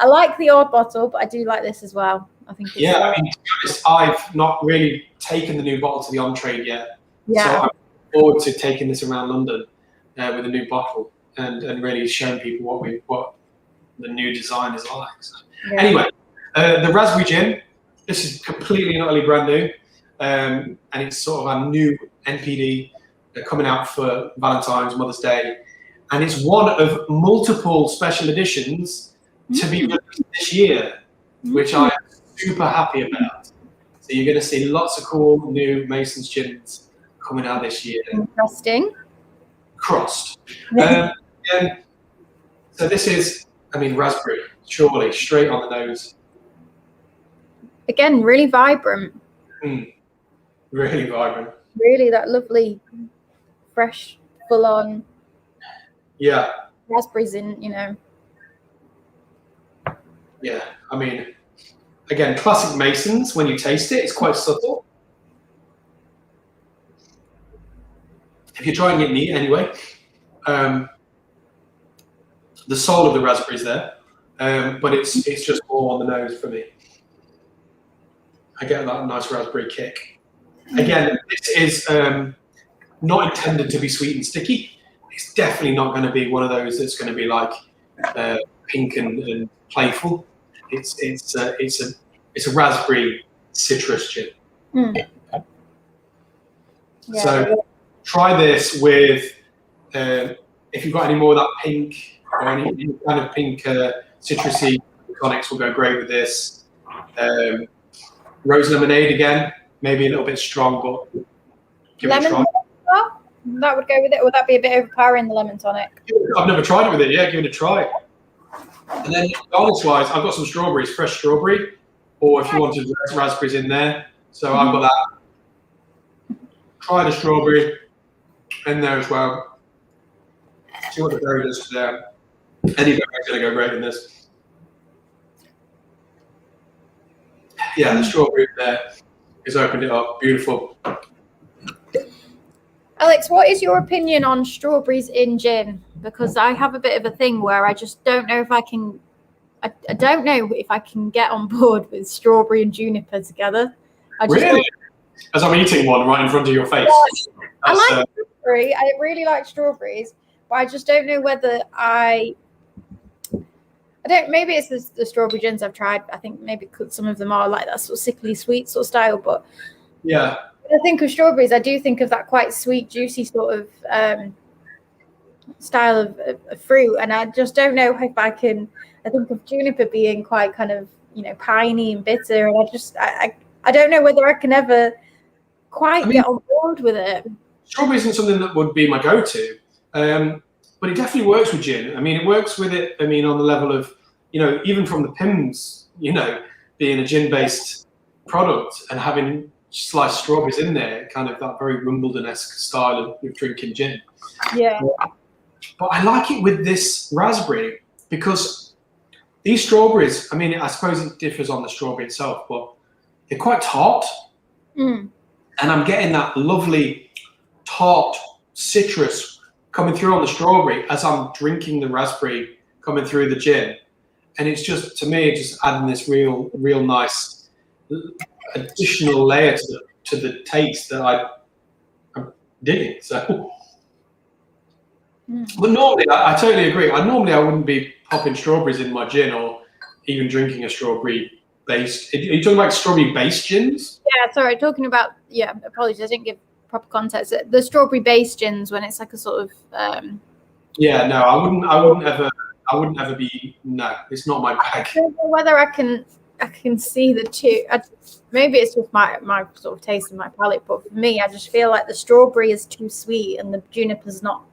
like the old bottle, but I do like this as well. I think it's, I mean, to be honest, I've not really taken the new bottle to the on-trade yet. Yeah. So I'm looking forward to taking this around London with a new bottle and really showing people what the new design is like. So, anyway, the raspberry gin. This is completely and utterly brand new, and it's sort of our new NPD coming out for Valentine's, Mother's Day, and it's one of multiple special editions to be released this year, which I'm super happy about. So you're going to see lots of cool new Mason's gins coming out this year. Interesting. Crossed. So this is, I mean, raspberry, surely, straight on the nose. Again, really vibrant. Really vibrant. Really that lovely, fresh, full on. Yeah. Raspberries in, you know. Yeah, I mean, again, classic Masons, when you taste it, it's quite subtle. If you're trying it neat anyway, the soul of the raspberry's there, but it's just more on the nose for me. I get that nice raspberry kick. Again, this is not intended to be sweet and sticky. It's definitely not going to be one of those that's going to be like pink and playful. It's a raspberry citrus gin. So try this with if you've got any more of that pink or any kind of pink citrusy tonics will go great with this. Rose lemonade again, maybe a little bit strong, but give it a try. That would go with it. Would that be a bit overpowering, the lemon tonic? I've never tried it with it. Yeah, give it a try. And then garnish-wise, I've got some strawberries, fresh strawberry, or if you wanted raspberries in there. So I've got that. Try the strawberry in there as well. See what the berry does to them. Any berry is going to go great in this. Yeah, the strawberry there has opened it up. Beautiful. Alex, what is your opinion on strawberries in gin? Because I have a bit of a thing where I just don't know if I can. I don't know if I can get on board with strawberry and juniper together. Really? As I'm eating one right in front of your face. Yeah, I like strawberry. I really like strawberries, but I just don't know whether I don't. Maybe it's the strawberry gins I've tried. I think maybe some of them are like that sort of sickly sweet sort of style. But yeah, when I think of strawberries, I do think of that quite sweet, juicy sort of style of fruit, and I just don't know if I can. I think of juniper being quite kind of, you know, piney and bitter, and I don't know whether I can ever quite get on board with it. Strawberry isn't something that would be my go-to, but it definitely works with gin. I mean, it works with it. I mean, on the level of, you know, even from the Pimm's, you know, being a gin-based product and having sliced strawberries in there, kind of that very Wimbledon-esque style of drinking gin. Yeah. But I like it with this raspberry because these strawberries, I mean, I suppose it differs on the strawberry itself, but they're quite tart. And I'm getting that lovely tart citrus coming through on the strawberry as I'm drinking the raspberry coming through the gin. And it's just, to me, just adding this real nice additional layer to the taste that I'm digging. So, but normally, I totally agree. I wouldn't be popping strawberries in my gin or even drinking a strawberry-based. Are you talking about strawberry-based gins? Yeah, sorry, talking about, apologies, I didn't give proper context. The strawberry-based gins, when it's like a sort of... Yeah, no, I wouldn't I wouldn't ever be. No, it's not my bag. I don't know whether I can see the two. Maybe it's just my sort of taste and my palate, but for me, I just feel like the strawberry is too sweet and the juniper's not.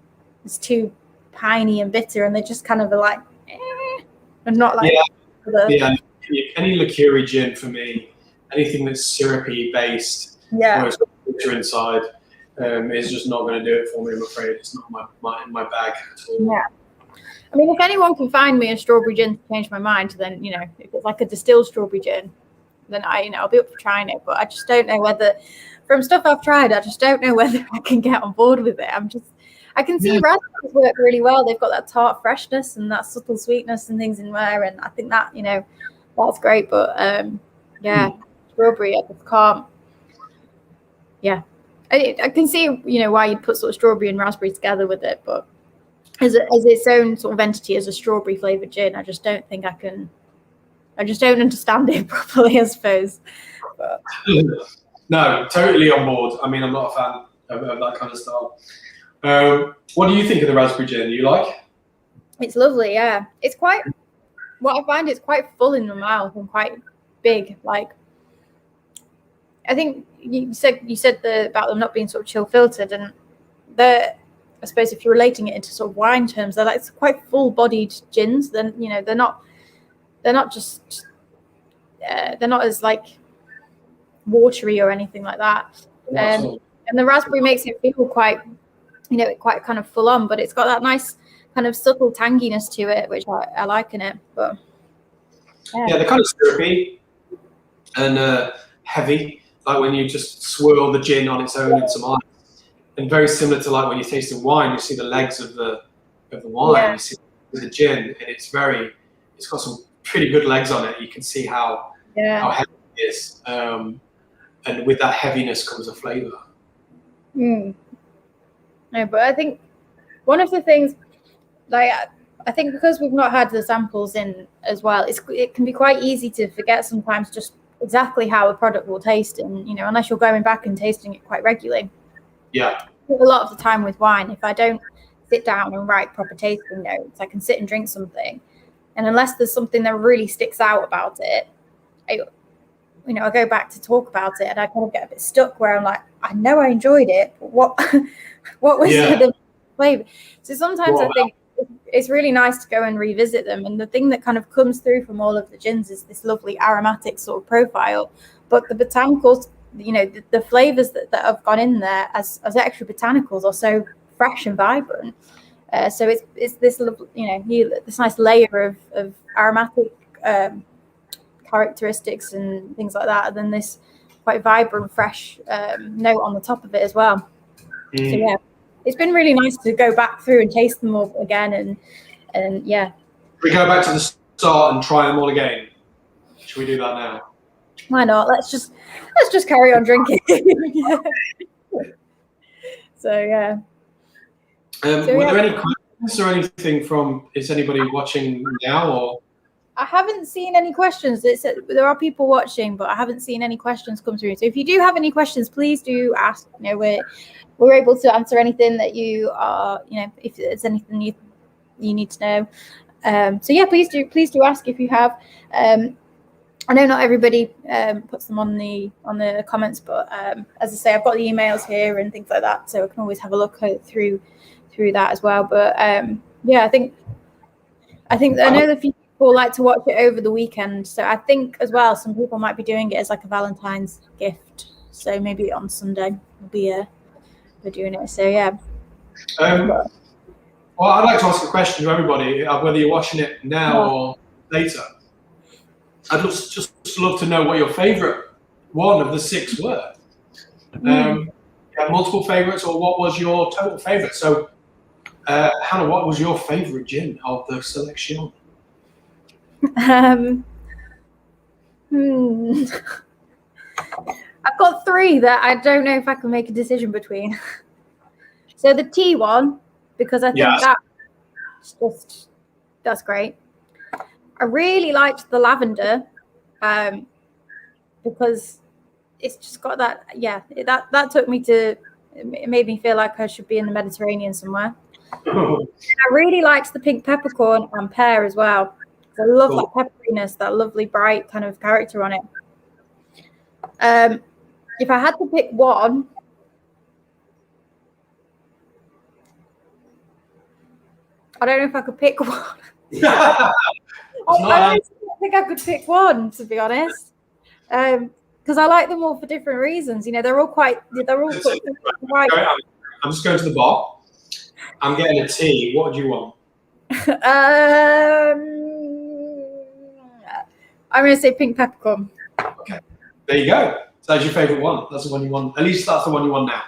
It's too piney and bitter, and they just kind of are like, and not like. Yeah. Any liqueur gin for me, anything that's syrupy based, where it's got bitter inside, is just not going to do it for me. I'm afraid it's not my bag at all. Yeah. I mean, if anyone can find me a strawberry gin to change my mind, then, you know, if it's like a distilled strawberry gin, then I'll be up for trying it. But I just don't know whether, from stuff I've tried, I just don't know whether I can get on board with it. I can see raspberries work really well. They've got that tart freshness and that subtle sweetness and things in there. And I think that, you know, that's great. But strawberry, I just can't. Yeah. I can see, you know, why you'd put sort of strawberry and raspberry together with it, but as its own sort of entity, as a strawberry flavored gin, I just don't think I can. I just don't understand it properly, I suppose. But. No, totally on board. I mean, I'm not a fan of that kind of style. What do you think of the raspberry gin? Do you like? It's lovely, yeah. It's quite. What I find, it's quite full in the mouth and quite big. Like, I think you said about them not being sort of chill filtered, and I suppose if you're relating it into sort of wine terms, they're like quite full-bodied gins. Then, you know, they're not just they're not as like watery or anything like that. And the raspberry makes it feel quite, you know, quite kind of full on, but it's got that nice kind of subtle tanginess to it, which I like in it. But yeah, they're kind of syrupy and heavy, like when you just swirl the gin on its own in some ice. And very similar to like when you're tasting wine, you see the legs of the wine, you see the gin, and it's got some pretty good legs on it. You can see how heavy it is, and with that heaviness comes a flavour. No, but I think one of the things, like, I think because we've not had the samples in as well, it can be quite easy to forget sometimes just exactly how a product will taste, and, you know, unless you're going back and tasting it quite regularly. Yeah. A lot of the time with wine, if I don't sit down and write proper tasting notes, I can sit and drink something, and unless there's something that really sticks out about it, I go back to talk about it, and I kind of get a bit stuck where I'm like, I know I enjoyed it, but what was the flavor? So sometimes I think it's really nice to go and revisit them, and the thing that kind of comes through from all of the gins is this lovely aromatic sort of profile, but the botanicals, you know, the flavors that have gone in there as extra botanicals are so fresh and vibrant. So it's this, you know, this nice layer of aromatic characteristics and things like that, and then this quite vibrant, fresh note on the top of it as well. So yeah, it's been really nice to go back through and taste them all again, and yeah. We go back to the start and try them all again. Should we do that now? Why not? Let's just carry on drinking. So yeah. Were there any questions or anything is anybody watching now, or? I haven't seen any questions. There are people watching, but I haven't seen any questions come through. So if you do have any questions, please do ask. You know, we're able to answer anything that you are, you know, if there's anything you need to know. So yeah, please do ask if you have. I know not everybody puts them on the comments, but as I say, I've got the emails here and things like that, so I can always have a look through that as well. But yeah, I think I know that few people like to watch it over the weekend, so I think as well some people might be doing it as like a Valentine's gift. So maybe on Sunday we're doing it. So yeah. Well, I'd like to ask a question to everybody, whether you're watching it now or later. I'd just love to know what your favourite one of the 6 were. You had multiple favourites, or what was your total favourite? So, Hannah, what was your favourite gin of the selection? I've got 3 that I don't know if I can make a decision between. So the tea one, because I think that's great. I really liked the lavender, because it's just got that. Yeah, that took me to. It made me feel like I should be in the Mediterranean somewhere. I really liked the pink peppercorn and pear as well. I love that pepperiness, that lovely bright kind of character on it. If I had to pick one, I don't know if I could pick one. I don't think I could pick one, to be honest, because I like them all for different reasons. You know, they're all right. I'm just going to the bar. I'm getting a tea. What do you want? I'm going to say pink peppercorn. Okay, there you go. So that's your favourite one. That's the one you want. At least that's the one you want now.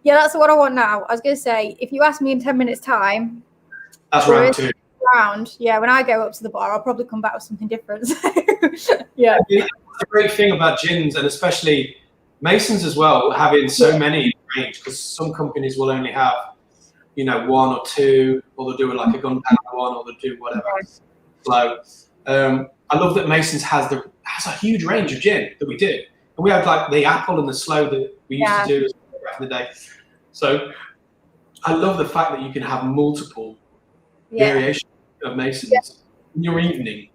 Yeah, that's the one I want now. I was going to say, if you ask me in 10 minutes' time, that's round 2. Yeah, when I go up to the bar, I'll probably come back with something different. Yeah. The great thing about gins, and especially Masons as well, having so many range, because some companies will only have, you know, 1 or 2, or they'll do like a gunpowder one, or they'll do whatever. So I love that Masons has a huge range of gin that we do, and we have like the apple and the sloe that we used to do back in the day. So I love the fact that you can have multiple variations of Masons in your evening.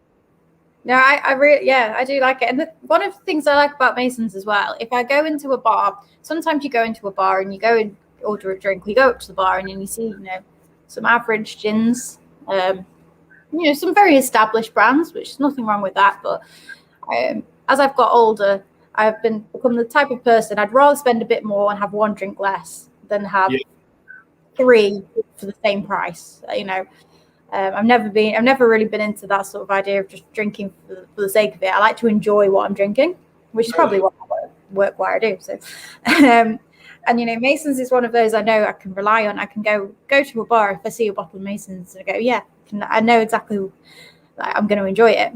No, I really, I do like it. And one of the things I like about Masons as well, if I go into a bar, sometimes you go into a bar and you go and order a drink, you go up to the bar and then you see, you know, some average gins, you know, some very established brands, which is nothing wrong with that. But as I've got older, I've become the type of person, I'd rather spend a bit more and have 1 drink less than have 3 for the same price, you know. I've never really been into that sort of idea of just drinking for the sake of it. I like to enjoy what I'm drinking, which is probably what I work where I do. So, and you know, Masons is one of those I know I can rely on. I can go to a bar if I see a bottle of Masons and I go, I know exactly, like, I'm going to enjoy it.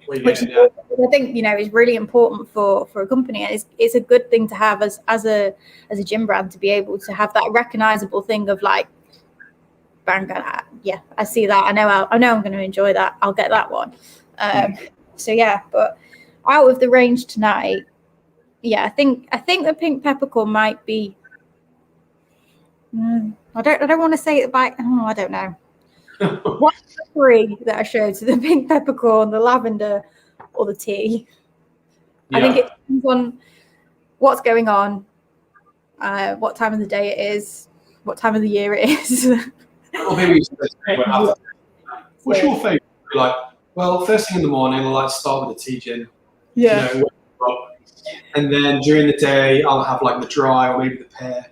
Which I think, you know, is really important for a company, and it's a good thing to have as a gym brand, to be able to have that recognizable thing of like, bang, I see that. I know I'm going to enjoy that. I'll get that one. So yeah, but out of the range tonight, I think the pink peppercorn might be. I don't want to say it back. Oh, I don't know. One of the 3 that I showed, so the pink peppercorn, the lavender, or the tea. I think it depends on what's going on, what time of the day it is, what time of the year it is. What's your favourite? Like, well, first thing in the morning, I like to start with a tea gin. Yeah. You know, and then during the day, I'll have like the dry or maybe the pear.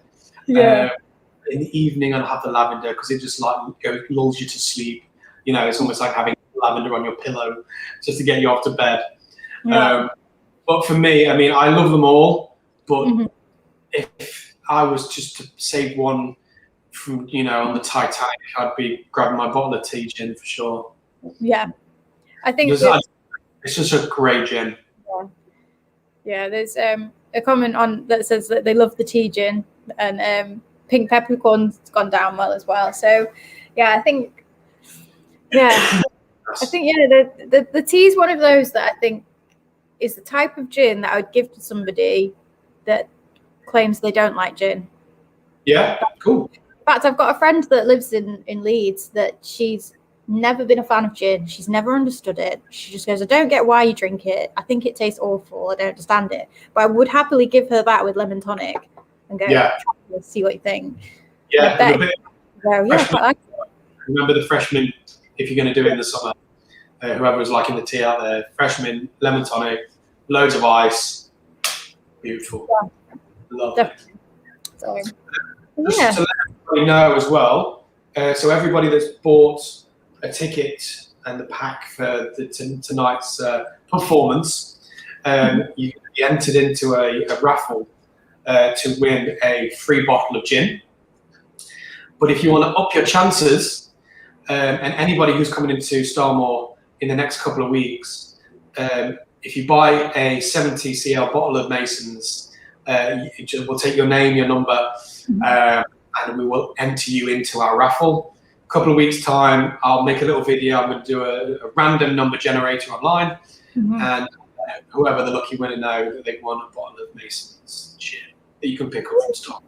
Yeah. In the evening, I'll have the lavender because it just like lulls you to sleep. You know, it's almost like having lavender on your pillow just to get you off to bed. Yeah. But for me, I mean, I love them all. But if I was just to save one from, you know, on the Titanic, I'd be grabbing my bottle of tea gin for sure. Yeah, I think it's just a great gin. Yeah, there's a comment on that says that they love the tea gin, and pink peppercorn's gone down well as well. So I think the tea is one of those that I think is the type of gin that I would give to somebody that claims they don't like gin. Yeah, cool. In fact, I've got a friend that lives in Leeds that she's never been a fan of gin. She's never understood it. She just goes, I don't get why you drink it. I think it tastes awful. I don't understand it. But I would happily give her that with lemon tonic and go, see what you think. Yeah, Remember the freshman, if you're going to do it in the summer, whoever was liking the tea out there, freshman, lemon tonic, loads of ice. Beautiful. Yeah. Love it. So, just to let everybody know as well, so everybody that's bought a ticket and the pack for tonight's performance, you can be entered into a raffle to win a free bottle of gin. But if you want to up your chances, and anybody who's coming into Starmore in the next couple of weeks, if you buy a 70 cl bottle of Masons, we'll take your name, your number, and we will enter you into our raffle. A couple of weeks' time, I'll make a little video. I'm going to do a random number generator online, and whoever the lucky winner know that they've won a bottle of Masons gin that you can pick up from Starmore.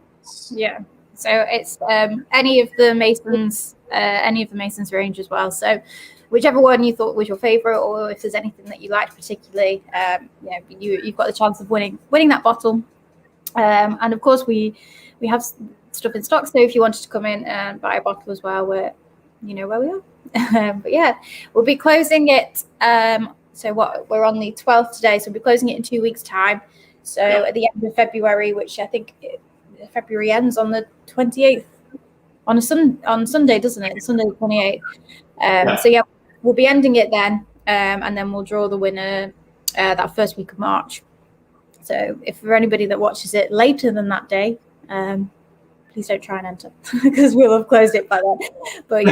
Yeah. So it's any of the Masons range as well. So whichever one you thought was your favorite, or if there's anything that you liked particularly, you've got the chance of winning that bottle. And of course we have stuff in stock. So if you wanted to come in and buy a bottle as well, you know where we are. But yeah, we'll be closing it. So we're on the 12th today, so we'll be closing it in 2 weeks' time. So at the end of February, which I think February ends on the 28th, on Sunday, doesn't it? Sunday the 28th. So yeah, we'll be ending it then, and then we'll draw the winner that first week of March. So if for anybody that watches it later than that day, please don't try and enter because we'll have closed it by then. But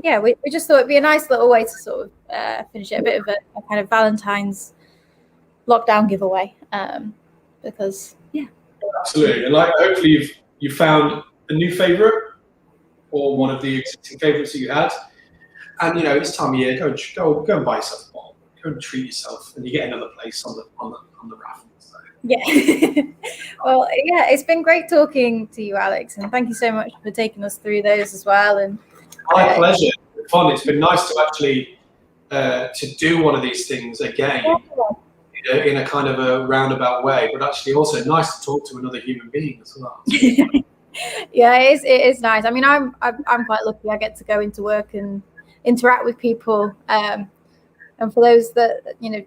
yeah, we just thought it'd be a nice little way to sort of finish it, a bit of a kind of Valentine's lockdown giveaway, because absolutely. And like, hopefully you found a new favorite or one of the existing favorites that you had, and you know it's time of year, go and buy yourself a bottle, go and treat yourself, and you get another place on the raffle. So. Yeah. Well, yeah, it's been great talking to you, Alex, and thank you so much for taking us through those as well. And my pleasure. It's been fun. It's been nice to actually to do one of these things again. In a kind of a roundabout way, but actually also nice to talk to another human being as well. Yeah, it is nice. I mean, I'm quite lucky. I get to go into work and interact with people. And for those that, you know,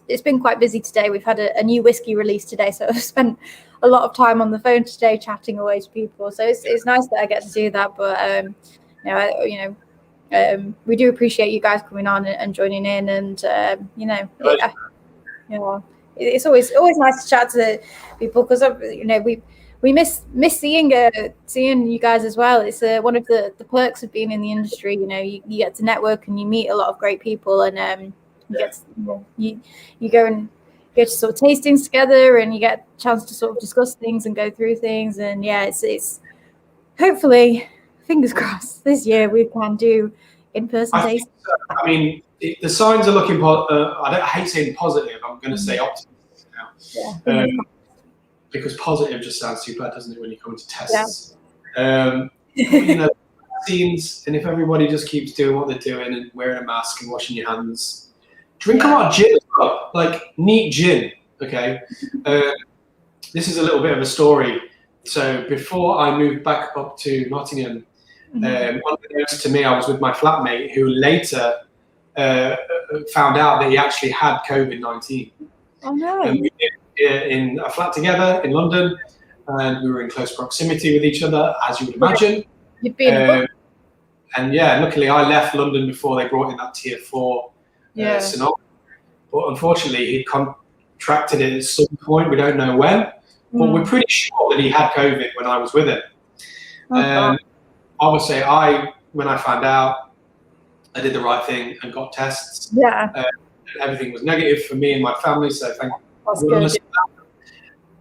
it's been quite busy today. We've had a new whiskey release today, so I've spent a lot of time on the phone today chatting away to people. So it's nice that I get to do that. But we do appreciate you guys coming on and joining in, and it's always nice to chat to people, because we miss seeing you guys as well. It's one of the perks of being in the industry. You know, you get to network and you meet a lot of great people, and you go and get to sort of tastings together, and you get a chance to sort of discuss things and go through things. And yeah, it's hopefully, fingers crossed, this year we can do in-person tastings. I mean, the signs are looking. I hate saying positive. I'm going to say optimistic now. Yeah. Because positive just sounds too bad, doesn't it, when you come into tests? Yeah. You know, vaccines, and if everybody just keeps doing what they're doing and wearing a mask and washing your hands, drink a lot of gin as well, like neat gin. Okay. This is a little bit of a story. So before I moved back up to Nottingham, unbeknownst to me, I was with my flatmate who later found out that he actually had COVID-19. Oh no! And we lived in a flat together in London, and we were in close proximity with each other, as you would imagine. You've been and yeah, luckily I left London before they brought in that tier 4 scenario. But unfortunately, he contracted it at some point. We don't know when, but we're pretty sure that he had COVID when I was with him. Obviously, when I found out, I did the right thing and got tests. Yeah. Everything was negative for me and my family, so thank goodness.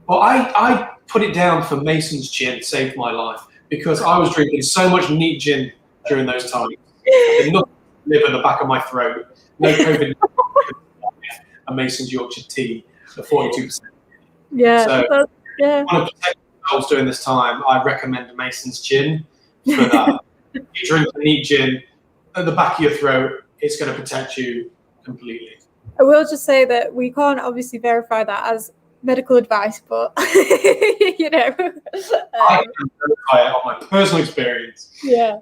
But I put it down for Mason's gin, saved my life, because I was drinking so much neat gin during those times. It nothing live at the back of my throat. No COVID. A Mason's Yorkshire tea, the 42%. Yeah. So want to protect yourselves during this time, I recommend a Mason's gin for that. You drink the neat gin at the back of your throat, it's going to protect you completely. I will just say that we can't obviously verify that as medical advice, but you know, I can verify it on my personal experience. Yeah,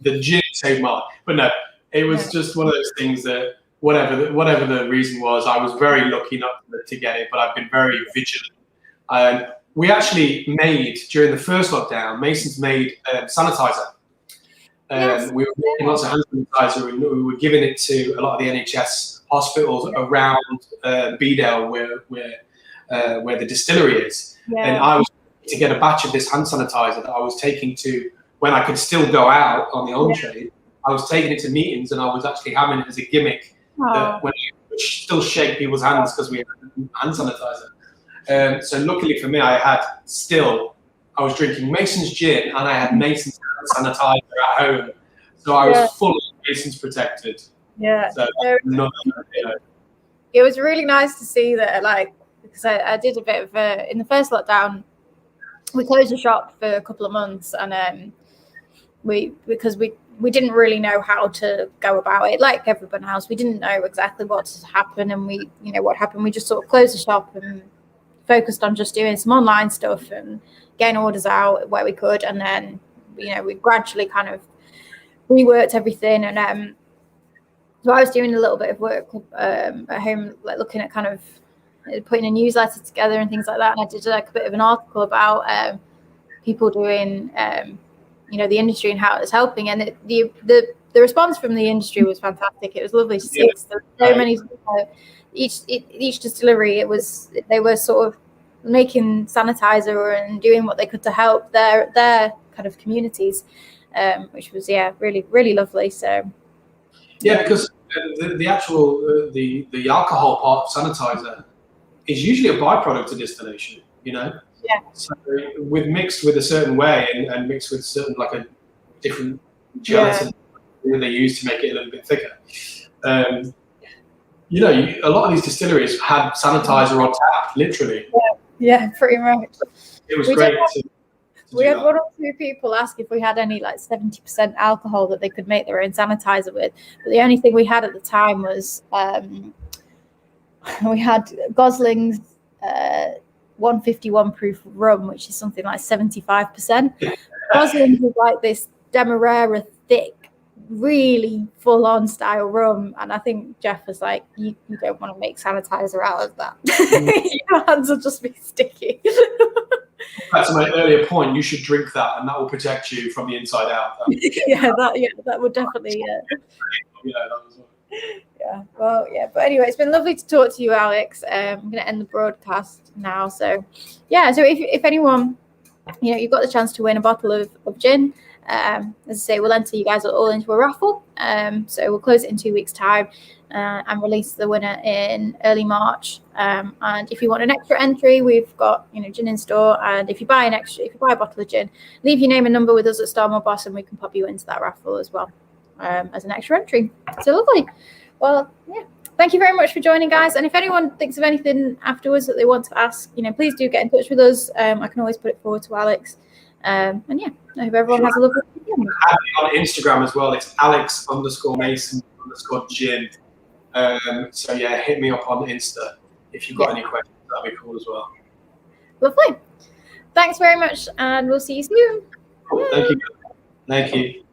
the gin saved my life, but no, it was just one of those things that whatever the reason was, I was very lucky not to get it, but I've been very vigilant. We actually made during the first lockdown, Mason's made sanitizer. We were making lots of hand sanitizer, and we were giving it to a lot of the NHS hospitals around Bedale, where the distillery is. And I was to get a batch of this hand sanitizer that I was taking to, when I could still go out on the on-trade, I was taking it to meetings, and I was actually having it as a gimmick that when I would still shake people's hands because we had hand sanitizer. So luckily for me, I was drinking Mason's gin, and I had Mason's sanitizer at home, so I was fully Mason's protected. Yeah. So it was really nice to see that, like, because I did a bit of in the first lockdown, we closed the shop for a couple of months, and because we didn't really know how to go about it. Like everyone else, we didn't know exactly what to happen, and what happened. We just sort of closed the shop and focused on just doing some online stuff and getting orders out where we could, and then we gradually kind of reworked everything. And so I was doing a little bit of work at home, like looking at kind of putting a newsletter together and things like that. And I did like a bit of an article about people doing the industry and how it was helping, and the response from the industry was fantastic. It was lovely to see. There were so many. Each distillery, they were sort of making sanitizer and doing what they could to help their kind of communities, which was really, really lovely. So because the actual the alcohol part of sanitizer is usually a byproduct of distillation. So mixed with a certain way and mixed with certain like a different gelatin that they use to make it a little bit thicker. A lot of these distilleries had sanitizer on tap, literally. Yeah, pretty much. It was great. We had one or two people ask if we had any like 70% alcohol that they could make their own sanitizer with. But the only thing we had at the time was we had Gosling's 151 proof rum, which is something like 75%. Gosling's is like this Demerara thick, really full-on style rum, and I think Jeff was like, you don't want to make sanitizer out of that. Your hands will just be sticky. Back to my earlier point, you should drink that, and that will protect you from the inside out. That would definitely. But anyway, it's been lovely to talk to you, Alex. I'm going to end the broadcast now. So if anyone, you've got the chance to win a bottle of gin. As I say, we'll enter you guys all into a raffle. So we'll close it in 2 weeks' time and release the winner in early March. And if you want an extra entry, we've got gin in store. And if you buy a bottle of gin, leave your name and number with us at Starmore Boss, and we can pop you into that raffle as well as an extra entry. So lovely. Well, thank you very much for joining, guys. And if anyone thinks of anything afterwards that they want to ask, please do get in touch with us. I can always put it forward to Alex. I hope everyone has a lovely weekend. On Instagram as well, it's Alex_Mason_gin. So hit me up on Insta if you've got any questions. That'd be cool as well. Lovely. Thanks very much, and we'll see you soon. Cool. Thank you.